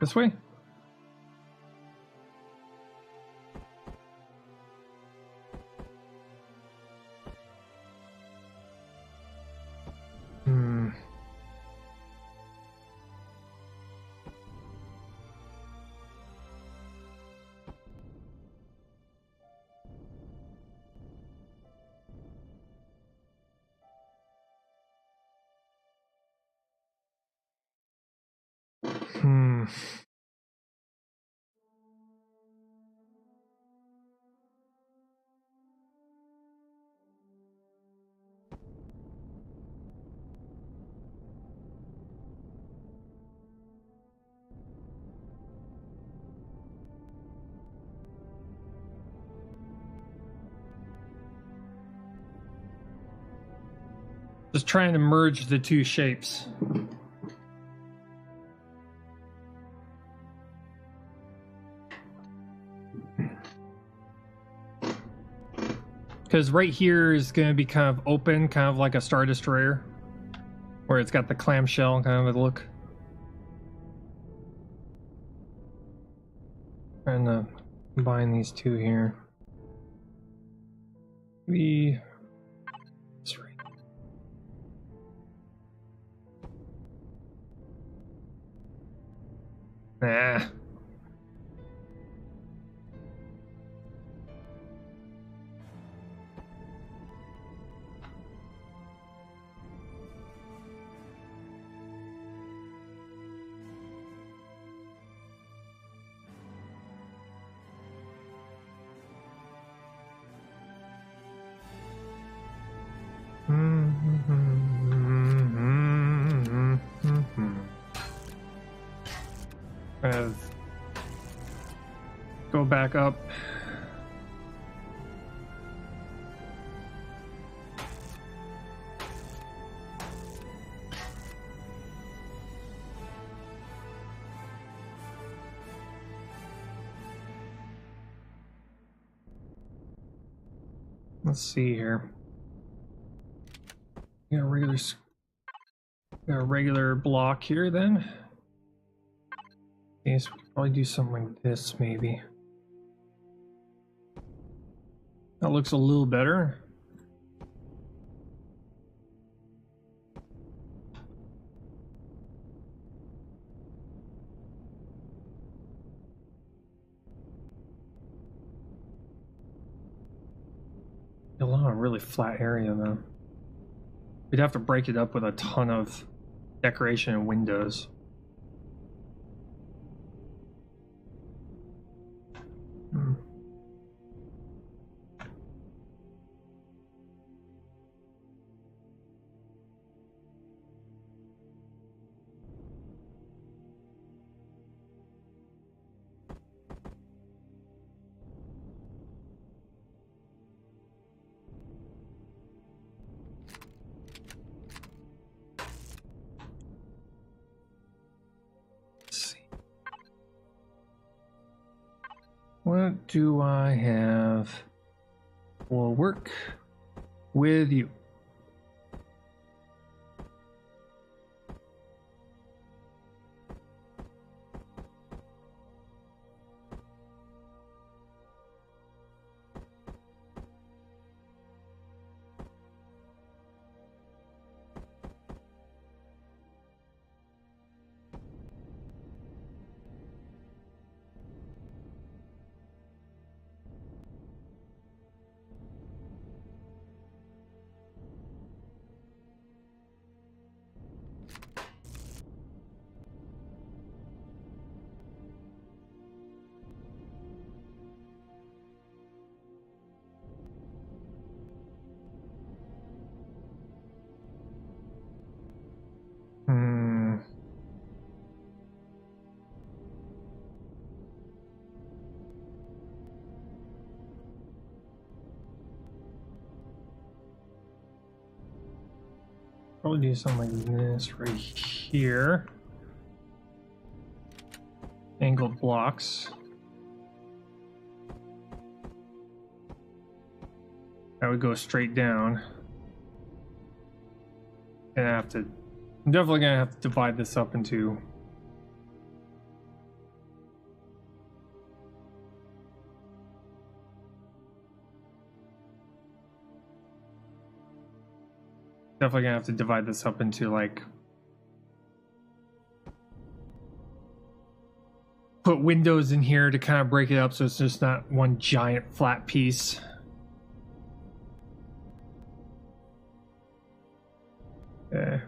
This way? Hmm. Hmm. Just trying to merge the two shapes. Because right here is going to be kind of open, kind of like a Star Destroyer, where it's got the clamshell kind of a look. Trying to combine these two here. That's right. Nah. Go back up. Let's see here. Got a regular block here then. Yes, we could probably do something like this maybe. That looks a little better. A lot of really flat area though. We'd have to break it up with a ton of decoration and windows. What do I have? Will work with you. Probably do something like this right here. Angled blocks. That would go straight down. I'm definitely gonna have to divide this up into Definitely gonna have to divide this up into like put windows in here to kind of break it up so it's just not one giant flat piece. Okay.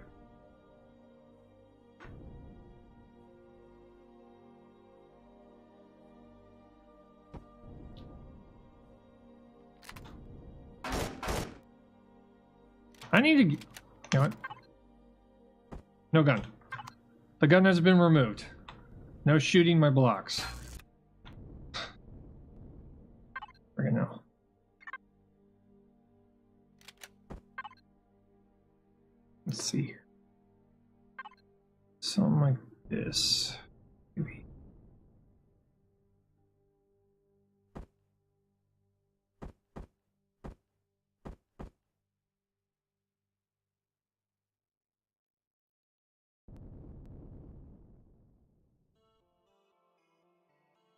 I need to, you know what? No gun. The gun has been removed. No shooting my blocks. Friggin' no. Let's see. Something like this. Maybe.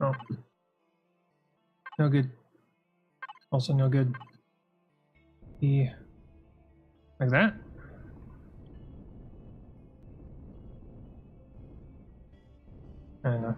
Oh. No good. Also no good. Like that? I don't know.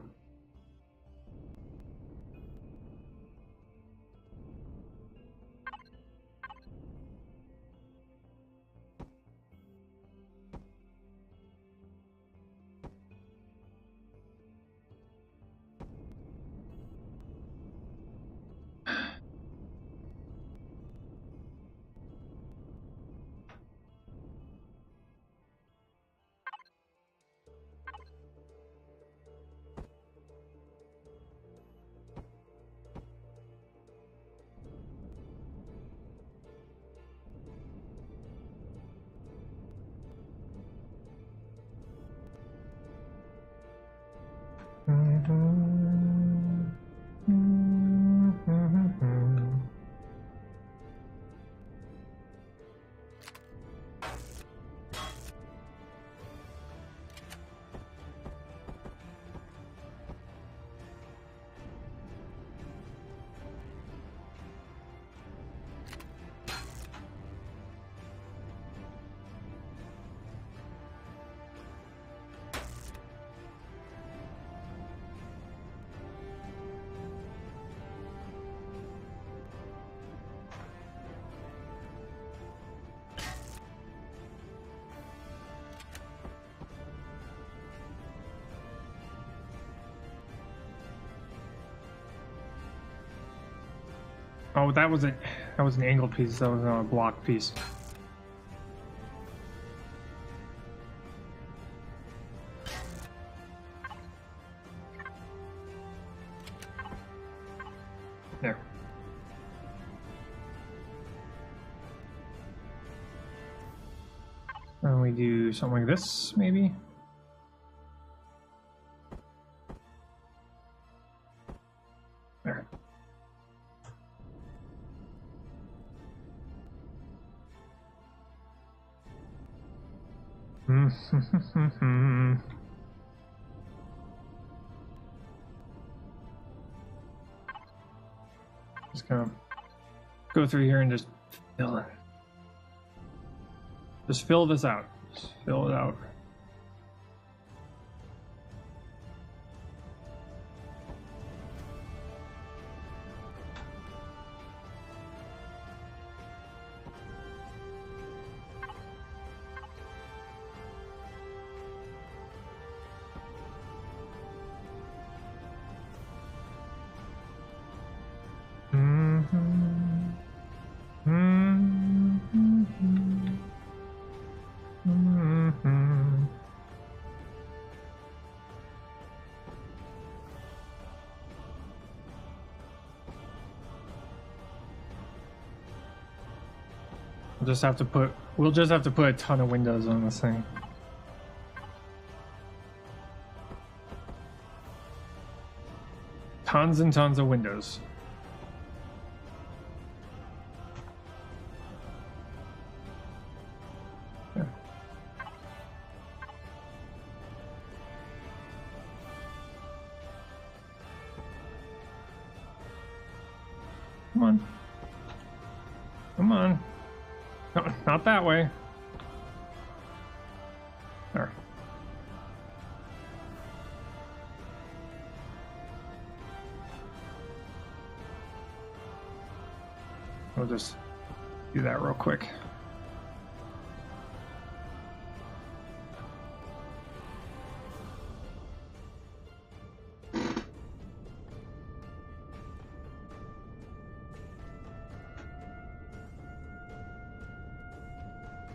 Oh, that was an angled piece. That was not a block piece. There. And we do something like this, maybe. There. Just gonna go through here and just fill it. Just fill this out. Just fill it out. We'll just have to put a ton of windows on this thing. Tons and tons of windows. Yeah. Come on. Come on. No, not that way. we'll just do that real quick.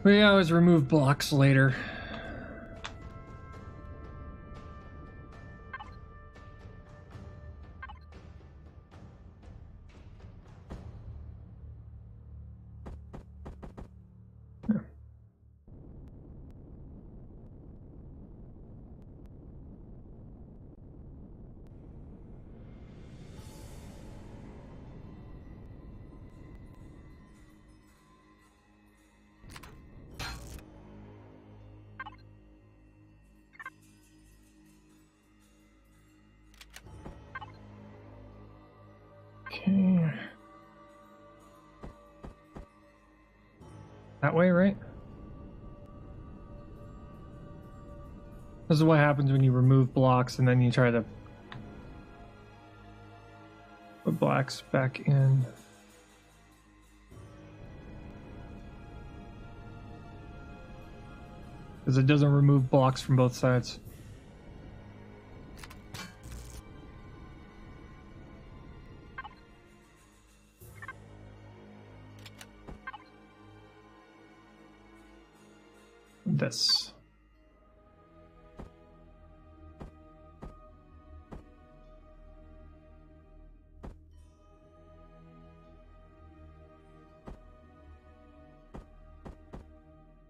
We always remove blocks later. Okay. That way, right? This is what happens when you remove blocks and then you try to put blocks back in. Because it doesn't remove blocks from both sides. This.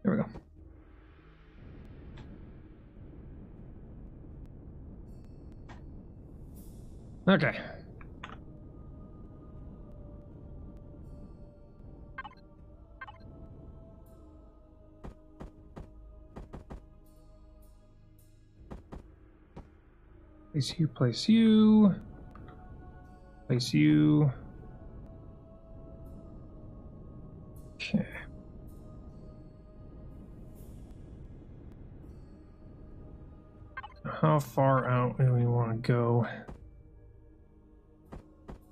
There we go. Okay. Place you, place you. Place you. Okay. How far out do we want to go?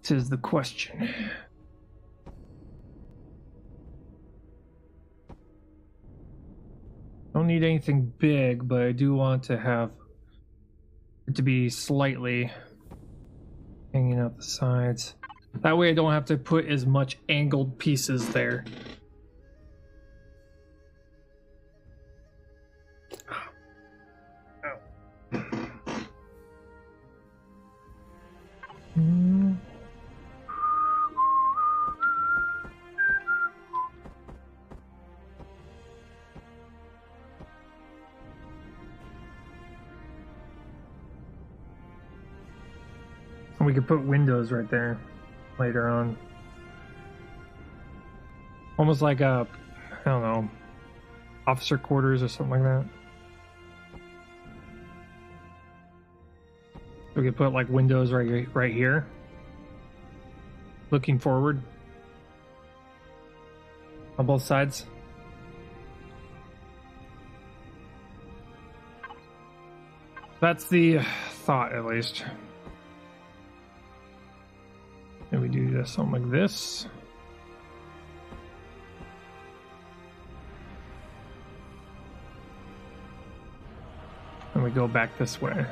This is the question. Don't need anything big, but I do want to have it to be slightly hanging out the sides. That way I don't have to put as much angled pieces there. And we could put windows right there later on. Almost like a, I don't know, officer quarters or something like that. We could put like windows right here, looking forward on both sides. That's the thought, at least. And we do this, something like this. And we go back this way.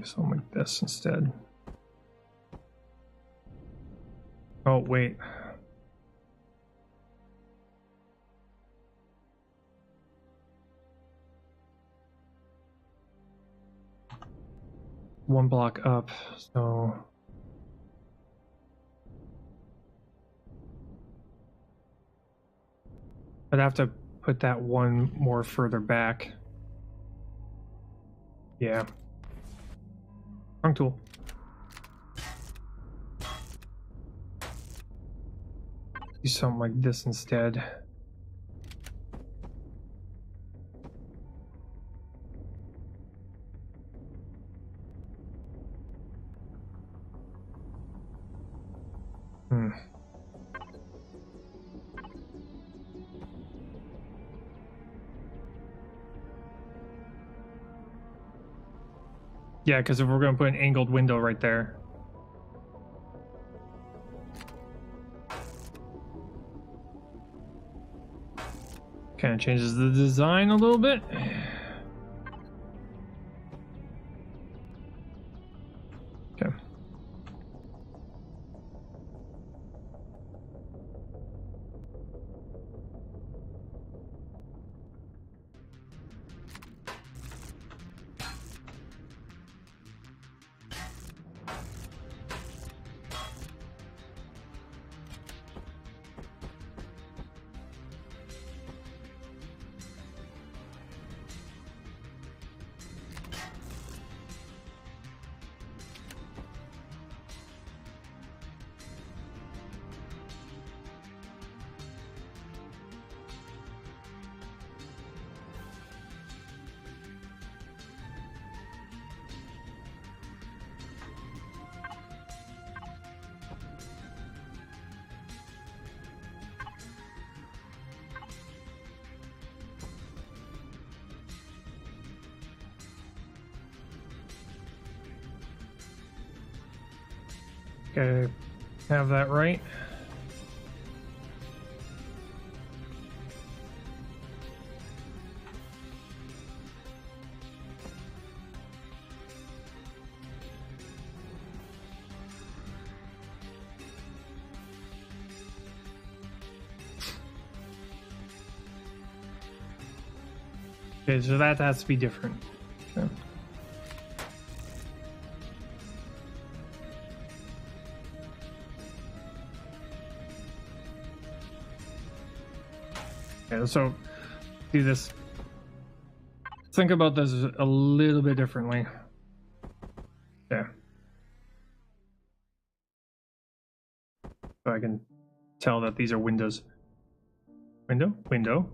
Do something like this instead. Oh, wait. One block up, so... I'd have to put that one more further back. Yeah. Wrong tool. Do something like this instead. Yeah, because if we're going to put an angled window right there. Kind of changes the design a little bit. Okay. Okay, have that right. Okay, so that has to be different. Okay. Okay, so do this. Think about this a little bit differently. Yeah. So I can tell that these are windows. Window, window.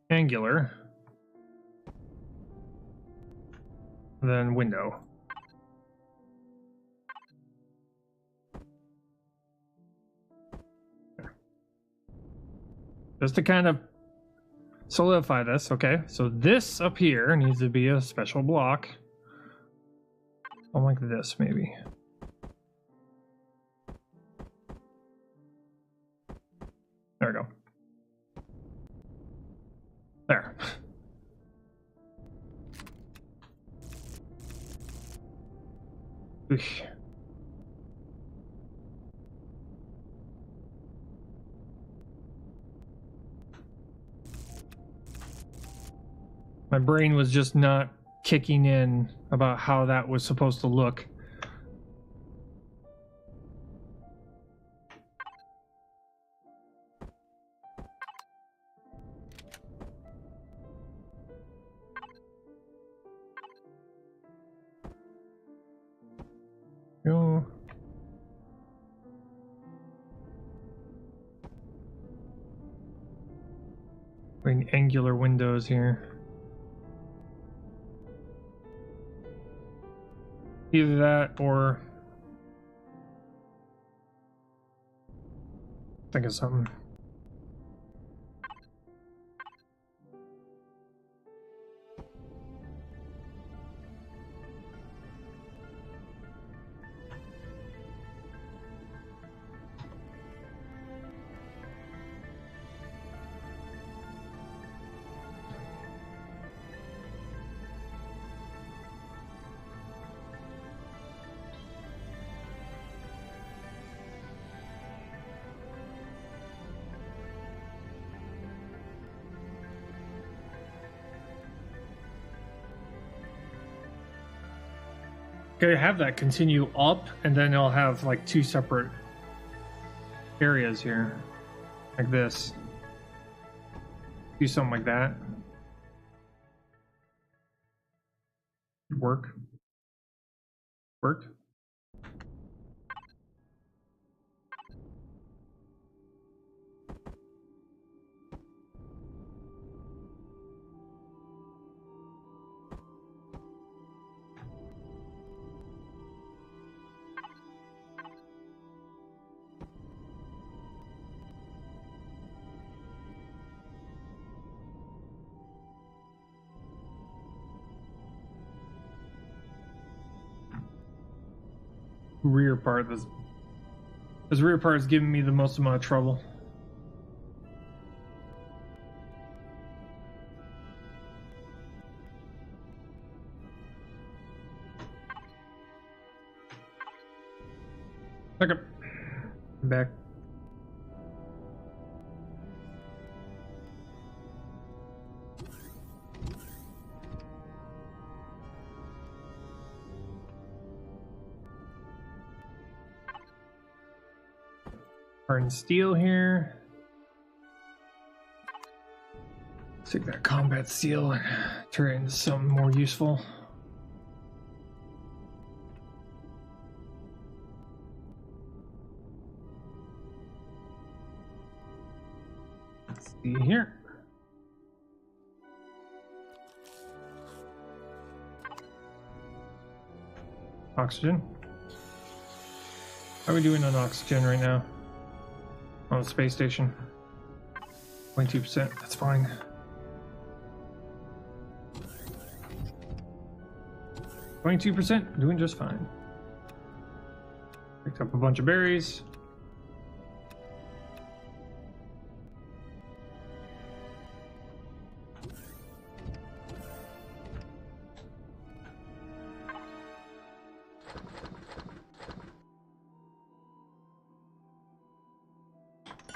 Angular. Then window. Just to kind of solidify this, okay? So this up here needs to be a special block. Something like this, maybe. There we go. There. Oof. My brain was just not kicking in about how that was supposed to look. Go. Putting angular windows here. Either that or think of something. Okay, have that continue up, and then I'll have like two separate areas here, like this. Do something like that. Work. Work. Rear part. This rear part is giving me the most amount of trouble. Okay. Back. Hardened steel here. Let's take that combat steel and turn it into something more useful. Let's see here. Oxygen. How are we doing on oxygen right now? On the space station. 22%, that's fine. %, doing just fine. Picked up a bunch of berries.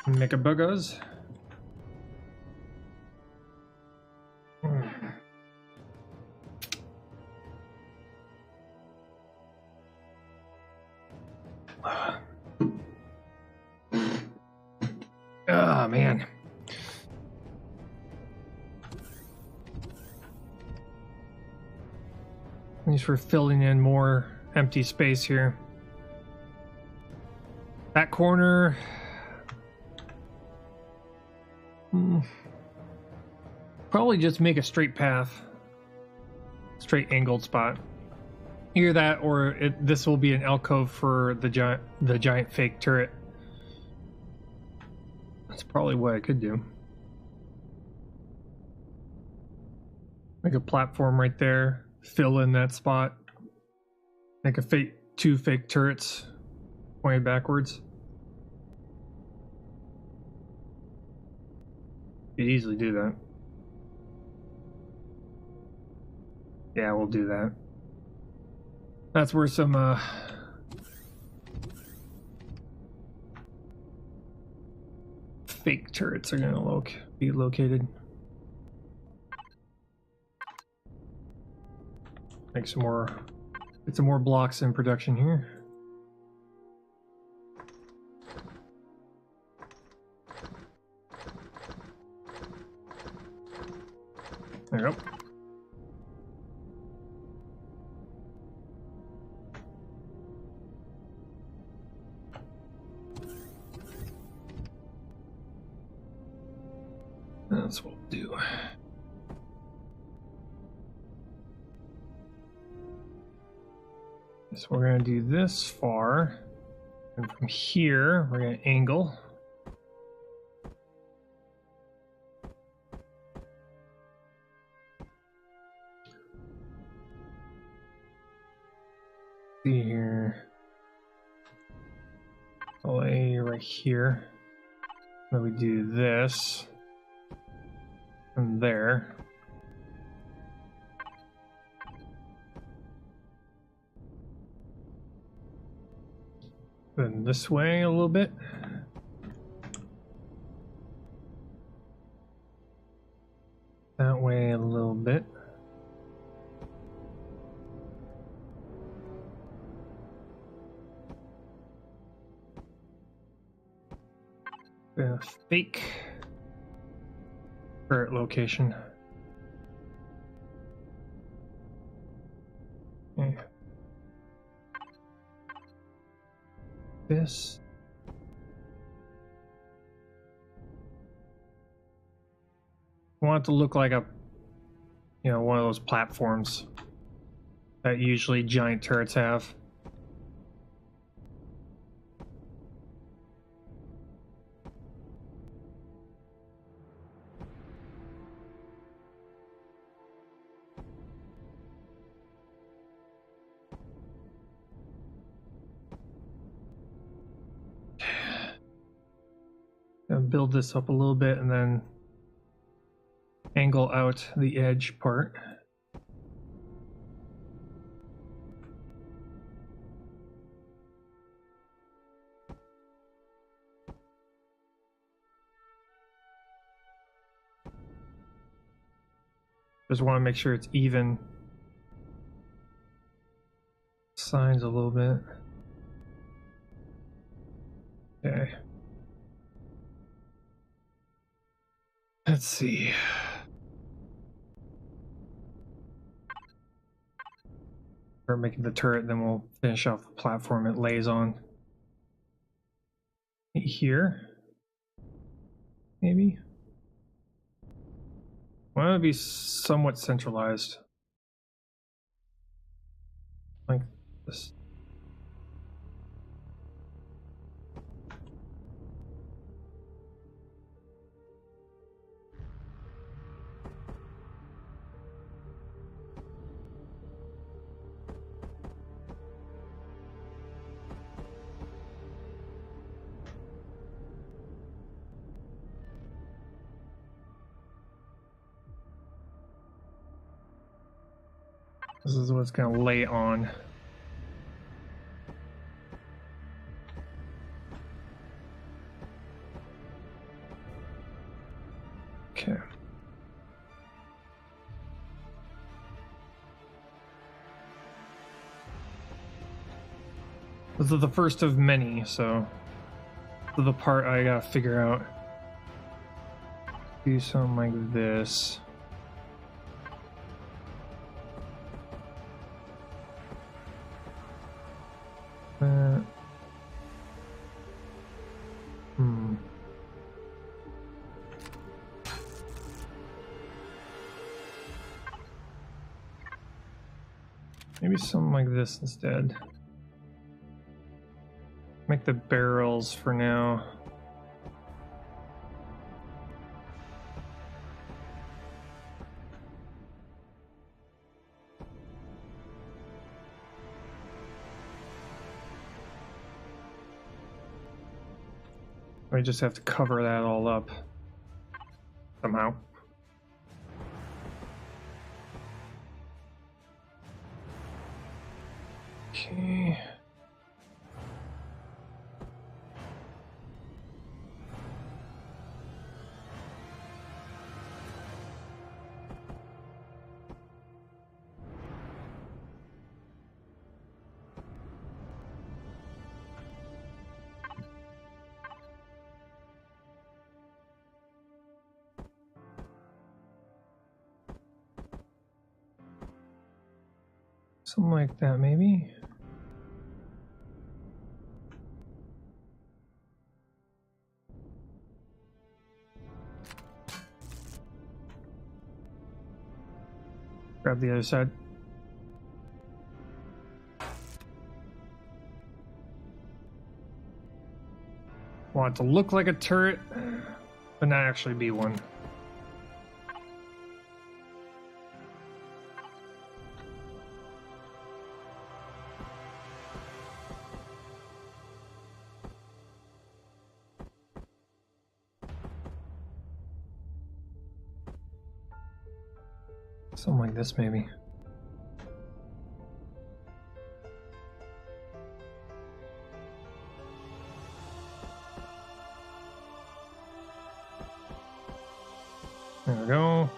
Mechabuggers. Oh man. Thanks for filling in more empty space here. That corner. Probably just make a straight path. Straight angled spot. Either that or this will be an alcove for the giant fake turret. That's probably what I could do. Make a platform right there. Fill in that spot. Make a two fake turrets pointed backwards. You'd easily do that. Yeah, we'll do that. That's where some fake turrets are gonna be located. Make some more, get some more blocks in production here. There we go. That's what we'll do. So we're going to do this far, and from here we're going to angle. See here, I'll lay right here. Then we do this, and there. Then this way a little bit. That way a little bit. Fake turret location. Okay. This. I want it to look like a, one of those platforms that usually giant turrets have. And build this up a little bit and then angle out the edge part. Just want to make sure it's even sides a little bit. Okay. Let's see. We're making the turret, then we'll finish off the platform it lays on. Here, maybe. I want to be somewhat centralized, like this. This is what it's going to lay on. Okay. This is the first of many, so this is the part I gotta figure out. Do something like this. Maybe something like this instead. Make the barrels for now. I just have to cover that all up somehow. Okay. Something like that, maybe. Grab the other side. Want it to look like a turret, but not actually be one. Something like this, maybe. There we go.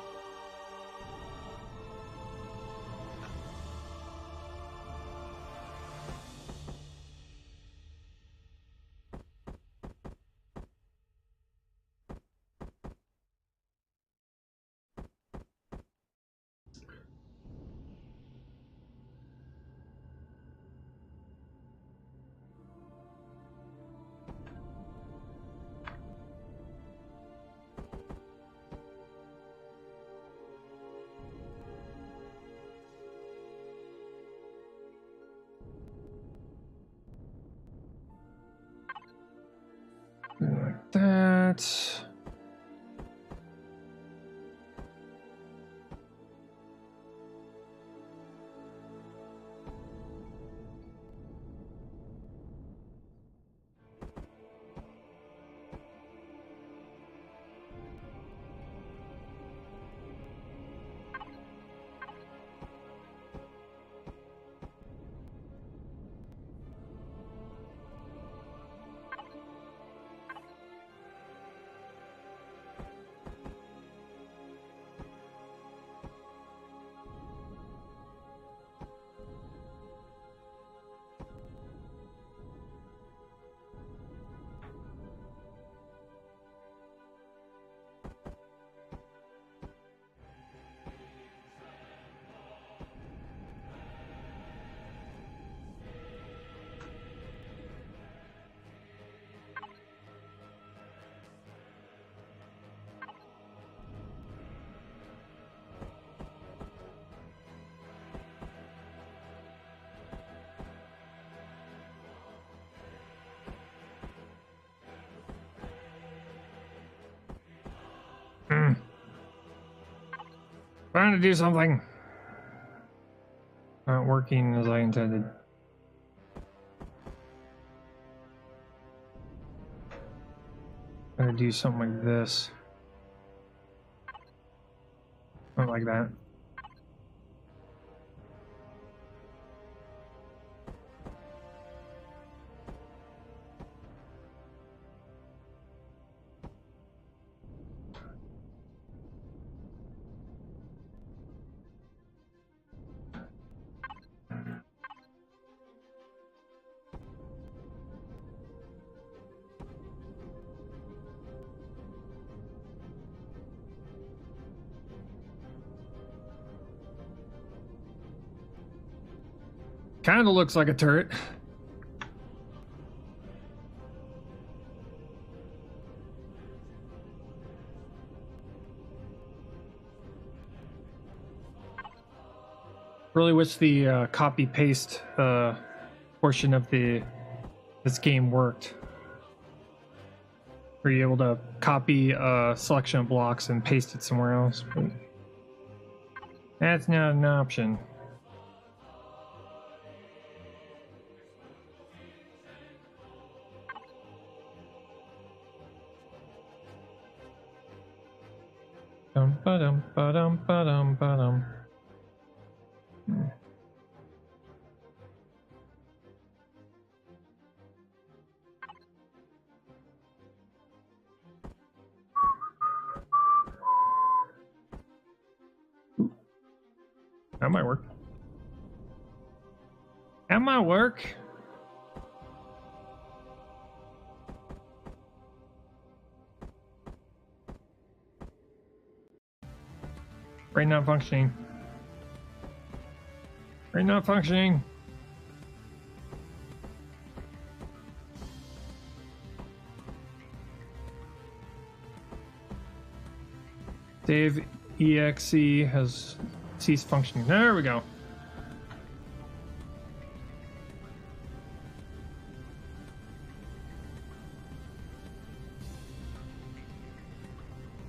that. Trying to do something. Not working as I intended. I'm gonna do something like this. Not like that. Kind of looks like a turret. Really wish the copy paste portion of this game worked. Were you able to copy a selection of blocks and paste it somewhere else? But that's not an option. Dum ba dum ba dum ba dum ba dum. That might work. That might work. Brain not functioning. Brain not functioning. Save exe has ceased functioning. There we go.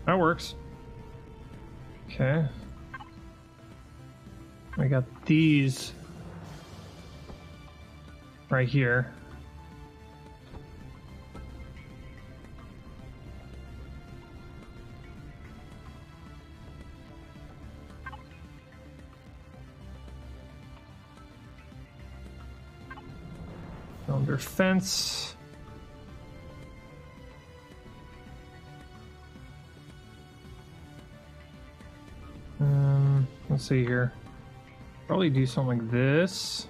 That works. Okay. I got these right here. Under fence. Let's see here. Probably do something like this.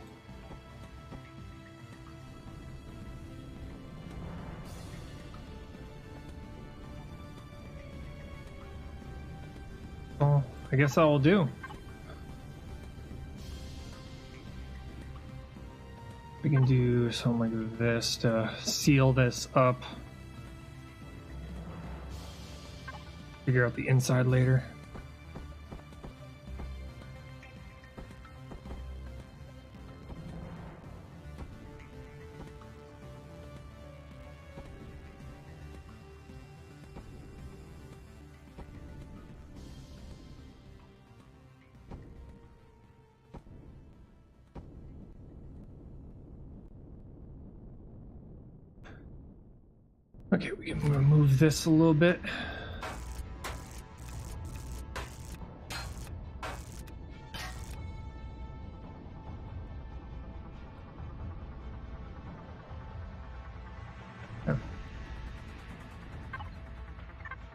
Well, I guess that will do. We can do something like this to seal this up. Figure out the inside later. Okay, we can move this a little bit.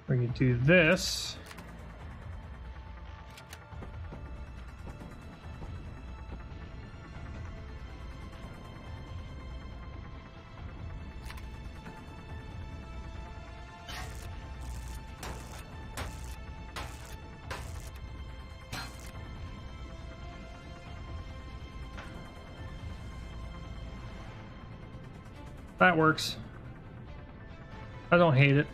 We can do this. That works. I don't hate it.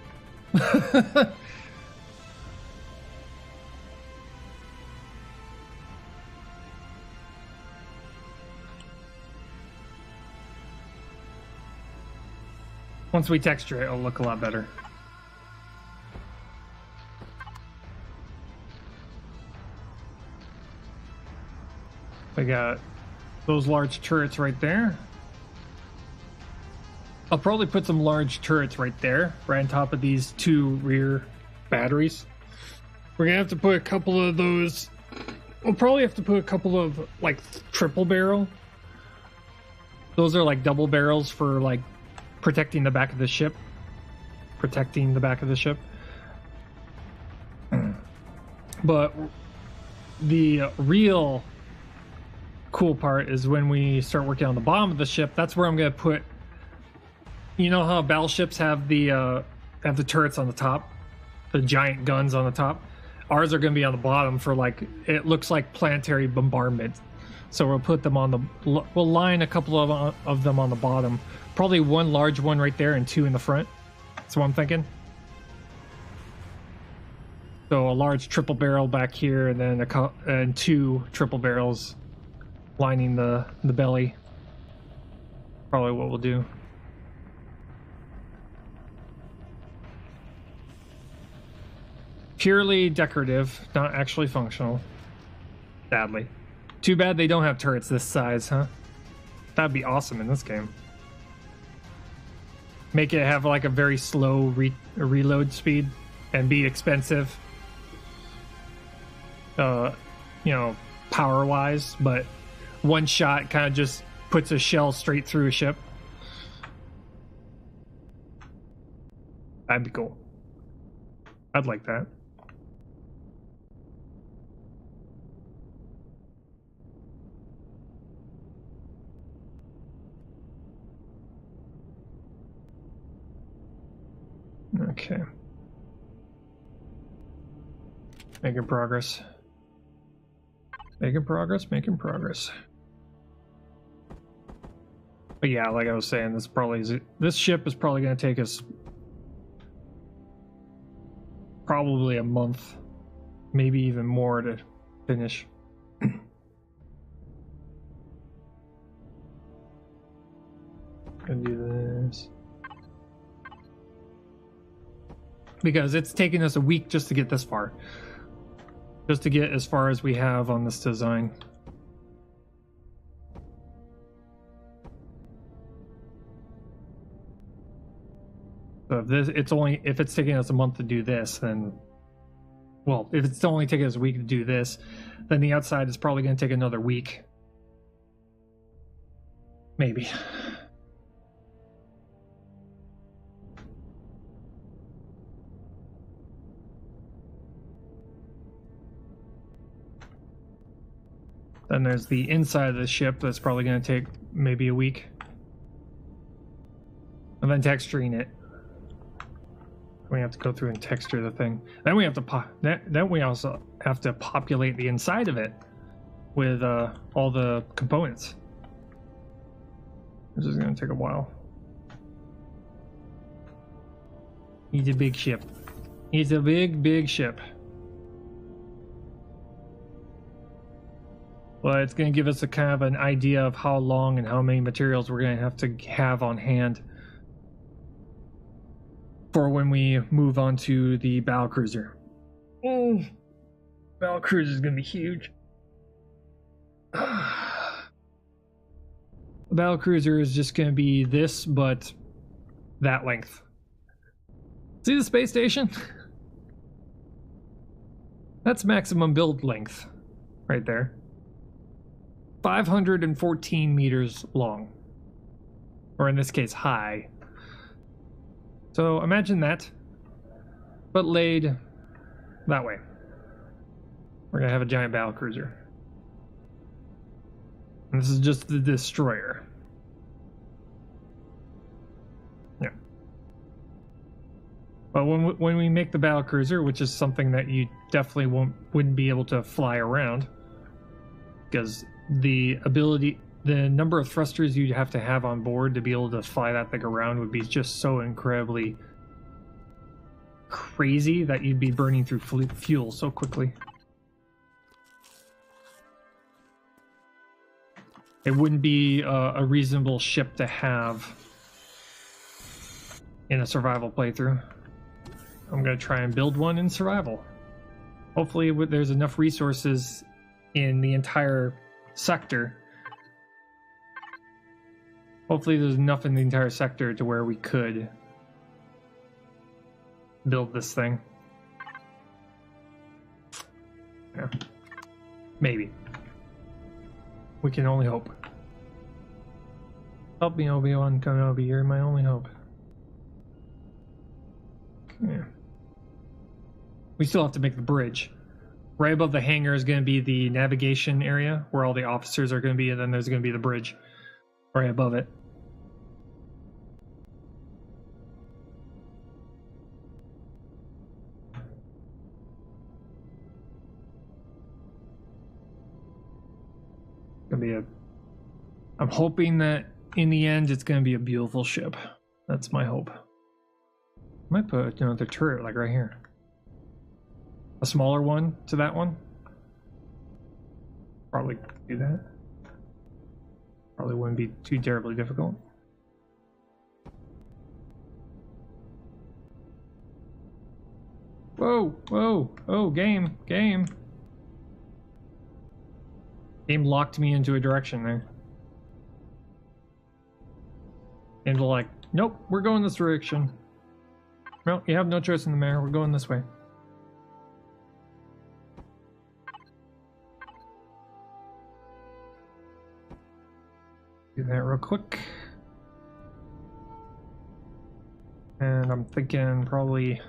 Once we texture it, it'll look a lot better. We got those large turrets right there. I'll probably put some large turrets right there, right on top of these two rear batteries. We're gonna have to put a couple of those. We'll probably have to put a couple of like triple barrel. Those are like double barrels for like protecting the back of the ship. Protecting the back of the ship. But the real cool part is when we start working on the bottom of the ship. That's where I'm gonna put. You know how battleships have the turrets on the top, the giant guns on the top. Ours are going to be on the bottom for like it looks like planetary bombardment. So we'll put them on the. We'll line a couple of them on the bottom. Probably one large one right there and two in the front. That's what I'm thinking. So a large triple barrel back here, and then and two triple barrels lining the belly. Probably what we'll do. Purely decorative, not actually functional. Sadly. Too bad they don't have turrets this size, huh? That'd be awesome in this game. Make it have like a very slow reload speed and be expensive. You know, power-wise, but one shot kind of just puts a shell straight through a ship. That'd be cool. I'd like that. Okay. Making progress. Making progress, making progress. But yeah, like I was saying, this ship is probably going to take us probably a month, maybe even more to finish. Gonna do this. Because it's taken us a week just to get this far. Just to get as far as we have on this design. So if it's taking us a month to do this, then well, if it's only taking us a week to do this, then the outside is probably going to take another week. Maybe. Then there's the inside of the ship that's probably going to take maybe a week. And then texturing it. We have to go through and texture the thing. Then we have to then we also have to populate the inside of it with all the components. This is going to take a while. He's a big ship. He's a big ship. Well, it's going to give us a kind of an idea of how long and how many materials we're going to have on hand for when we move on to the battlecruiser. Oh, battlecruiser is going to be huge. The battlecruiser is just going to be this, but that length. See the space station? That's maximum build length right there. 514 meters long. Or in this case, high. So imagine that, but laid that way. We're gonna have a giant battle cruiser. And this is just the destroyer. Yeah. But when we make the battle cruiser, which is something that you definitely wouldn't be able to fly around, because the number of thrusters you'd have to have on board to be able to fly that thing around would be just so incredibly crazy that you'd be burning through fuel so quickly. It wouldn't be a reasonable ship to have in a survival playthrough. I'm going to try and build one in survival. Hopefully there's enough resources in the entire sector. Hopefully there's enough in the entire sector to where we could build this thing. Yeah. Maybe. We can only hope. Help me, Obi-Wan Kenobi, you're my only hope. Okay. We still have to make the bridge. Right above the hangar is going to be the navigation area where all the officers are going to be, and then there's going to be the bridge right above it. I'm hoping that in the end it's going to be a beautiful ship. That's my hope. Might put another turret like right here. A smaller one to that one. Probably do that. Probably wouldn't be too terribly difficult. Whoa, whoa, oh, game. Game locked me into a direction there. And we're like, nope, we're going this direction. No, you have no choice in the matter. We're going this way. Do that real quick. And I'm thinking probably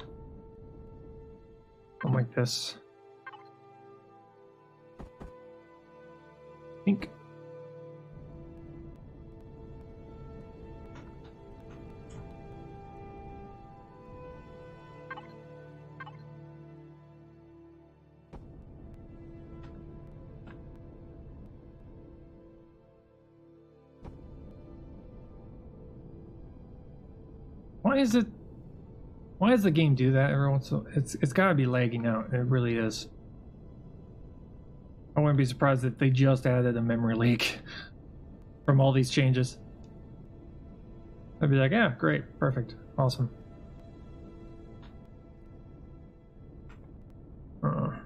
something like this. Think. Why does the game do that every once in a while? It's gotta be lagging out. It really is. I wouldn't be surprised if they just added a memory leak from all these changes. I'd be like, yeah, great, perfect, awesome. We're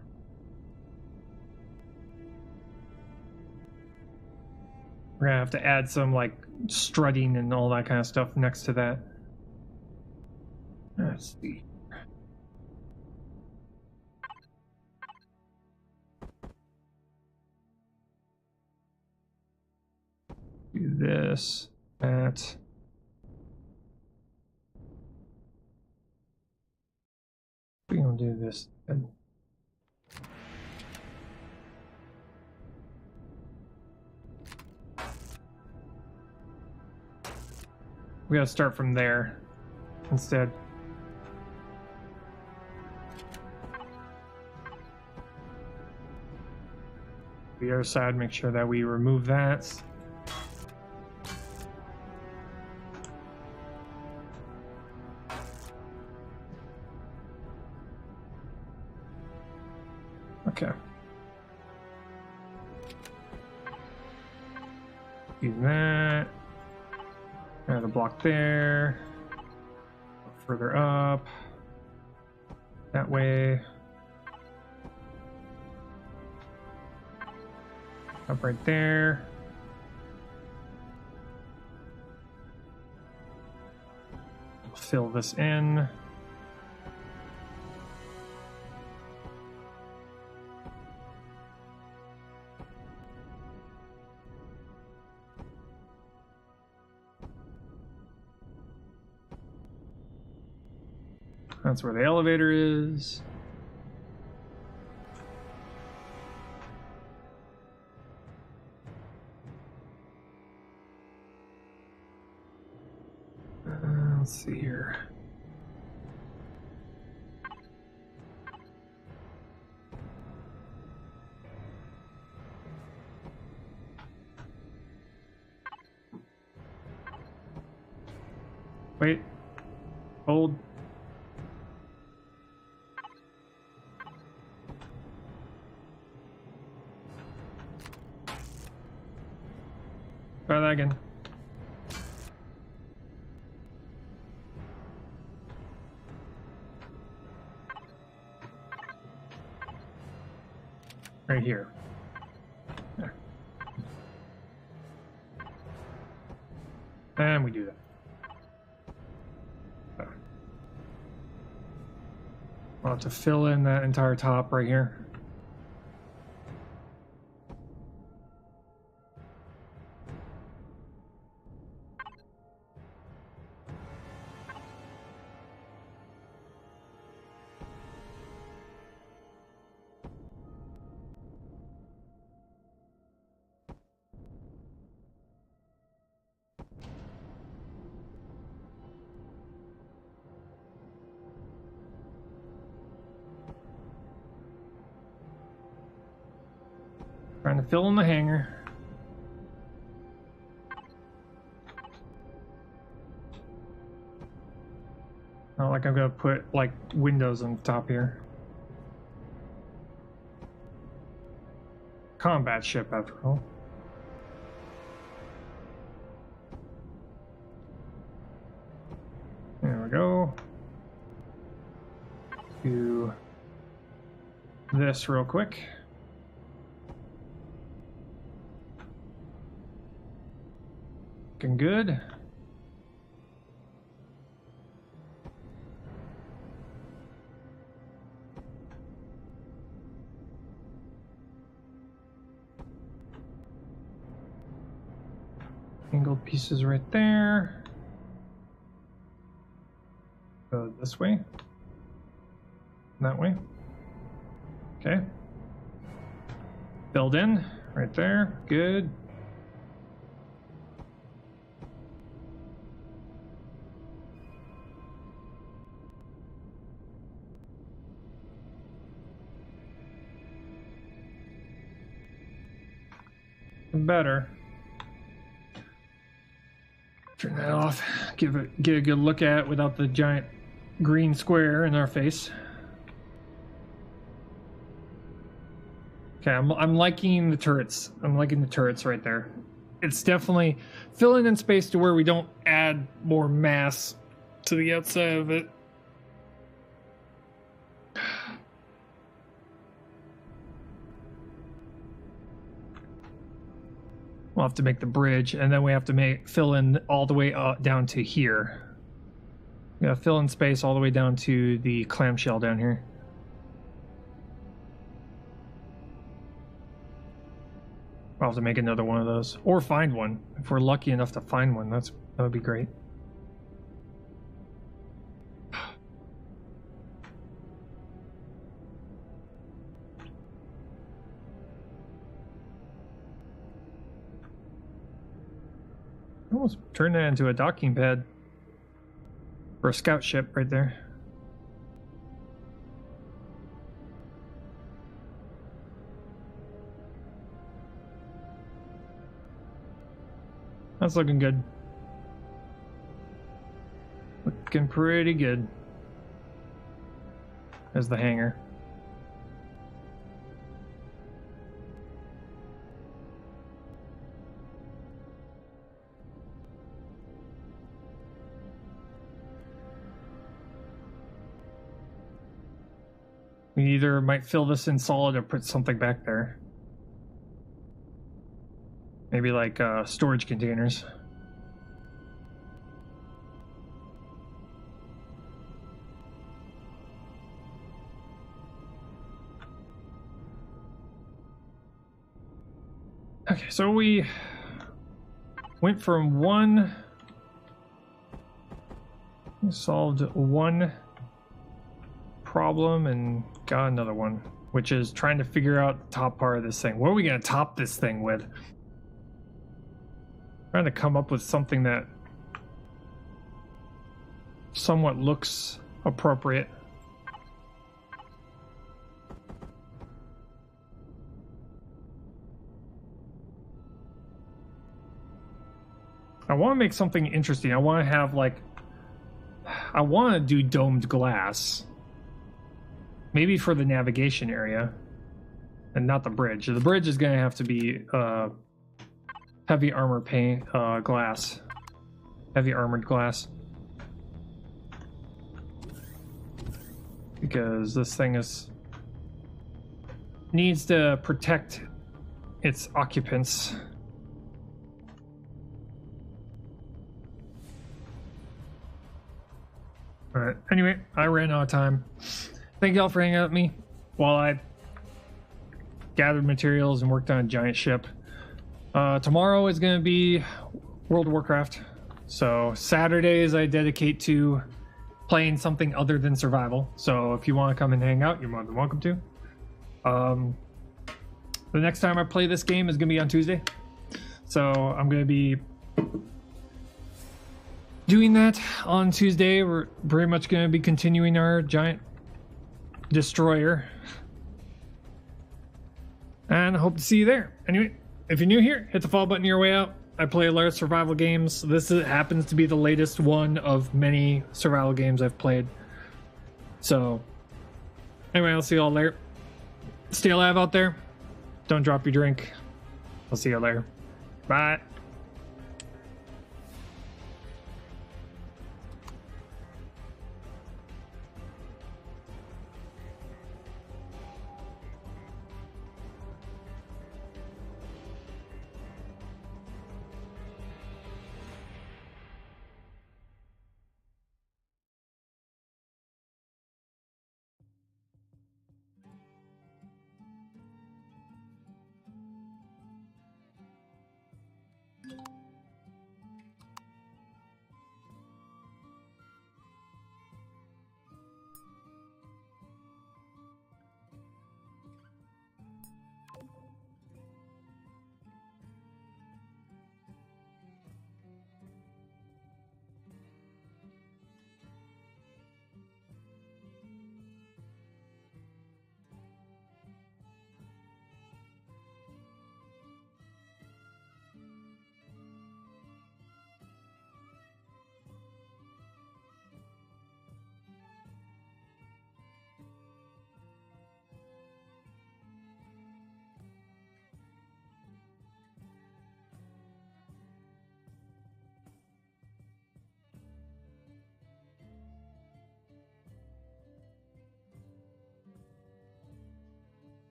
gonna have to add some like strutting and all that kind of stuff next to that. Let's see. Do this, that. We're gonna do this. We gotta start from there instead. The other side, make sure that we remove that. Okay. Do that. Add a block there. Further up. That way. Up right there. Fill this in. That's where the elevator is. Let's see here. Wait. Hold. Try that again. Right here. There. And we do that. So. We'll have to fill in that entire top right here. Trying to fill in the hangar. Not like I'm gonna put like windows on the top here. Combat ship after all. There we go. Do this real quick. Looking good. Angled pieces right there. Go this way. That way. Okay. Filled in right there. Good. Better. Turn that off. Get a good look at it without the giant green square in our face. Okay, I'm liking the turrets. I'm liking the turrets right there. It's definitely filling in space to where we don't add more mass to the outside of it. We'll have to make the bridge, and then we have to fill in all the way down to here. We gotta fill in space all the way down to the clamshell down here. I'll have to make another one of those, or find one. If we're lucky enough to find one, that would be great. Almost turned that into a docking pad for a scout ship right there. That's looking good. Looking pretty good. As the hangar. We either might fill this in solid or put something back there. Maybe like storage containers. Okay, so we went from one, solved one problem and got another one, which is trying to figure out the top part of this thing. What are we going to top this thing with? Trying to come up with something that somewhat looks appropriate. I want to make something interesting. I want to have like, I want to do domed glass. Maybe for the navigation area and not the bridge. The bridge is going to have to be heavy armor paint glass. Heavy armored glass. Because this thing needs to protect its occupants. Alright, anyway, I ran out of time. Thank y'all for hanging out with me while I gathered materials and worked on a giant ship. Tomorrow is going to be World of Warcraft. So Saturdays I dedicate to playing something other than survival. So if you want to come and hang out, you're more than welcome to. The next time I play this game is going to be on Tuesday. So I'm going to be doing that on Tuesday. We're pretty much going to be continuing our giant destroyer. And I hope to see you there. Anyway, if you're new here, hit the follow button on your way out. I play a lot of survival games. Happens to be the latest one of many survival games I've played. So, anyway, I'll see you all later. Stay alive out there. Don't drop your drink. I'll see you later. Bye.